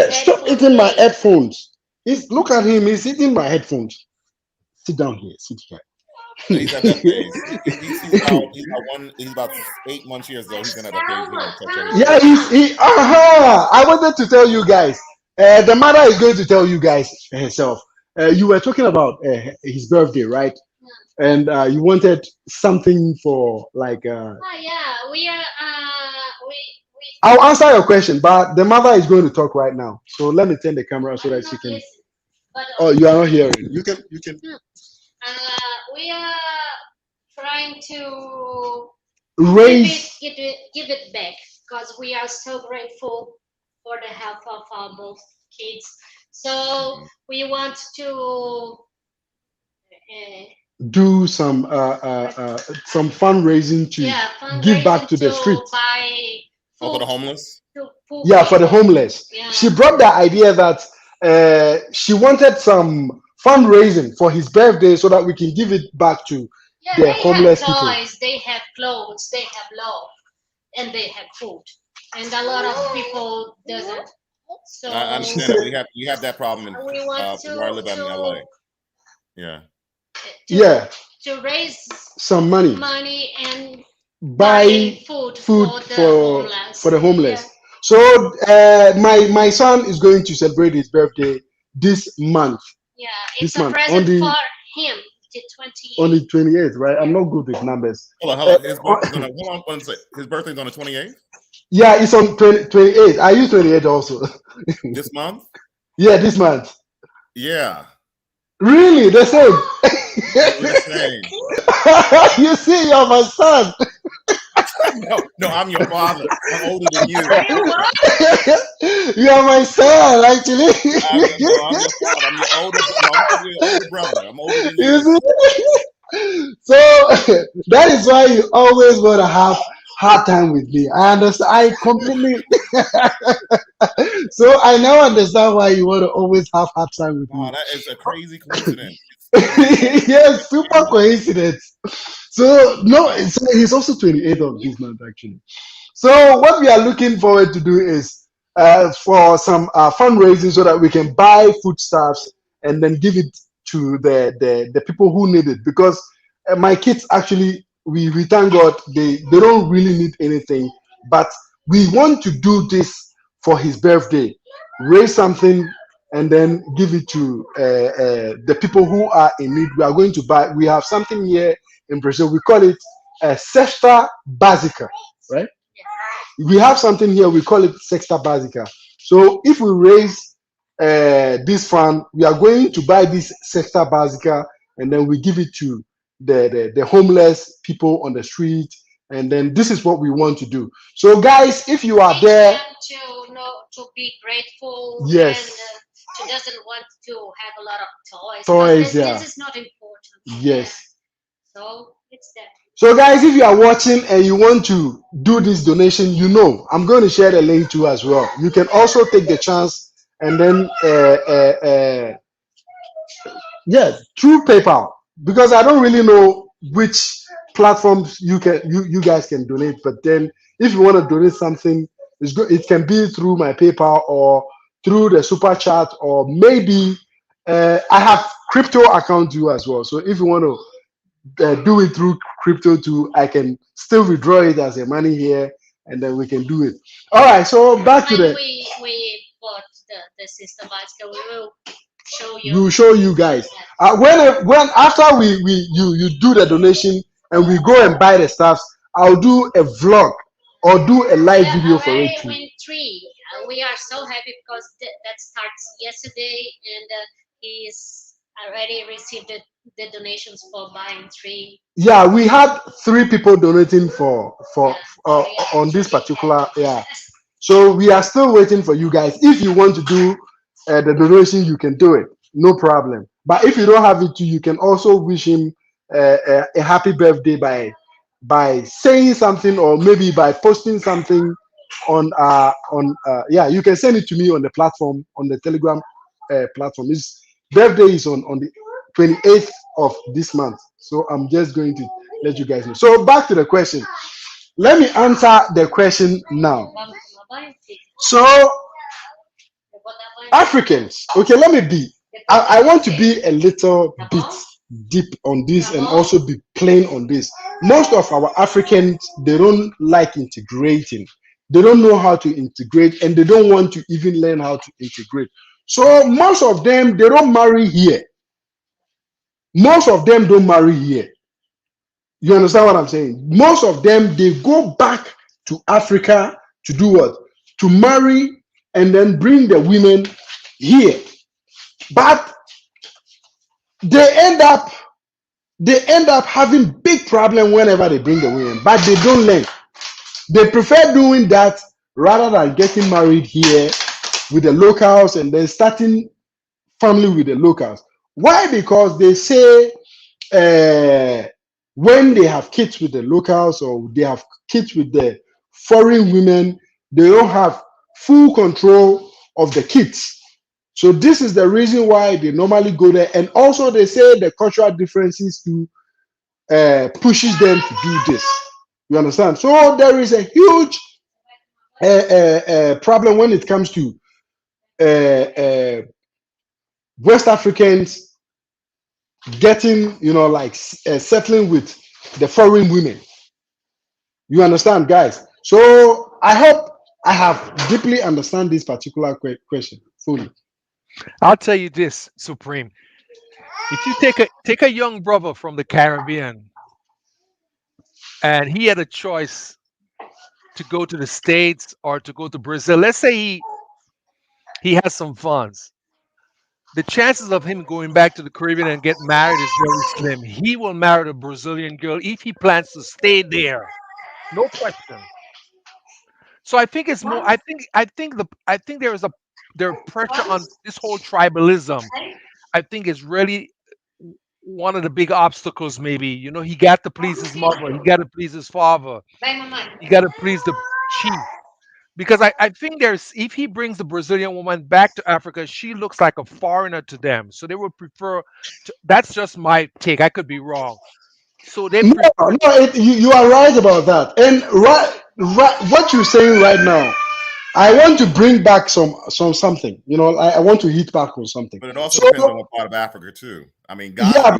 stop eating my headphones. Look at him, he's eating my headphones. Sit down here, sit here. Yeah, he's at that phase. He's about 8 months, years though. He's gonna have that phase. He's gonna touch everything. Yeah, I wanted to tell you guys. The mother is going to tell you guys herself. You were talking about his birthday, right? And you wanted something for like. I'll answer your question, but the mother is going to talk right now. So let me turn the camera so that she can. Oh, you are not hearing. You can. We are trying to Raise. give it back because we are so grateful for the help of our both kids. So we want to Do some fundraising to give back to the streets. Buy food For the homeless. Yeah, for the homeless. Yeah. She brought the idea that she wanted some fundraising for his birthday so that we can give it back to the they homeless have people. toys, they have clothes, they have love, and they have food. And a lot of people doesn't. So I understand that we have that problem in we want where I live out in LA. Yeah. To raise some money and buy food for the homeless. Yeah. So my son is going to celebrate his birthday this month. Yeah, it's this a month present for him. The 28th. On the 28th, right? I'm not good with numbers. Hold on. His birthday's on the 28th. Yeah, it's on 28th. I use 28 also. This month? Yeah, this month. Yeah. Really? The same? The same. You see, you're my son. No, I'm your father. I'm older than you. You are my son, actually. I'm your father. I'm your older brother. I'm older than you. So that is why you always want to have hard time with me. I understand. I completely. So I now understand why you want to always have hard time with me. That is a crazy coincidence. Yes, super coincidence. So no, so he's also 28th of this month actually. So what we are looking forward to do is for some fundraising so that we can buy foodstuffs and then give it to the people who need it, because my kids actually we thank God they don't really need anything, but we want to do this for his birthday, raise something, and then give it to the people who are in need. We are going to buy. We have something here in Brazil. We call it a cesta básica, right? We have something here. We call it cesta básica. So if we raise this fund, we are going to buy this cesta básica, and then we give it to the homeless people on the street. And then this is what we want to do. So guys, if you are there, to know, to be grateful, yes, and to doesn't want to have a lot of toys. Toys, This is not important. yes. So it's that. So guys, if you are watching and you want to do this donation, you know, I'm going to share the link too as well. You can also take the chance and then yeah, through PayPal, because I don't really know which platforms you guys can donate. But then if you want to donate something, it's good. It can be through my PayPal or through the super chat, or maybe I have crypto account too as well. So if you want to do it through crypto too, I can still withdraw it as a money here, and then we can do it. All right, so back to When the we bought the system basket, we will show you. we will show you guys when after you do the donation and we go and buy the stuff. I'll do a vlog or do a live video for it too. Win 3. We are so happy because that starts yesterday, and he's already received the donations for buying 3. Yeah, we had 3 people donating for on this particular, yeah. So we are still waiting for you guys. If you want to do the donation, you can do it, no problem. But if you don't have it too, you can also wish him a happy birthday by saying something, or maybe by posting something on yeah, you can send it to me on the platform, on the Telegram platform. His birthday is on the 28th of this month. So I'm just going to let you guys know. So back to the question. Let me answer the question now. So Africans, okay, let me be. I want to be a little bit deep on this and also be plain on this. Most of our Africans, they don't like integrating. They don't know how to integrate, and they don't want to even learn how to integrate. So most of them, they don't marry here. Most of them don't marry here. You understand what I'm saying? Most of them, they go back to Africa to do what? To marry and then bring the women here. But they end up having big problem whenever they bring the women, but they don't learn. They prefer doing that rather than getting married here with the locals and then starting family with the locals. Why? Because they say when they have kids with the locals or they have kids with the foreign women, they don't have full control of the kids. So this is the reason why they normally go there. And also they say the cultural differences to pushes them to do this. You understand? So there is a huge problem when it comes to West Africans getting, like settling with the foreign women. You understand, guys? So I hope I have deeply understand this particular question fully. I'll tell you this, Supreme. If you take a young brother from the Caribbean and he had a choice to go to the States or to go to Brazil, let's say he has some funds. The chances of him going back to the Caribbean and get married is very slim. He will marry the Brazilian girl if he plans to stay there. No question. So I think it's more. I think there pressure on this whole tribalism. I think is really one of the big obstacles. Maybe he got to please his mother, he got to please his father, he got to please the chief. Because I think if he brings the Brazilian woman back to Africa, she looks like a foreigner to them. So they would prefer to, that's just my take. I could be wrong. So they prefer. No, you are right about that. And right, what you're saying right now, I want to bring back something. I want to hit back on something. But it also depends on what part of Africa too. I mean, yeah.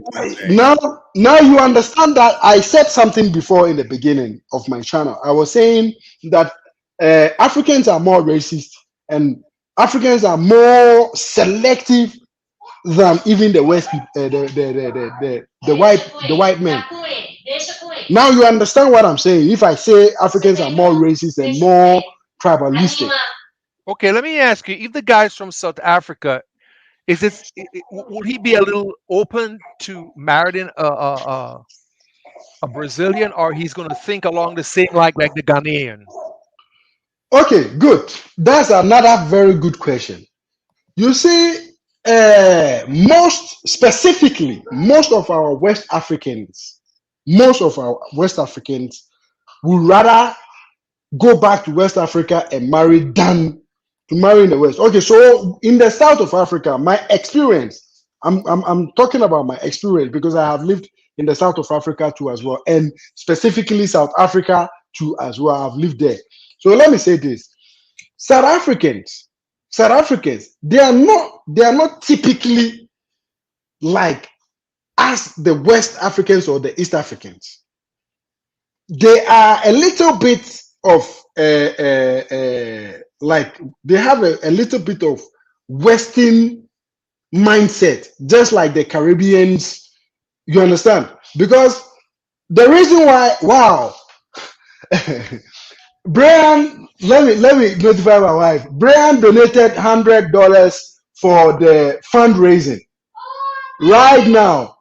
Now you understand that I said something before in the beginning of my channel. I was saying that Africans are more racist, and Africans are more selective than even the West people, the white men. There's a point. Now you understand what I'm saying. If I say Africans are more racist and more tribalistic, Okay, let me ask you: if the guy's from South Africa, is this would he be a little open to marrying a Brazilian, or he's going to think along the same like the Ghanaian? okay, good. That's another very good question. You see, most specifically, most of our West Africans would rather go back to West Africa and marry than to marry in the West. Okay, so in the south of Africa, my experience, I'm talking about my experience because I have lived in the south of Africa too as well, and specifically South Africa too as well. I've lived there. So let me say this: South Africans, South Africans, they are not typically like as the West Africans or the East Africans. They are a little bit of like they have a little bit of Western mindset, just like the Caribbeans. You understand? Because the reason why, wow, Brian, let me notify my wife. Brian donated $100 for the fundraising right now.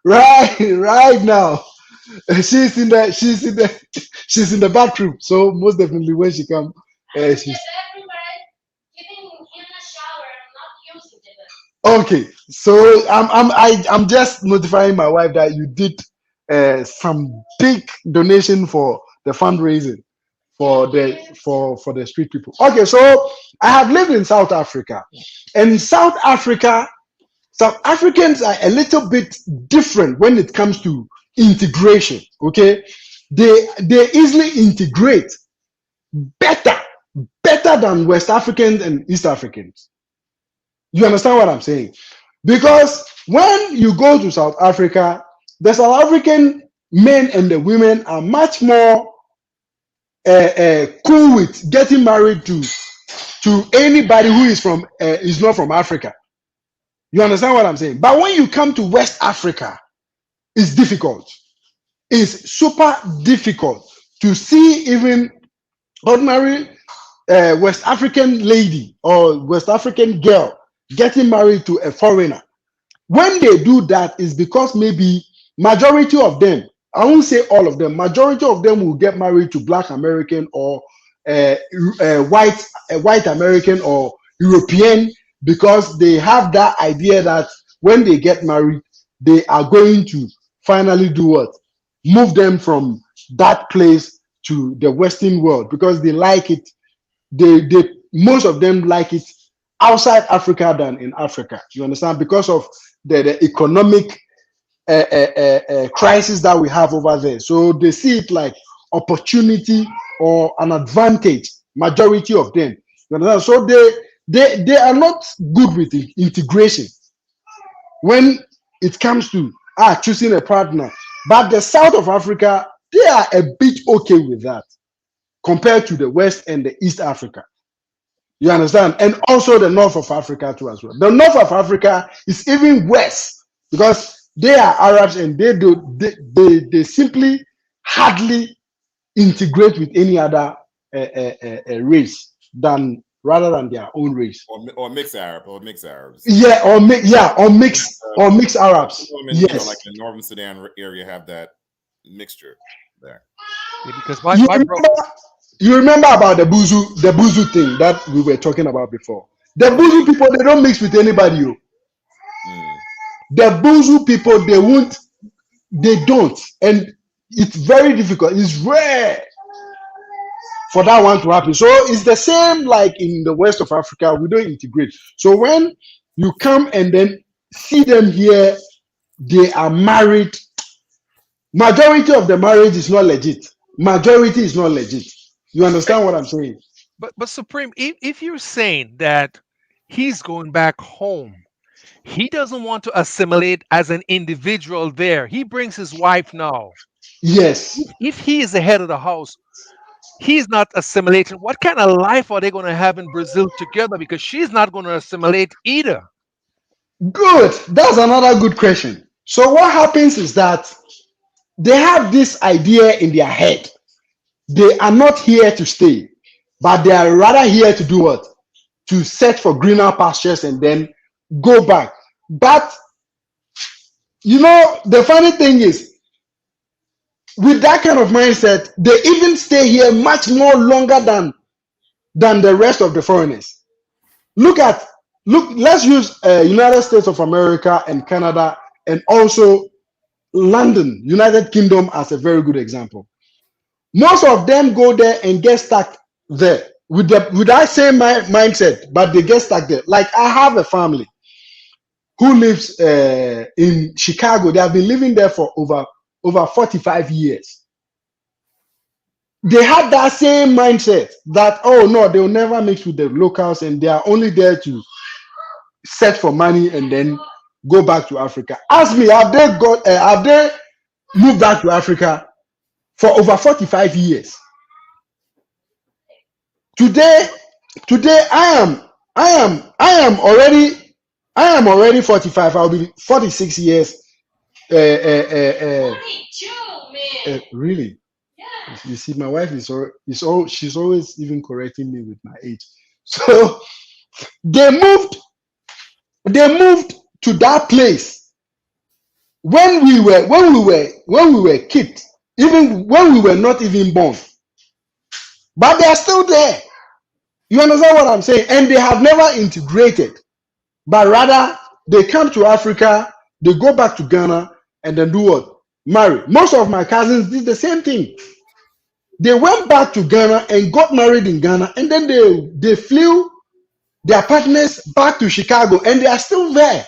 right now. She's in the bathroom. So most definitely when she come, she's okay. So I'm just notifying my wife that you did some big donation for the fundraising for the street people. Okay, so I have lived in South Africa, and in South Africa, South Africans are a little bit different when it comes to integration. Okay, they easily integrate better than West Africans and East Africans. You understand what I'm saying? Because when you go to South Africa, the South African men and the women are much more cool with getting married to anybody who is not from Africa. You understand what I'm saying? But when you come to West Africa, it's difficult. It's super difficult to see even ordinary West African lady or West African girl getting married to a foreigner. When they do that, is because maybe majority of them, I won't say all of them, majority of them will get married to Black American or white American or European, because they have that idea that when they get married, they are going to finally do what? Move them from that place to the Western world, because they like it. They most of them like it outside Africa than in Africa. You understand? Because of the economic crisis that we have over there. So they see it like opportunity or an advantage. Majority of them. You understand? So they are not good with integration when it comes to choosing a partner. But the south of Africa, they are a bit okay with that compared to the West and the East Africa. You understand? And also the north of Africa too as well. The north of Africa is even worse because they are Arabs and they simply hardly integrate with any other race than rather than their own race. Or mixed Arabs. Yeah, or mixed Arabs. Women, yes, like the Northern Sudan area have that mixture there. Yeah, because my brother. You remember about the Buzu thing that we were talking about before. The Buzu people, they don't mix with anybody. The Buzu people, they don't. And it's very difficult. It's rare for that one to happen. So it's the same like in the west of Africa, we don't integrate. So when you come and then see them here, they are married. Majority of the marriage is not legit. Majority is not legit. You understand what I'm saying? But Supreme, if you're saying that he's going back home, he doesn't want to assimilate as an individual there. He brings his wife now. Yes. If he is the head of the house, he's not assimilating. What kind of life are they going to have in Brazil together? Because she's not going to assimilate either. Good. That's another good question. So what happens is that they have this idea in their head. They are not here to stay, but they are rather here to do what? To search for greener pastures and then go back. But the funny thing is, with that kind of mindset, they even stay here much more longer than the rest of the foreigners. Look, let's use United States of America and Canada and also London, United Kingdom as a very good example. Most of them go there and get stuck there with that same mindset, but they get stuck there. Like I have a family who lives in Chicago. They have been living there for over 45 years. They had that same mindset that, oh no, they will never mix with the locals and they are only there to search for money and then go back to Africa. Ask me, have they moved back to Africa for over 45 years? Today I am already 45. I'll be 46 years. 22, man. Really? Yeah. You see, my wife she's always even correcting me with my age. So they moved to that place when we were kids, even when we were not even born. But they are still there. You understand what I'm saying? And they have never integrated, but rather they come to Africa, they go back to Ghana, and then do what? Marry. Most of my cousins did the same thing. They went back to Ghana and got married in Ghana, and then they flew their partners back to Chicago, and they are still there.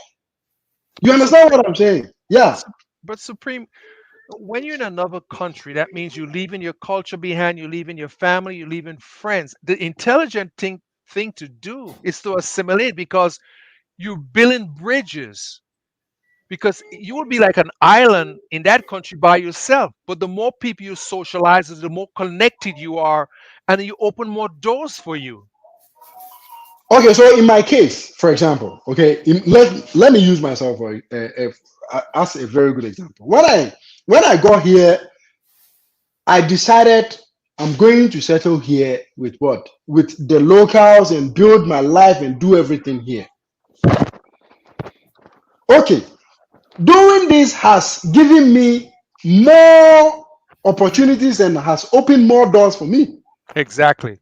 You understand what I'm saying? Yeah. But Supreme, when you're in another country, that means you're leaving your culture behind, you're leaving your family, you're leaving friends. The intelligent thing to do is to assimilate, because you're building bridges. Because you will be like an island in that country by yourself. But the more people you socialize, the more connected you are, and you open more doors for you. Okay, so in my case, for example, okay, let me use myself as a very good example. When I got here, I decided I'm going to settle here with what? With the locals and build my life and do everything here. Okay, doing this has given me more opportunities and has opened more doors for me. Exactly.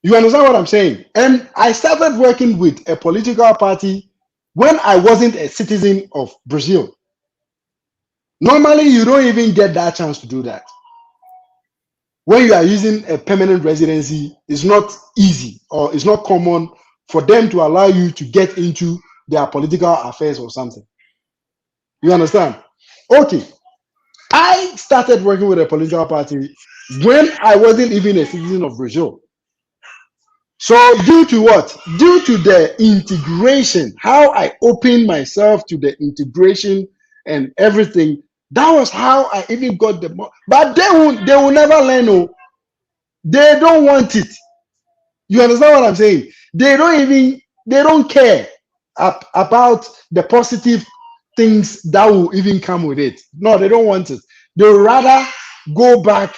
You understand what I'm saying? And I started working with a political party when I wasn't a citizen of Brazil. Normally, you don't even get that chance to do that. When you are using a permanent residency, it's not easy or it's not common for them to allow you to get into their political affairs or something. You understand? Okay. I started working with a political party when I wasn't even a citizen of Brazil. So due to what? Due to the integration, how I opened myself to the integration and everything, that was how I even got the more. But they will never learn. Oh, they don't want it. You understand what I'm saying? They don't care about the positive things that will even come with it. No, they don't want it. They rather go back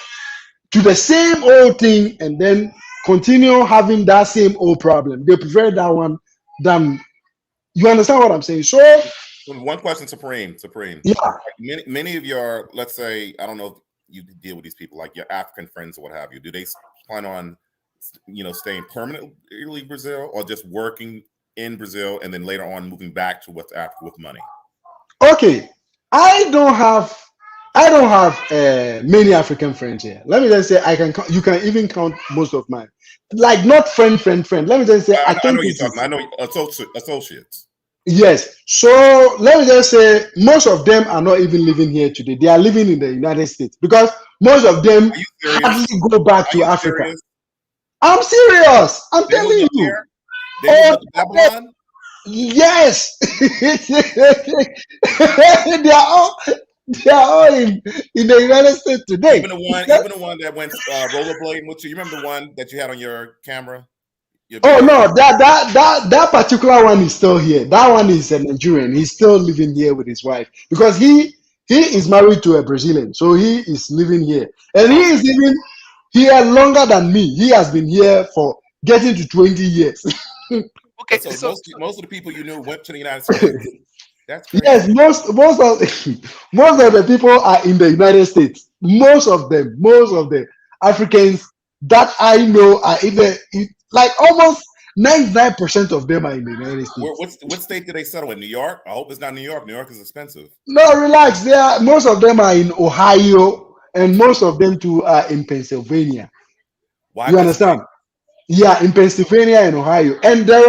to the same old thing and then continue having that same old problem. They prefer that one than, you understand what I'm saying? So one question, Supreme. Yeah. Many of your, let's say, I don't know if you deal with these people, like your African friends or what have you. Do they plan on, staying permanently in Brazil, or just working in Brazil and then later on moving back to West Africa with money? Okay, I don't have many African friends here. Let me just say you can even count most of mine. Like not friend. Let me just say I know you're talking. I know associates. Yes. So let me just say most of them are not even living here today. They are living in the United States because most of them hardly go back to Africa. Serious? I'm serious. I'm telling you. They moved to Babylon? Yes. They are all They are all in the United States today. Even the one that went rollerblading with you. You remember the one that you had on your camera, your Oh video no, camera? that particular one is still here. That one is a Nigerian. He's still living here with his wife because he is married to a Brazilian, so he is living here, and he is living here longer than me. He has been here for getting to 20 years. Okay, So so most of the people you knew went to the United States. That's Yes, crazy. most of most of the people are in the United States. Most of the Africans that I know are like almost 99% of them are in the United States. What state did they settle in? New York? I hope it's not New York. New York is expensive. No, relax. Most of them are in Ohio, and most of them too are in Pennsylvania. Why You understand? Pennsylvania? Yeah, in Pennsylvania and Ohio, and there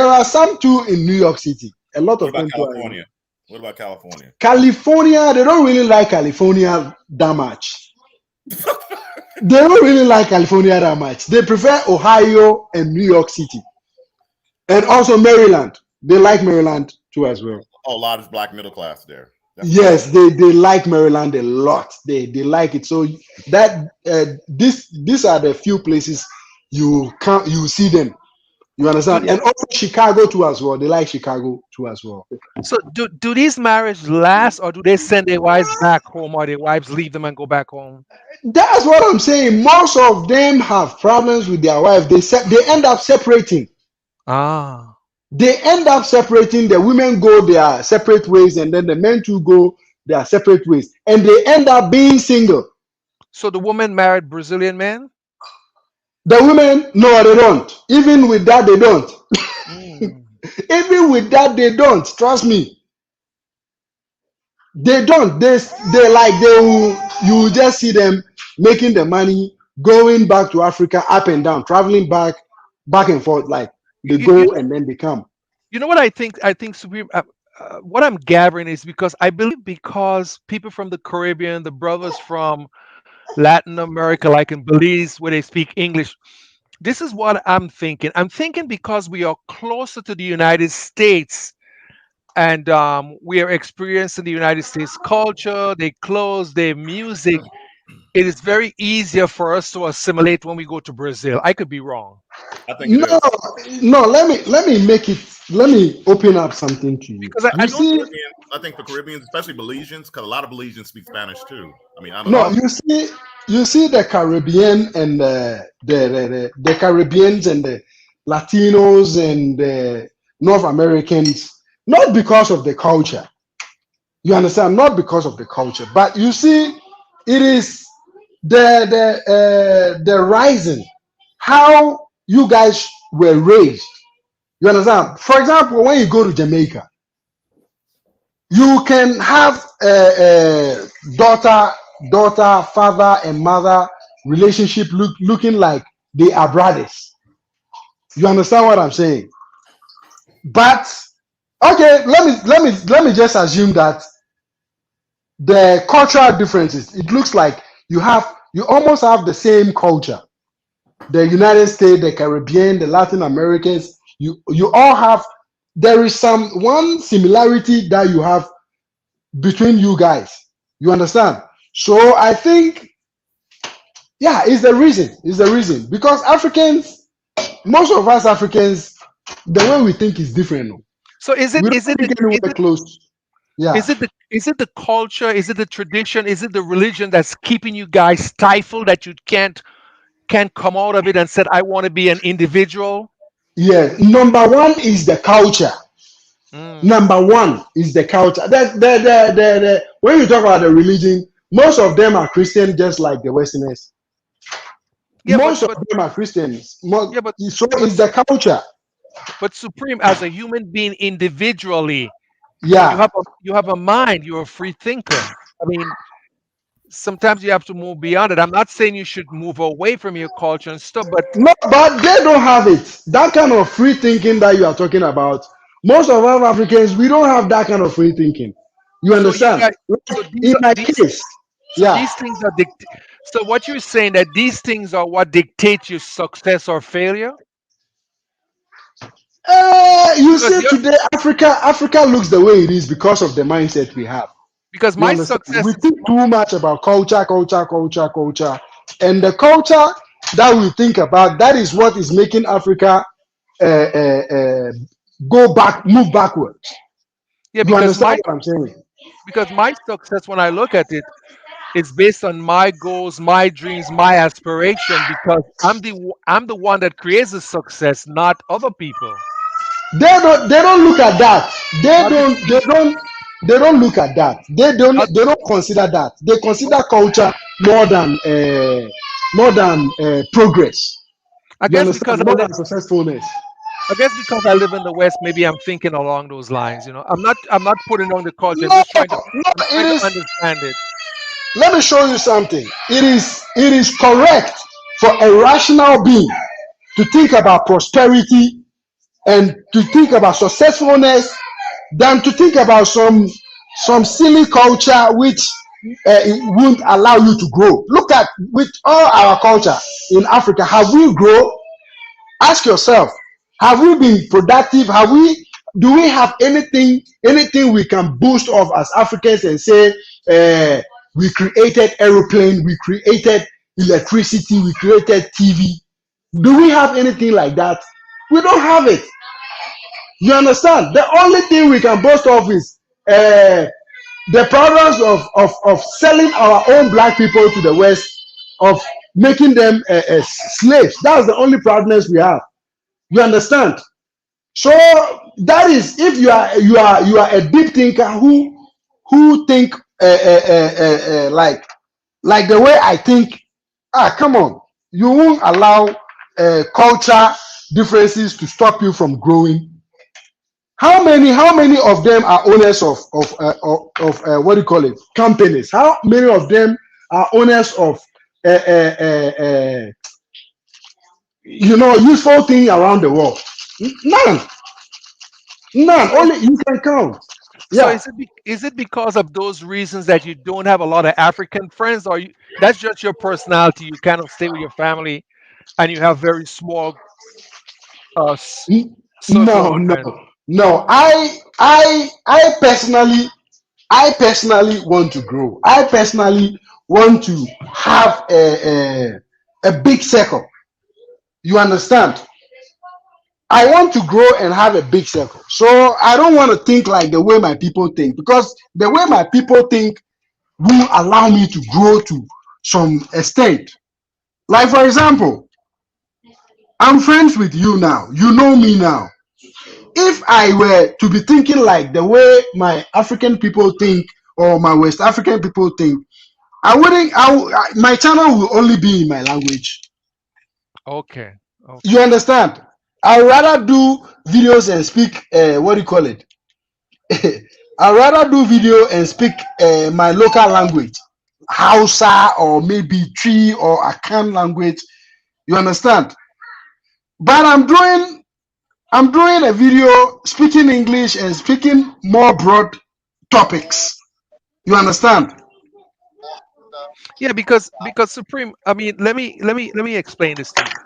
are some too in New York City. A lot What of about them too are in California? What about California? California. They don't really like California that much. They don't really like California that much. They prefer Ohio and New York City, and also Maryland. They like Maryland too as well. Oh, a lot of black middle class there. That's what's up. Yes, they like Maryland a lot. They like it. So that these are the few places you see them. You do understand? And also Chicago too as well. They like Chicago too as well. do these marriages last, or do they send their wives back home, or their wives leave them and go back home? That's what I'm saying. Most of them have problems with their wife. They end up separating. Ah, They end up separating. The women go their separate ways, and then the men too go their separate ways, and they end up being single. so the woman married Brazilian men? The women, no, they don't. Even with that, they don't. Mm. Even with that, they don't. Trust me, they don't. They will. You will just see them making the money, going back to Africa, up and down, traveling back and forth. Like they You, you go and then they come. you know what I think? I think Supreme. What I'm gathering is because I believe because people from the Caribbean, the brothers from Latin America, like in Belize, where they speak English, this is what I'm thinking. I'm thinking because we are closer to the United States, and we are experiencing the United States culture, their clothes, their music. It is very easier for us to assimilate when we go to Brazil. I could be wrong. I think it No, is. no. Let me make it. Let me open up something to you. Because I You don't see, think. Caribbean, I think for Caribbeans, especially Belizeans, because a lot of Belizeans speak Spanish too. I mean, I don't no. know. Oh, You see the Caribbean and the Caribbeans and the Latinos and the North Americans. Not because of the culture. You understand? Not because of the culture, but you see, it is the rising, how you guys were raised. You understand? For example, when you go to Jamaica, you can have a daughter, father, and mother relationship looking like they are brothers. You understand what I'm saying? But okay, let me just assume that the cultural differences, it looks like you almost have the same culture. The United States, the Caribbean, the Latin Americans, you all have, there is some one similarity that you have between you guys. You understand? So I think, yeah, it's the reason because Africans, most of us Africans, the way we think is different. No? so is it We is don't it think anywhere close. Yeah. is it the culture? Is it the tradition? Is it the religion that's keeping you guys stifled that you can't come out of it and said, I want to be an individual? Yeah, number one is the culture. Mm. Number one is the culture. When you talk about the religion, most of them are Christian, just like the Westerners. Yeah, Most of them are Christians. yeah, So but it's the culture. but Supreme, as a human being individually, Yeah. you have a mind. You're a free thinker. I mean, sometimes you have to move beyond it. I'm not saying you should move away from your culture and stuff, but No, but they don't have it. That kind of free thinking that you are talking about. Most of our Africans, we don't have that kind of free thinking. You so you understand? guys, so Like these in are my these case, so yeah. these things are so what you're saying that these things are what dictate your success or failure? You Because see, you're today Africa looks the way it is because of the mindset we have. because You my understand? success We is think too much about culture, and the culture that we think about, that is what is making Africa move backwards. yeah, You understand what I'm saying? because my success, when I look at it, is based on my goals, my dreams, my aspiration, because I'm the one that creates the success, not other people. They don't look at that. They Not the don't they team. don't they don't look at that. Not They don't consider that. They consider culture more than progress. I You guess because understand? More than successfulness. I live in the West, maybe I'm thinking along those lines. I'm not putting on the culture. I'm No, just trying to no, I'm it trying to is. understand it. Let me show you something. It is correct for a rational being to think about prosperity and to think about successfulness than to think about some silly culture which it won't allow you to grow. Look at with all our culture in Africa, have we grown? Ask yourself, have we been productive? Do we have anything we can boast of as Africans and say we created aeroplane, we created electricity, we created TV? Do we have anything like that? We don't have it. You understand? The only thing we can boast of is the progress of selling our own black people to the West, of making them slaves. That's the only proudness we have. You understand? So that is, if you are a deep thinker who think like the way I think. Come on, you won't allow culture differences to stop you from growing. How many of them are owners of what do you call it, companies? How many of them are owners of uh, uh, uh, uh, useful thing around the world? None. None. So is Only you can count. so Yeah. is it because of those reasons that you don't have a lot of African friends, or that's just your personality? You kind of stay with your family, and you have very small uh, s- circle of No, no, friends. no. I personally want to grow. I personally want to have a big circle. You understand? I want to grow and have a big circle. So I don't want to think like the way my people think, because the way my people think will allow me to grow to some extent. Like, for example, I'm friends with you now. You know me now. If I were to be thinking like the way my African people think or my West African people think, I wouldn't. My channel will only be in my language. Okay, You okay. understand? I'd rather do videos and speak. What do you call it? I'd rather do video and speak my local language, Hausa or maybe Tree or Akan language. You understand? But I'm doing a video speaking English and speaking more broad topics. You understand? Yeah, because Supreme. I mean, let me explain this to you.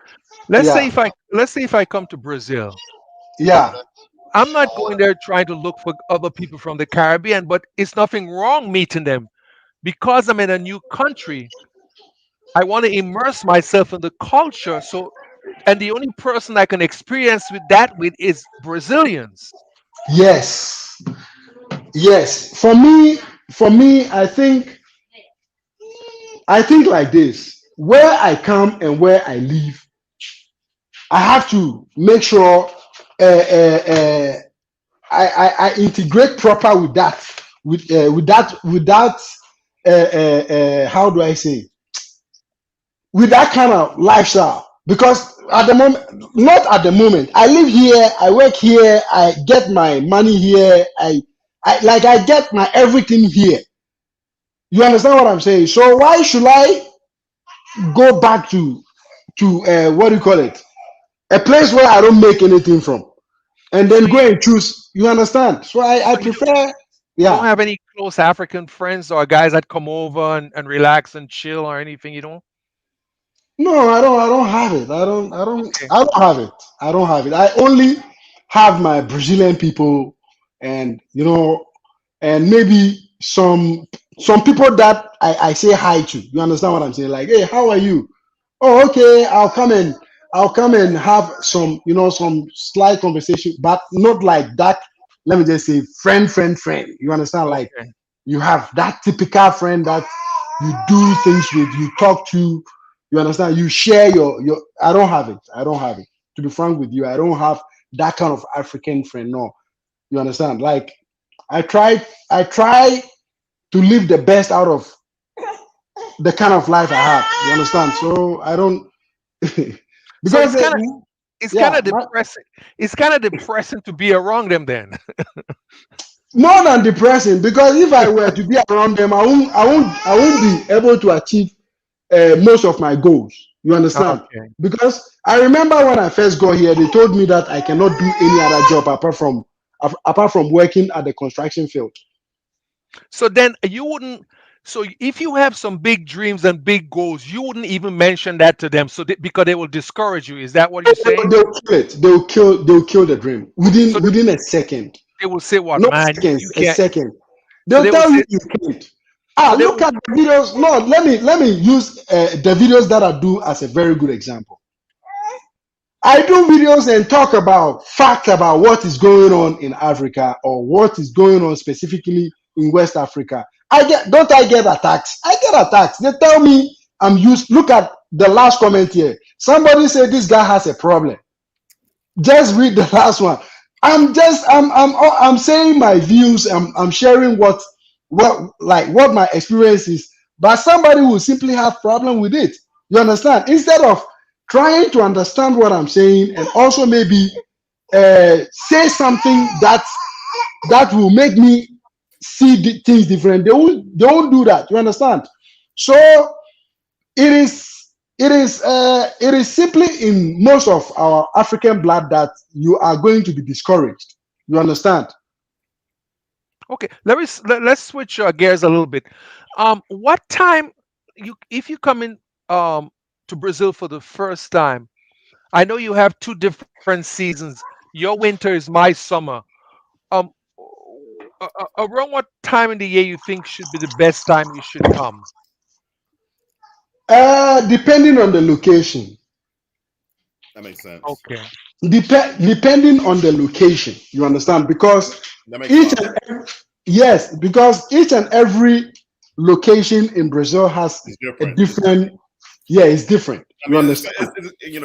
Let's say Yeah, if I come to Brazil, yeah, I'm not going there trying to look for other people from the Caribbean, but it's nothing wrong meeting them because I'm in a new country. I want to immerse myself in the culture. So, and the only person I can experience with is Brazilians. yes, yes. For me, I think like this. Where I come and where I live, I have to make sure I integrate proper with that, with that. How do I say? With that kind of lifestyle, because at the moment, not at the moment, I live here, I work here, I get my money here, I get my everything here. You understand what I'm saying? So why should I go back to what do you call it, a place where I don't make anything from, and then So go you and choose? You understand? So I so you don't prefer. you don't Yeah. have any close African friends or guys that come over and relax and chill or anything, you don't? No, I don't have it. I don't I don't Okay. I don't have it. I don't have it. I only have my Brazilian people, and and maybe some some people that I say hi to. You understand what I'm saying? Like, hey, how are you? Oh, okay, I'll come and have some, some slight conversation, but not like that. Let me just say friend. You understand? Like Okay. you have that typical friend that you do things with, you talk to, you understand, you share your I don't have it. I don't have it. To be frank with you, I don't have that kind of African friend. No. You understand? Like I try to live the best out of the kind of life I have. You understand? So I don't So because it's kind yeah, of depressing. It's kind of depressing to be around them then. more than depressing. Because if I were to be around them, I won't be able to achieve most of my goals. You understand? Okay. Because I remember when I first got here, they told me that I cannot do any other job apart from working at the construction field. So then you wouldn't. So if you have some big dreams and big goals, you wouldn't even mention that to them. So because they will discourage you. Is that what you're saying? They'll kill it. They'll kill the dream So within a second. they will say, "What Not man? You seconds, a can't." second. So They'll they will tell you say. you can't. So they Look will. at the videos. No, let me use the videos that I do as a very good example. I do videos and talk about facts about what is going on in Africa or what is going on specifically in West Africa. I get attacks? I get attacks. They tell me I'm used. Look at the last comment here. Somebody said this guy has a problem. Just read the last one. I'm saying my views. I'm sharing what my experience is. But somebody will simply have problem with it. You understand? Instead of trying to understand what I'm saying and also maybe say something that will make me see things different. They won't do that. You understand? So it is it is simply in most of our African blood that you are going to be discouraged. You understand? Okay. Let's switch gears a little bit. What time if you come in to Brazil for the first time? I know you have two different seasons. Your winter is my summer. Um, around what time in the year you think should be the best time you should come? Depending on the location. That makes sense. Okay. Depending on the location, you understand? Because That makes a each lot of and sense. yes, because each and every location in Brazil has It's a different. different. Yeah, it's different. I You mean, understand?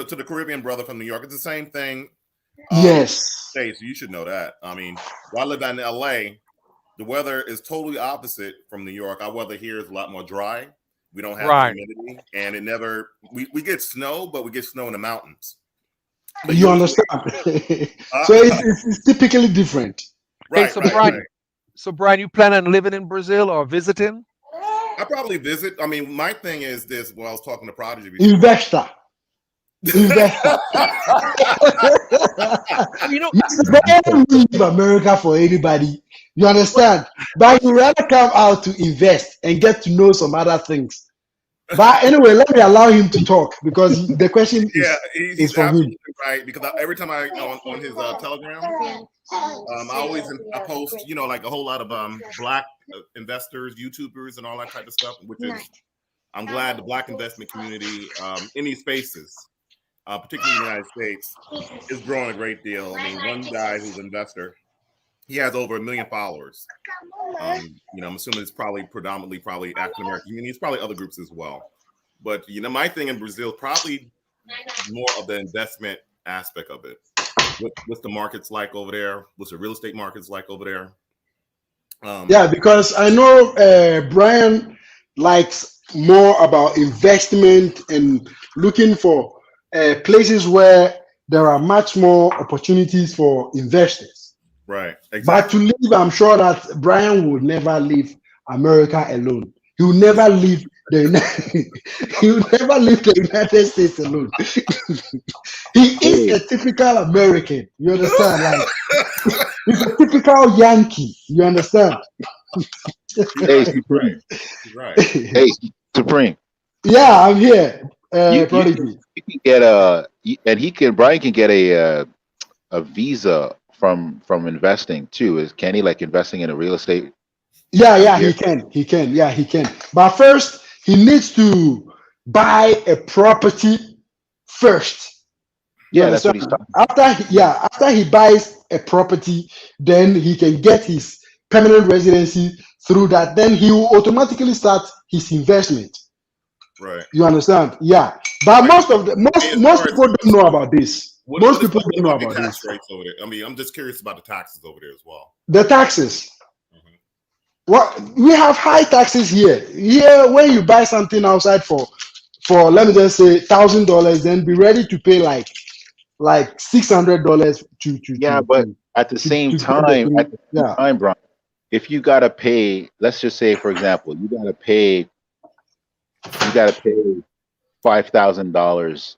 to the Caribbean brother from New York, it's the same thing. Yes. States, you should know that. I mean, where I live in LA, the weather is totally opposite from New York. Our weather here is a lot more dry. We don't have the Right. humidity, and it never. We get snow, but we get snow in the mountains. But You usually, understand? So it's typically different. Hey, right, right, right. So Brian, you plan on living in Brazil or visiting? I probably visit. I mean, my thing is this. Well, I was talking to Prodigy before. Investor. Investor. You know, Mr. Biden will leave America for anybody. You understand? But he rather come out to invest and get to know some other things. But anyway, let me allow him to talk because the question Yeah, is he's from him. absolutely right because every time I on his Telegram, I always I post like a whole lot of black investors, YouTubers, and all that type of stuff. Which is I'm glad the black investment community in these spaces, particularly in the United States, is growing a great deal. I mean, one guy who's an investor, he has over 1 million followers. I'm assuming it's predominantly African American community. It's probably other groups as well. But my thing in Brazil probably more of the investment aspect of it. What's the markets like over there? What's the real estate markets like over there? Yeah, because I know Brian likes more about investment and looking for places where there are much more opportunities for investors. Right, But to exactly. leave, I'm sure that Brian would never leave America alone. He will never leave the United, he will never leave the United States alone. He is Hey, a typical American. You understand? Like he's a typical Yankee. You understand? He's hey, right. He's Supreme. right. He's right. Hey, Supreme. Yeah, I'm here, You Prodigy. can get and Brian can get a visa from investing too. Is can he like investing in a real estate? Yeah, I'm yeah, here. he can, yeah, he can. But first, he needs to buy a property first. You Yeah, that's understand? what he's talking. After he buys a property, then he can get his permanent residency through that. Then he will automatically start his investment. Right. You understand? Yeah. But Right. Hey, as most far as people don't know about this. Most people don't know what the about tax this. rates over there? I mean, I'm just curious about the taxes over there as well. The taxes. Mhm. What we have high taxes here. Here, when you buy something outside for let me just say $1,000, then be ready to pay like $600 Yeah, but at the same to get the time, thing. Yeah. Brian, if you gotta pay, let's just say, for example, you gotta pay $5,000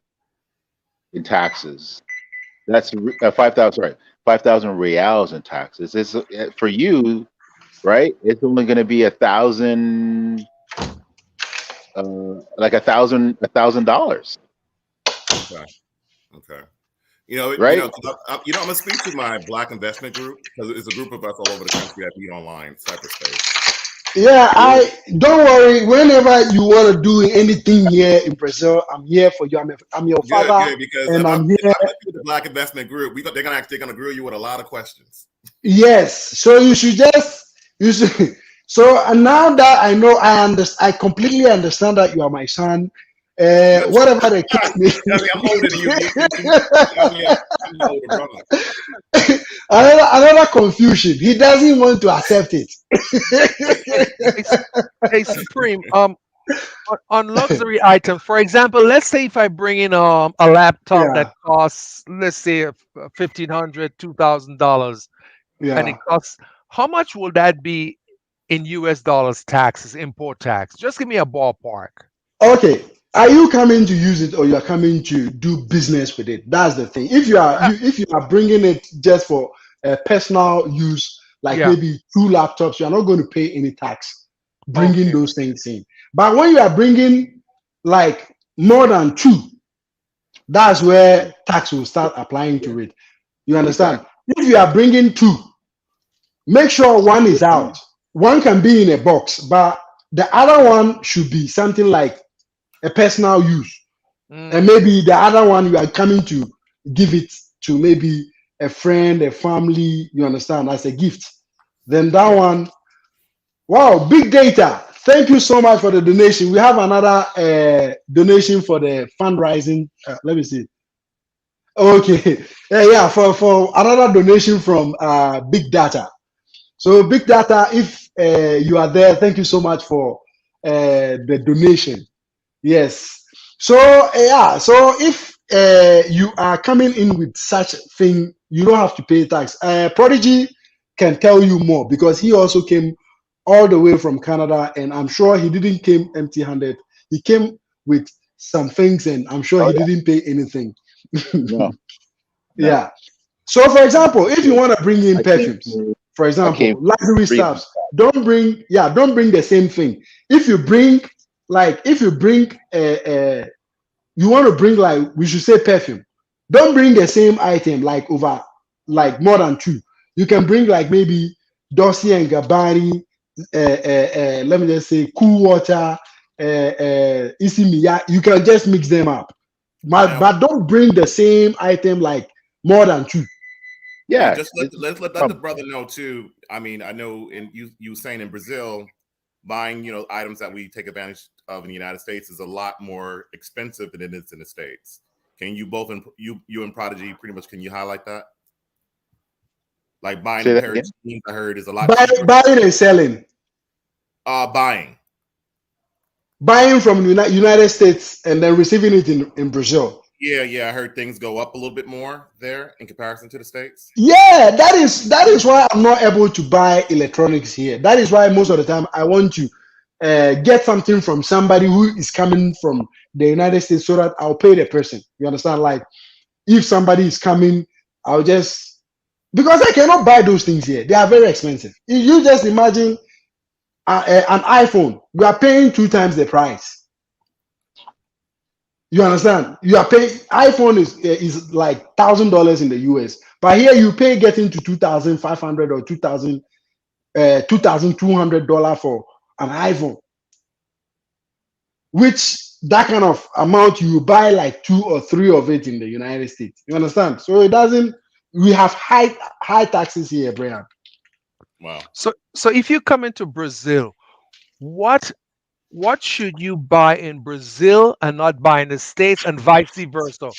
in taxes. That's 5,000. Sorry, 5,000 reals in taxes. It's for you, right? It's only gonna be like $1,000, Okay. Okay. right? 'Cause I'm gonna speak to my Black investment group because it's a group of us all over the country that meet online, cyberspace. Yeah, Yeah. I don't worry. Whenever you want to do anything here in Brazil, I'm here for you. I'm your Good, father, good. Because and I'm if here. I put you with the Black investment group, they're gonna grill you with a lot of questions. Yes. So you should. So and now that I know, I completely understand that you are my son. Whatever the case may I mean, I'm older than you. I'm the older brother. another confusion. He doesn't want to accept it. Hey, hey, Supreme. On luxury items, for example, let's say if I bring in a laptop that Yeah, costs, let's say, $1,500, $2,000, and it yeah. costs, how much will that be in US dollars taxes, import tax? Just give me a ballpark. Okay. Are you coming to use it or you are coming to do business with it? That's the thing. If you are bringing it just for personal use, like Yeah. maybe two laptops, you are not going to pay any tax bringing Okay. those things in. But when you are bringing like more than two, that's where tax will start applying Yeah, to it. You understand? exactly. If you are bringing two, make sure one is out. One can be in a box, but the other one should be something like a personal use. And Mm, maybe the other one you are coming to give it to maybe a friend, a family, you understand, as a gift. Then that yeah. one, wow, big data. Thank you so much for the donation. We have another donation for the fundraising. Let me see. Okay, yeah, for another donation from Big Data. So Big Data, if you are there, thank you so much for the donation. Yes. So yeah. So if you are coming in with such thing, you don't have to pay tax. Prodigy can tell you more because he also came all the way from Canada, and I'm sure he didn't came empty-handed. He came with some things, and I'm sure Oh he yeah, didn't pay anything. no, no. Yeah. So, for example, if you want to bring in I came perfumes, from, for I came example, from luxury free. stuffs, don't bring the same thing. If you bring you want to bring like we should say perfume, don't bring the same item like over like more than two. You can bring like maybe Dolce and Gabbani, let me just say Cool Water, Isimiya. You can just mix them up, but Now, don't bring the same item like more than two. now Yeah, just let the brother know too. I mean, I know, and you were saying in Brazil, buying items that we take advantage of in the United States is a lot more expensive than it is in the States. Can you both, you and Prodigy, pretty much, can you highlight that? Like buying a say that pair of again. jeans, I heard, is a lot cheaper. Buying and selling, Buying. buying from the United States and then receiving it in Brazil. Yeah, yeah, I heard things go up a little bit more there in comparison to the States. Yeah, that is why I'm not able to buy electronics here. That is why most of the time I want to get something from somebody who is coming from the United States so that I'll pay the person. You understand? Like if somebody is coming, I'll just because I cannot buy those things here. They are very expensive. If you just imagine an iPhone, you are paying two times the price. You understand? You are paying iPhone is like $1,000 in the US, but here you pay getting to 2,500 or 2,000 $2,200 for an iPhone, which that kind of amount you buy like 2 or 3 of it in the United States. You understand? So it doesn't. We have high taxes here, Brian. Wow. So if you come into Brazil, what should you buy in Brazil and not buy in the States, and vice versa?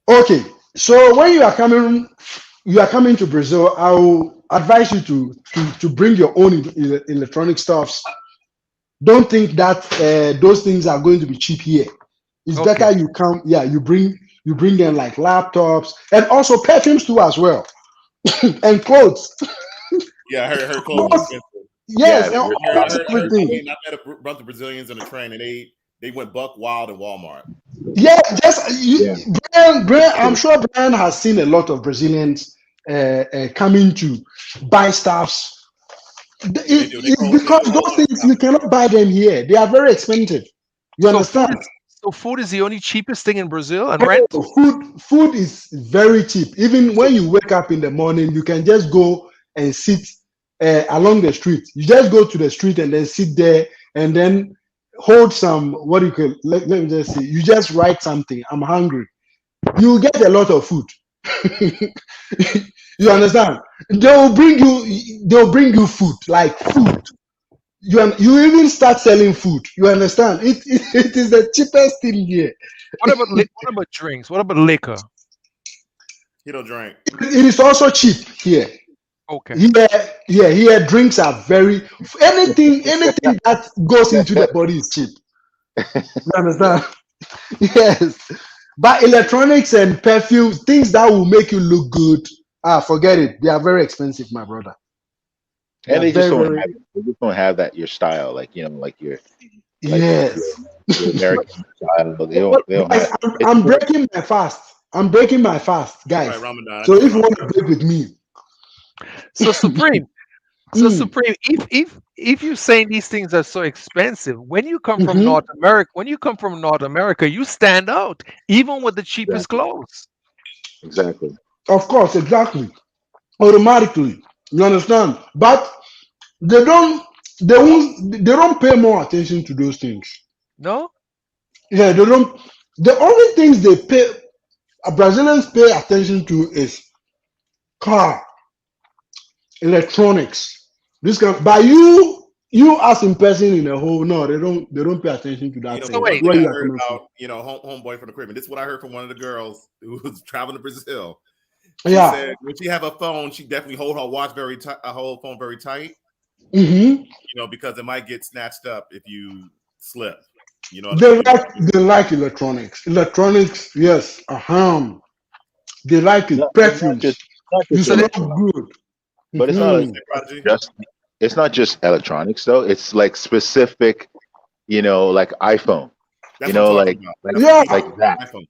Okay, so when you are coming to Brazil, I will advise you to bring your own electronic stuffs. Don't think that those things are going to be cheap here. It's better you come. Yeah, you bring them like laptops and also perfumes too as well, and clothes. Yeah, I heard clothes are expensive. Yes, Yeah, and I almost heard everything. I met a bunch of Brazilians in the train, and they went buck wild in Walmart. Yeah, just Yeah. Brian, I'm sure Brian has seen a lot of Brazilians coming to buy stuffs. Yeah, they do. They It's go. They because do a whole those lot of things you shopping. cannot buy them here. They are very expensive. You So food understand? is the only cheapest thing in Brazil, and rent. Food is very cheap. Even when you wake up in the morning, you can just go and sit along the street. You just go to the street and then sit there and then hold some, what do you call, let me just say, you just write something. I'm hungry. You get a lot of food. You understand? They'll bring you food, like food. You even start selling food. You understand? It is the cheapest thing here. What about drinks? What about liquor? He don't drink. It is also cheap here. Okay. Here drinks are very anything that goes into the body is cheap. You understand? Yes. But electronics and perfumes, things that will make you look good, forget it. They are very expensive, my brother. They And are they just very, don't very have they just don't have that your style, like like yes. your American style. They don't Guys, have it's I'm more breaking my fast. I'm breaking my fast, Right, guys. Ramadan. I So know if you want Ramadan. to break with me, So Supreme. mm, If you're saying these things are so expensive, when you come from mhm, North America, you stand out, even with the cheapest exactly clothes. exactly. of course, exactly, automatically. You understand? But they don't, they don't pay more attention to those things. No? Yeah, they don't. The only things they pay, Brazilians pay attention to is car, electronics. This kind. But you as in person in a whole, no, they don't pay attention to that So thing. One wait, thing Where I you are heard coming from? about, homeboy from the Caribbean. This is what I heard from one of the girls who was traveling to Brazil. She Yeah. said when she have a phone, she definitely hold her watch very tight, a whole phone very tight. Mm-hmm. Because it might get snatched up if you slip. They You know what like I mean? they like electronics. Electronics, yes. They like No, it. it's Perfumes. not You just so they, smell electronics, good. but it's What not you Hmm. say, Prodigy? just it's not just electronics though. It's like specific, like iPhone, That's what I'm talking like about. like That's what Yeah. she like that. iPhone.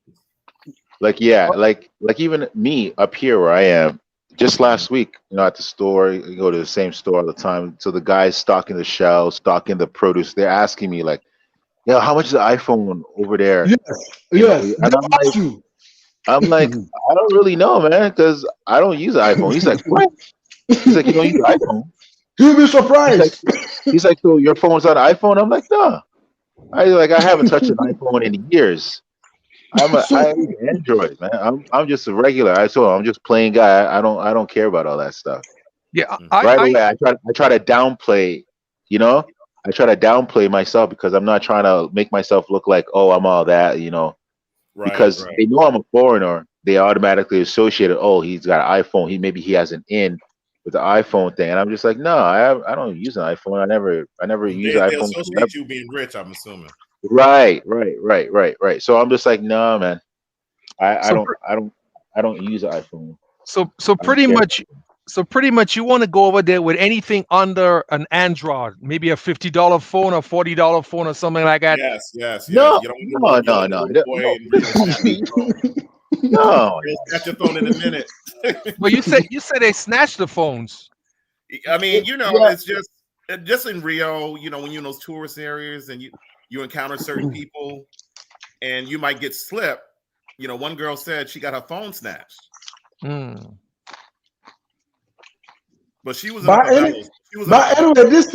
Like yeah, like even me up here where I am, just Mhm. last week, at the store, you go to the same store all the time. So the guys stocking the shelves, stocking the produce, they're asking me like, "Yo, how much is the iPhone over there?" Yes. Yes. They And I'm ask you. like, I don't really know, man, because I don't use an iPhone. He's like, what? He's like, you don't use an iPhone? You'll be He's like, surprised. so your phone's on iPhone? I'm like, no. I haven't touched an iPhone in years. So I use Android, man. I'm just a regular. I'm just plain guy. I don't care about all that stuff. yeah, Mhm. I Right I away, I try to downplay, you know. I try to downplay myself because I'm not trying to make myself look like, oh, I'm all that. Right, Because right. they know I'm a foreigner. They automatically associate it. Oh, he's got an iPhone. He has an in with the iPhone thing, and I'm just like, no, I don't use an iPhone. I never use an They iPhone forever. associate you being rich, I'm assuming. Right. So I'm just like, no, man. I, I so don't pr- I don't I don't use an iPhone. so I don't pretty care. much you want to go over there with anything under an Android, maybe a $50 phone or $40 phone or something like that. Yes. No, You don't no, want no, the no, little no, boy no. and bring snatch your phone. No. They'll snatch your phone in a minute. But you said they snatched the phones. I mean, Yeah, it's just in Rio, when you're in those tourist areas and you encounter certain people and you might get slipped. One girl said she got her phone snatched. Hmm. But she was in the But any, favelas. She was in the but favelas. anyway, these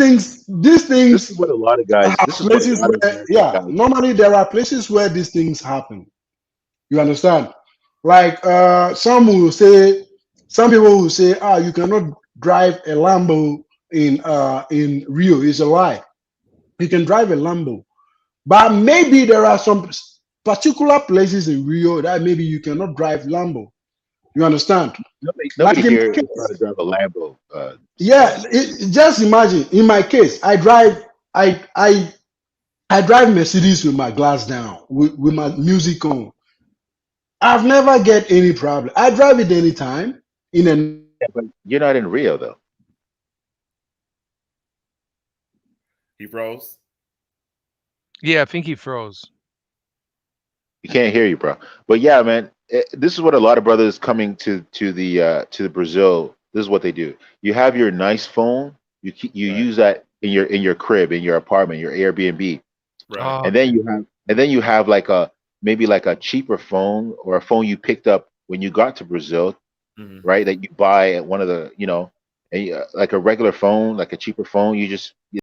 This is things what a lot of guys. have This is what a places lot of where, American yeah, guys. normally there are places where these things happen. You understand? Like some people will say, ah, you cannot drive a Lambo in Rio. It's a lie. You can drive a Lambo, but maybe there are some particular places in Rio that maybe you cannot drive Lambo. You understand? Nobody Like in here my is trying to case, drive a Lambo. yeah. Just imagine. In my case, I drive Mercedes with my glass down, with my music on. I've never get any problem. I drive it anytime in a Yeah, but you're not in Rio though. He froze. Yeah, I think he froze. You can't hear you, bro. But yeah, man, this is what a lot of brothers coming to the Brazil. This is what they do. You have your nice phone. You Right. use that in your crib, in your apartment, your Airbnb, Right. and then Okay. you have like a maybe like a cheaper phone or a phone you picked up when you got to Brazil, Mhm. right? That you buy at one of the like a regular phone, like a cheaper phone. You just